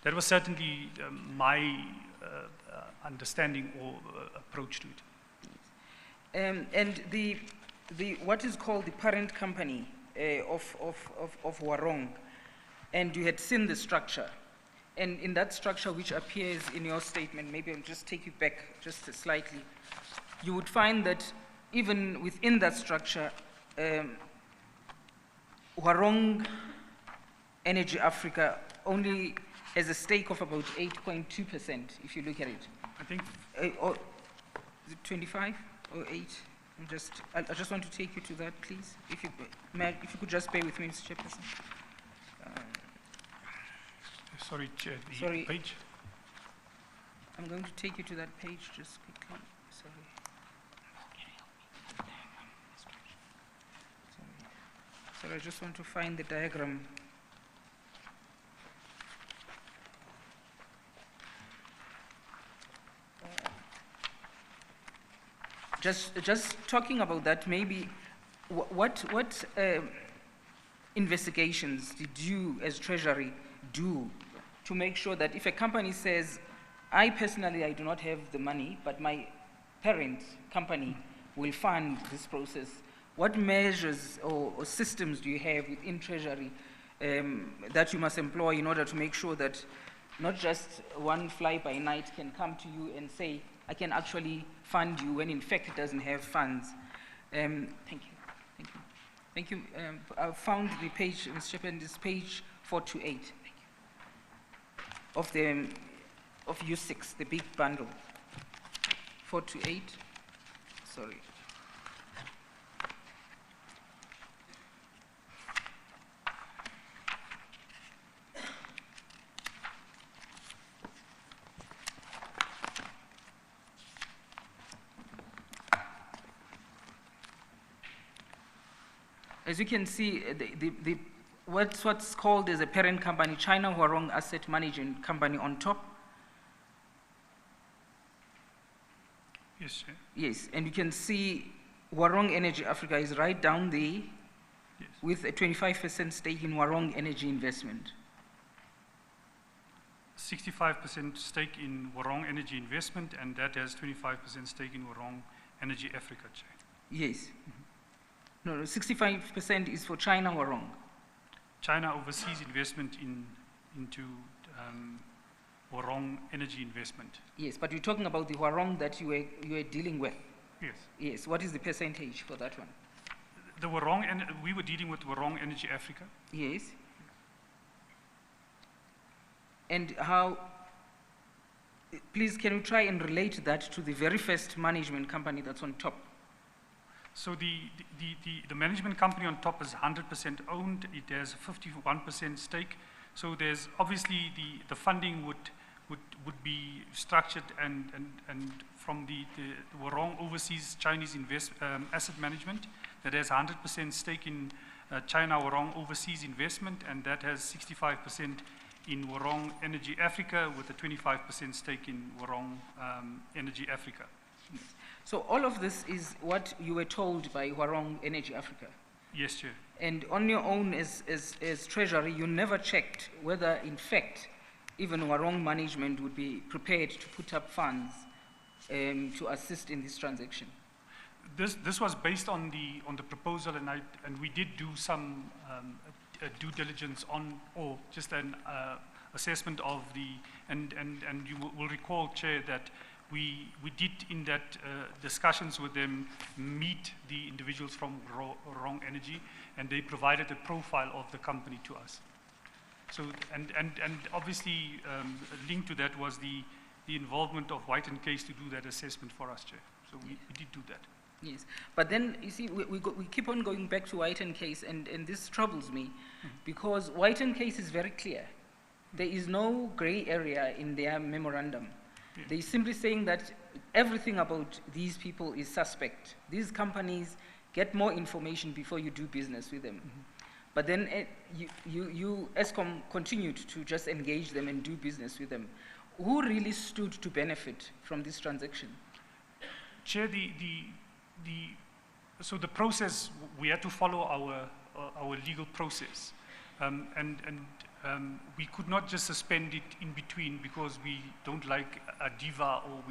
That was certainly my understanding or approach to it. And the what is called the parent company of Warong, and you had seen the structure, and in that structure which appears in your statement, maybe I'll just take you back just slightly, you would find that even within that structure, Warong Energy Africa only has a stake of about 8.2%, if you look at it. I think. Or is it 25 or 8? I just want to take you to that, please. If you could just bear with me, Mr. Chairperson. Sorry, Chair, Sorry. page. I'm going to take you to that page just quickly. Sorry. Sorry, I just want to find the diagram. Just talking about that, maybe what investigations did you as Treasury do to make sure that if a company says, I personally, I do not have the money, but my parent company will fund this process, what measures or systems do you have within Treasury that you must employ in order to make sure that not just one fly-by-night can come to you and say, I can actually fund you when in fact it doesn't have funds? Thank you. Thank you. I found the page, Mr. Chairman, this page 428 of U6, the big bundle. 428, sorry. As you can see, what's called as a parent company, China Huarong Asset Management Company on top. Yes, Chair. Yes, and you can see Huarong Energy Africa is right down there, Yes. with a 25% stake in Huarong Energy Investment. 65% stake in Huarong Energy Investment, and that has 25% stake in Huarong Energy Africa, Chair. Yes. No, 65% is for China Huarong. China overseas investment into Huarong Energy Investment. Yes, but you're talking about the Huarong that you were dealing with. Yes. Yes, what is the percentage for that one? The we were dealing with Huarong Energy Africa. Yes. And how, please can you try and relate that to the very first management company that's on top? So the management company on top is 100% owned. It has a 51% stake. So there's obviously the funding would be structured and from the Huarong Overseas Chinese Asset Management that has 100% stake in China Huarong Overseas Investment, and that has 65% in Huarong Energy Africa with a 25% stake in Huarong Energy Africa. So all of this is what you were told by Huarong Energy Africa? Yes, Chair. And on your own as Treasury, you never checked whether in fact even Huarong management would be prepared to put up funds to assist in this transaction? This was based on the proposal, and we did do some due diligence on, or just an assessment of and you will recall, Chair, that we did in that discussions with them meet the individuals from Huarong Energy, and they provided a profile of the company to us. So and obviously linked to that was the involvement of White and Case to do that assessment for us, Chair. So we did do that. Yes, but then you see we keep on going back to White and Case, and this troubles me because White and Case is very clear. There is no gray area in their memorandum. Yeah. They're simply saying that everything about these people is suspect. These companies get more information before you do business with them. But then you ESCOM continued to just engage them and do business with them. Who really stood to benefit from this transaction? Chair, so the process, we had to follow our legal process. We could not just suspend it in between because we don't like a diva, or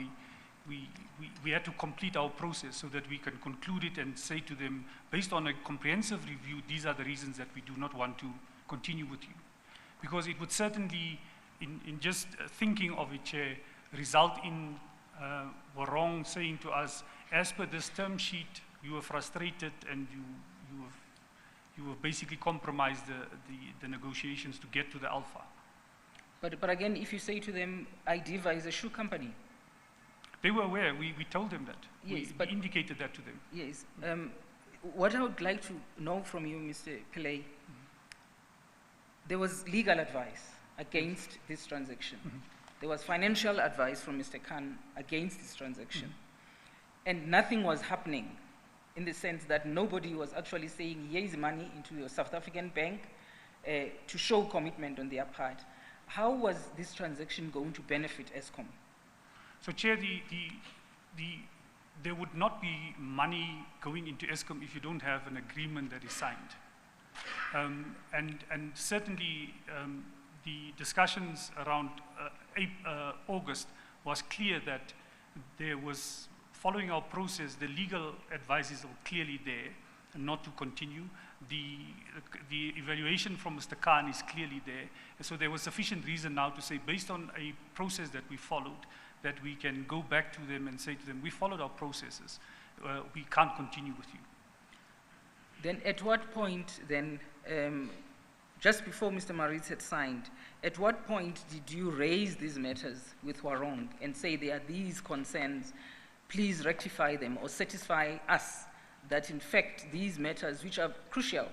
we had to complete our process so that we can conclude it and say to them, based on a comprehensive review, these are the reasons that we do not want to continue with you. Because it would certainly, in just thinking of it, Chair, result in Huarong saying to us, as per this term sheet, you were frustrated and you have basically compromised the negotiations to get to the alpha. But again, if you say to them, IDIVA is a shoe company. They were aware, we told them that. Yes, we indicated that to them. Yes. What I would like to know from you, Mr. Pillay, there was legal advice against this transaction. There was financial advice from Mr. Khan against this transaction. And nothing was happening, in the sense that nobody was actually saying, here's money into your South African bank to show commitment on their part. How was this transaction going to benefit ESCOM? So, Chair, there would not be money going into ESCOM if you don't have an agreement that is signed. And certainly the discussions around August was clear that there was, following our process, the legal advices were clearly there and not to continue. The evaluation from Mr. Khan is clearly there. And so there was sufficient reason now to say, based on a process that we followed, that we can go back to them and say to them, we followed our processes. We can't continue with you. Then at what point then, just before Mr. Maritz had signed, at what point did you raise these matters with Huarong and say there are these concerns, please rectify them or satisfy us that in fact these matters, which are crucial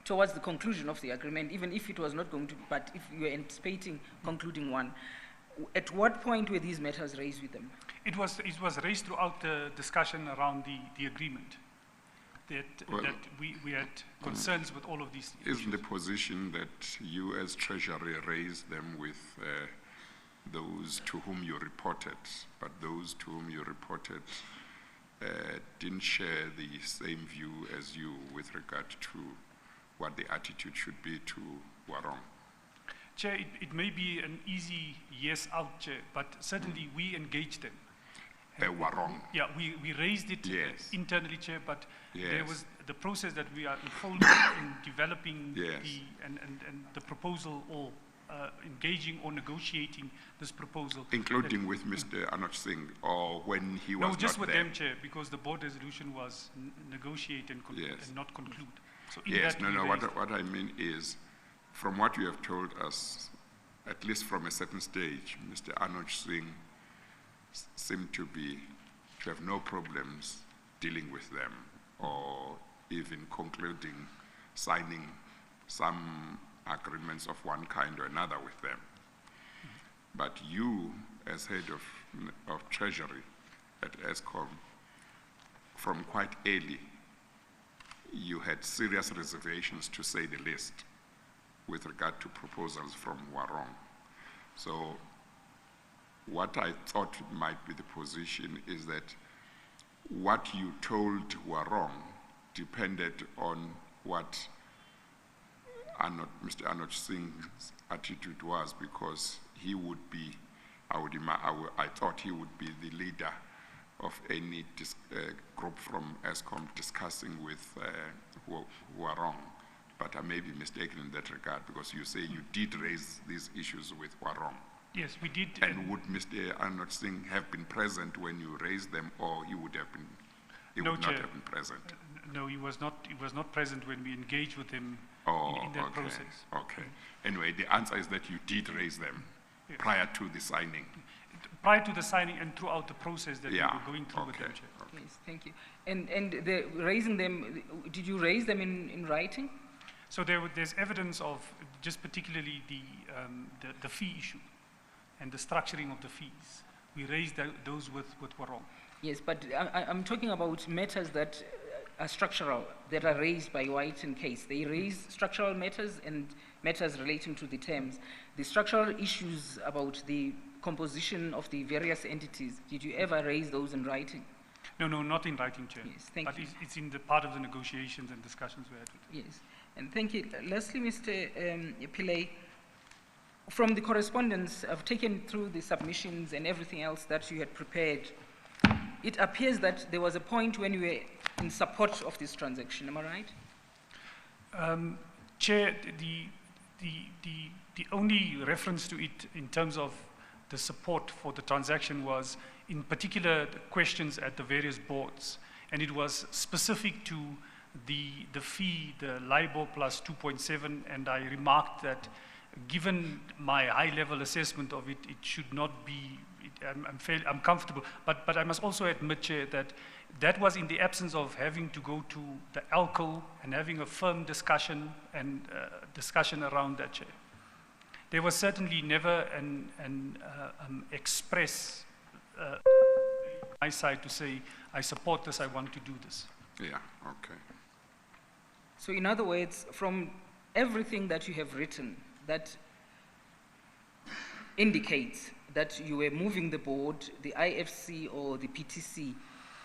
towards the conclusion of the agreement, even if it was not going to, but if you were anticipating concluding one, at what point were these matters raised with them? It was raised throughout the discussion around the agreement. Well- that we had concerns with all of these issues. Isn't the position that you as Treasury raised them with those to whom you reported, but those to whom you reported didn't share the same view as you with regard to what the attitude should be to Warong? Chair, it may be an easy yes out, Chair, but certainly we engaged them. Warong. Yeah, we raised it Yes. internally, Chair, but there Yes. was the process that we are involved in developing Yes. and the proposal, or engaging or negotiating this proposal. Including with Mr. Anuj Singh, or when he was No, not just with there? them, Chair, because the board resolution was negotiate and, Yes. and not conclude. So in Yes, that no, we no, raised- what I mean is, from what you have told us, at least from a certain stage, Mr. Anuj Singh seemed to have no problems dealing with them, or even concluding, signing some agreements of one kind or another with them. But you, as head of Treasury at ESCOM, from quite early, you had serious reservations, to say the least, with regard to proposals from Warong. So what I thought might be the position is that what you told Warong depended on what Mr. Anuj Singh's attitude was, because he would be, I thought he would be the leader of any group from ESCOM discussing with Warong. But I may be mistaken in that regard, because you say you did raise these issues with Warong. Yes, we did. And would Mr. Anuj Singh have been present when you raised them, or he would have been? He No, would not Chair. have been present. No, he was not. He was not present when we engaged with him Oh, in that okay. process. Okay. Anyway, the answer is that you did raise them Yes. prior to the signing. Prior to the signing and throughout the process that Yeah. we were going through with Okay. them, Chair. Yes, thank you. And the raising them, did you raise them in writing? So there's evidence of just particularly the fee issue and the structuring of the fees. We raised those with Warong. Yes, but I'm talking about matters that are structural, that are raised by White and Case. They raise structural matters and matters relating to the terms. The structural issues about the composition of the various entities, did you ever raise those in writing? No, not in writing, Chair. Yes, thank but you. it's in the part of the negotiations and discussions we had with them. Yes, and thank you. Lastly, Mr. Pillay, from the correspondence, I've taken through the submissions and everything else that you had prepared. It appears that there was a point when you were in support of this transaction, am I right? Chair, the only reference to it in terms of the support for the transaction was in particular the questions at the various boards, and it was specific to the fee, the LIBOR plus 2.7, and I remarked that given my high-level assessment of it, it should not be, I'm comfortable, but I must also admit, Chair, that was in the absence of having to go to the ALCO and having a firm discussion and discussion around that, Chair. There was certainly never an express my side to say, I support this, I want to do this. Yeah, okay. So in other words, from everything that you have written, that indicates that you were moving the board, the IFC or the PTC,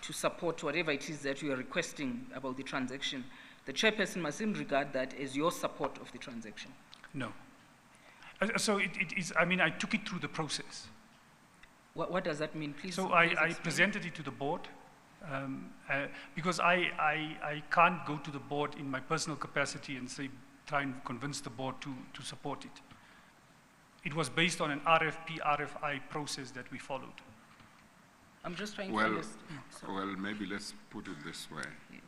to support whatever it is that you are requesting about the transaction, the chairperson must regard that as your support of the transaction. No. So it is, I mean, I took it through the process. What does that mean? Please. So please I explain. presented it to the board because I can't go to the board in my personal capacity and say, try and convince the board to support it. It was based on an RFP, RFI process that we followed. I'm just trying to Well, understand. well, maybe let's put it this way. Yes.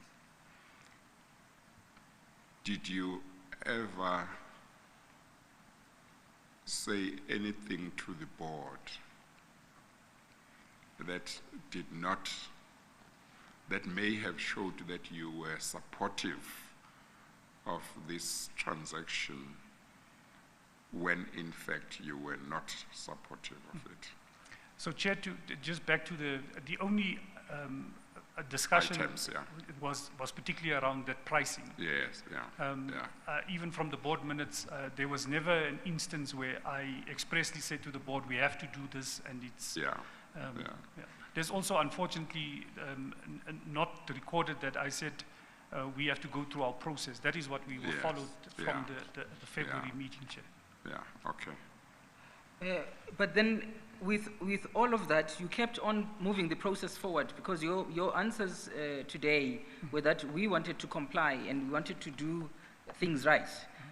Did you ever say anything to the board that may have showed that you were supportive of this transaction when in fact you were not supportive of it? So Chair, just back to the only discussion items, yeah. was particularly around that pricing. Yes, yeah. Even from the board minutes, there was never an instance where I expressly said to the board, we have to do this, and it's... Yeah. Yeah. There's also, unfortunately, not recorded that I said we have to go through our process. That is what we were followed from the February meeting, Chair. Yeah, okay. But then, with all of that, you kept on moving the process forward, because your answers today were that we wanted to comply and we wanted to do things right.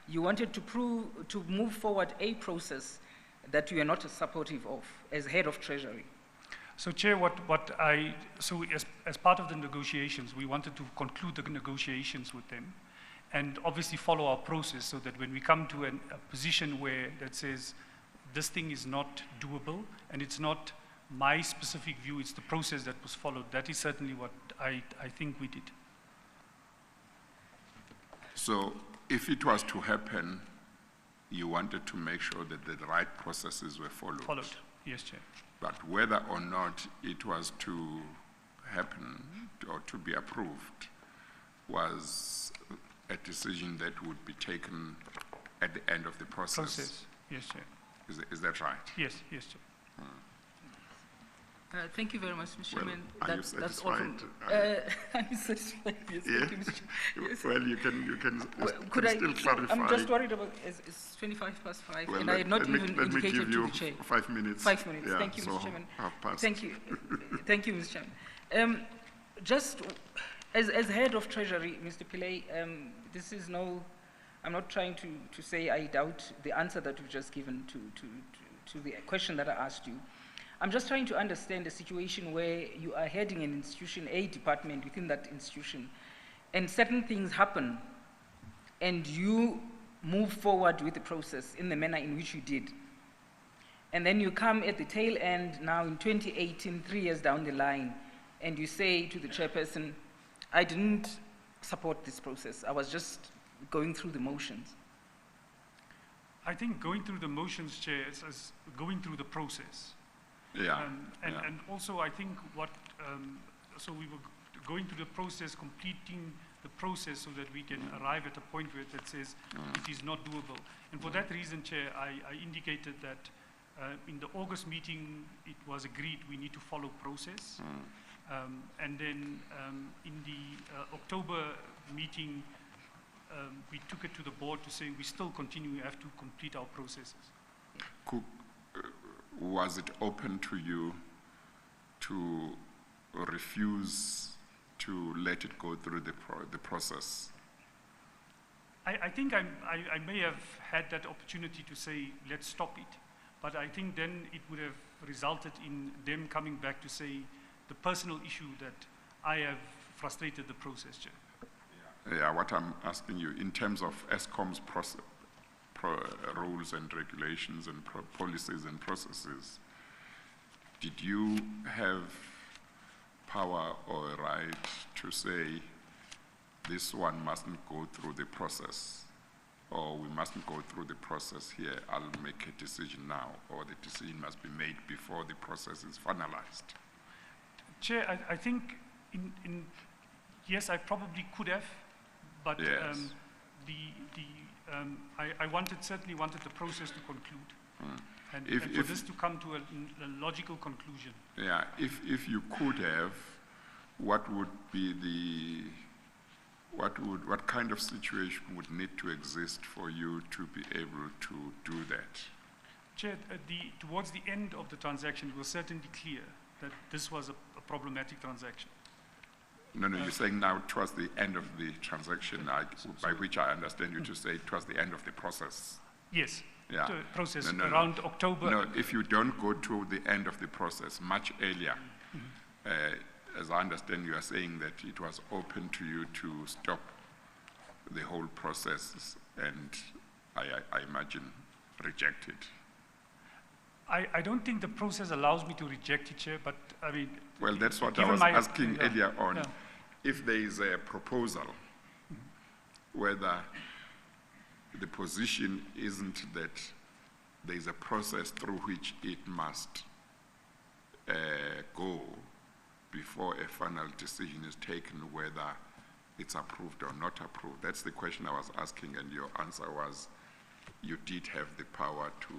You wanted to move forward a process that you are not supportive of as head of Treasury. So, Chair, so as part of the negotiations, we wanted to conclude the negotiations with them and obviously follow our process so that when we come to a position where that says this thing is not doable and it's not my specific view, it's the process that was followed. That is certainly what I think we did. So if it was to happen, you wanted to make sure that the right processes were followed. Followed, yes, Chair. But whether or not it was to happen or to be approved was a decision that would be taken at the end of the process. Yes, Chair. Is that right? Yes, Chair. Thank you very much, Mr. Well, Chairman. are you That's all satisfied? from, I'm satisfied, yes. Yeah. Thank you, Mr. Chairman. Yes. Well, you can Could I, still clarify. I'm just worried about, it's 25 past 5, Well, and I had not even let me indicated give you to the Chair. 5 minutes. 5 minutes, Yeah, thank you, so Mr. Chairman. _:30. Thank you, thank you, Mr. Chairman. Just as head of Treasury, Mr. Pillay, this is no, I'm not trying to say I doubt the answer that you've just given to the question that I asked you. I'm just trying to understand a situation where you are heading an institution, a department within that institution, and certain things happen, and you move forward with the process in the manner in which you did. And then you come at the tail end now in 2018, 3 years down the line, and you say to the chairperson, I didn't support this process. I was just going through the motions. I think going through the motions, Chair, is going through the process. Yeah. And also, I think so we were going through the process, completing the process so that we can arrive at a point where that says it is not doable. And for that reason, Chair, I indicated that in the August meeting, it was agreed we need to follow process. And then in the October meeting, we took it to the board to say we still continue, we have to complete our processes. Was it open to you to refuse to let it go through the process? I think I may have had that opportunity to say, let's stop it. But I think then it would have resulted in them coming back to say the personal issue that I have frustrated the process, Chair. Yeah, what I'm asking you, in terms of ESCOM's rules and regulations and policies and processes, did you have power or right to say this one mustn't go through the process, or we mustn't go through the process here, I'll make a decision now, or the decision must be made before the process is finalized? Chair, I think yes, I probably could have, but yes. I certainly wanted the process to conclude, and for this to come to a logical conclusion. Yeah, if you could have, what would be what kind of situation would need to exist for you to be able to do that? Chair, towards the end of the transaction, it was certainly clear that this was a problematic transaction. No, you're saying now towards the end of the transaction, by which I understand you to say towards the end of the process. Yes, yeah. The process around October. No, if you don't go to the end of the process much earlier, as I understand you are saying that it was open to you to stop the whole process and I imagine reject it. I don't think the process allows me to reject it, Chair, but I mean... Well, that's what I was asking earlier on. Yeah. If there is a proposal, whether the position isn't that there is a process through which it must go before a final decision is taken whether it's approved or not approved. That's the question I was asking, and your answer was you did have the power to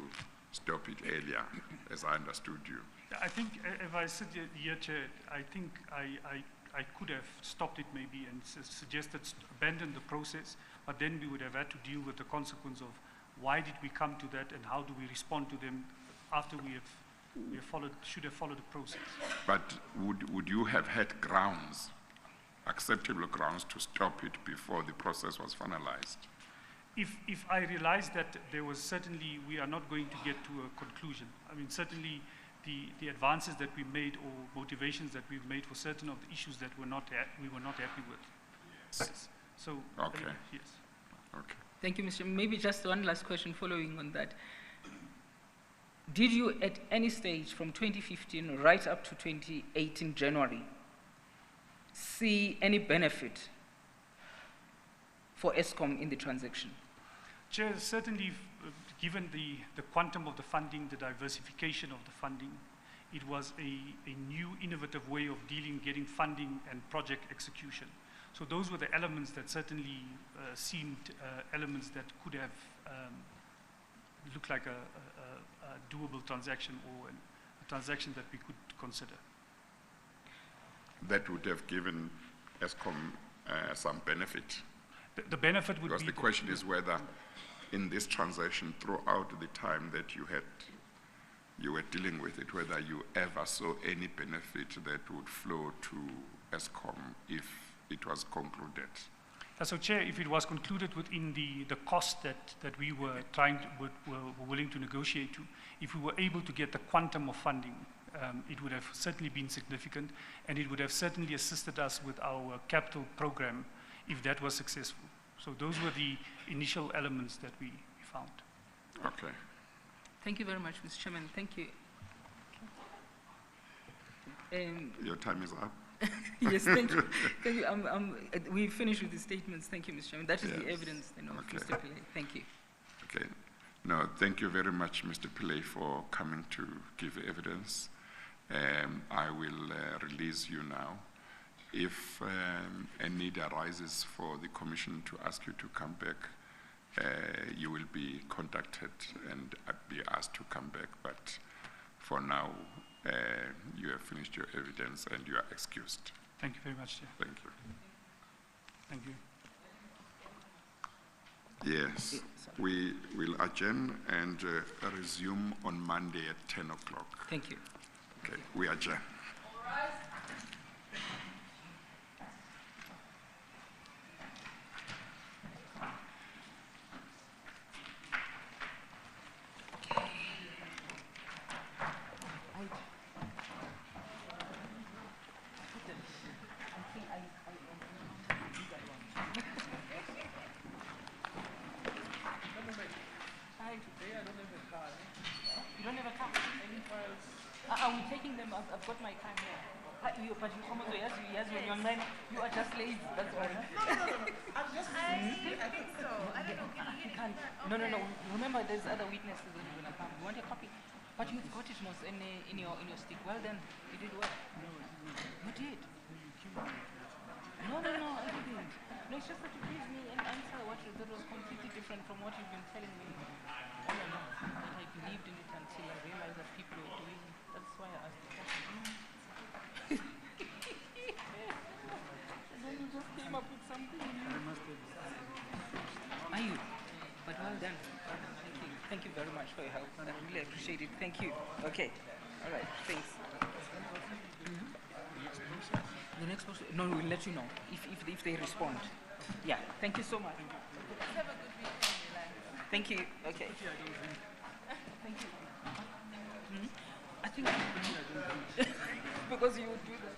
stop it earlier, as I understood you. I think if I sit here, Chair, I think I could have stopped it maybe and suggested abandon the process, but then we would have had to deal with the consequence of why did we come to that and how do we respond to them after we have followed, should have followed the process. But would you have had grounds, acceptable grounds, to stop it before the process was finalized? If I realized that there was certainly, we are not going to get to a conclusion. I mean, certainly the advances that we made or motivations that we've made for certain of the issues that we were not happy with. Yes. So, okay. Yes. Okay. Thank you, Mr. Maybe just one last question following on that. Did you at any stage from 2015 right up to 2018 January see any benefit for ESCOM in the transaction? Chair, certainly given the quantum of the funding, the diversification of the funding, it was a new innovative way of getting funding and project execution. So those were the elements that certainly seemed elements that could have looked like a doable transaction or a transaction that we could consider. That would have given ESCOM some benefit. The benefit would be... Because the question is whether in this transaction throughout the time that you were dealing with it, whether you ever saw any benefit that would flow to ESCOM if it was concluded. So, Chair, if it was concluded within the cost that we were were willing to negotiate to, if we were able to get the quantum of funding, it would have certainly been significant, and it would have certainly assisted us with our capital program if that was successful. So those were the initial elements that we found. Okay. Thank you very much, Mr. Chairman. Thank you. Your time is up. Yes, thank you. Thank you. We finished with the statements. Thank you, Mr. Chairman. That is the evidence, then, of Mr. Pillay. Thank you. Okay. No, thank you very much, Mr. Pillay, for coming to give evidence. I will release you now. If a need arises for the Commission to ask you to come back, you will be contacted and be asked to come back. But for now, you have finished your evidence and you are excused. Thank you very much, Chair. Thank you. Thank you. Yes, we will adjourn and resume on Monday at 10 o'clock. Thank you. Okay, we adjourn. I'm taking them. I've got my time here. But you almost yes, when you're online, you are just lazy. That's why. No. I'm just. I think so. I don't know. Can you get it? No. Remember, there's other witnesses that are gonna come. You want a copy? But you've got it, Mos, in your stick. Well done. You did well. You did. No, I didn't. No, it's just that you gave me an answer that was completely different from what you've been telling me all along. That I believed in it until I realized that people were doing it. That's why I asked the question. And then you just came up with something new. Are you? But well done. Thank you. Thank you very much for your help. I really appreciate it. Thank you. Okay. All right. Thanks. The next person? No, we'll let you know if they respond. Yeah. Thank you so much. Have a good weekend. Thank you. Okay. Thank you. I think because you would do that.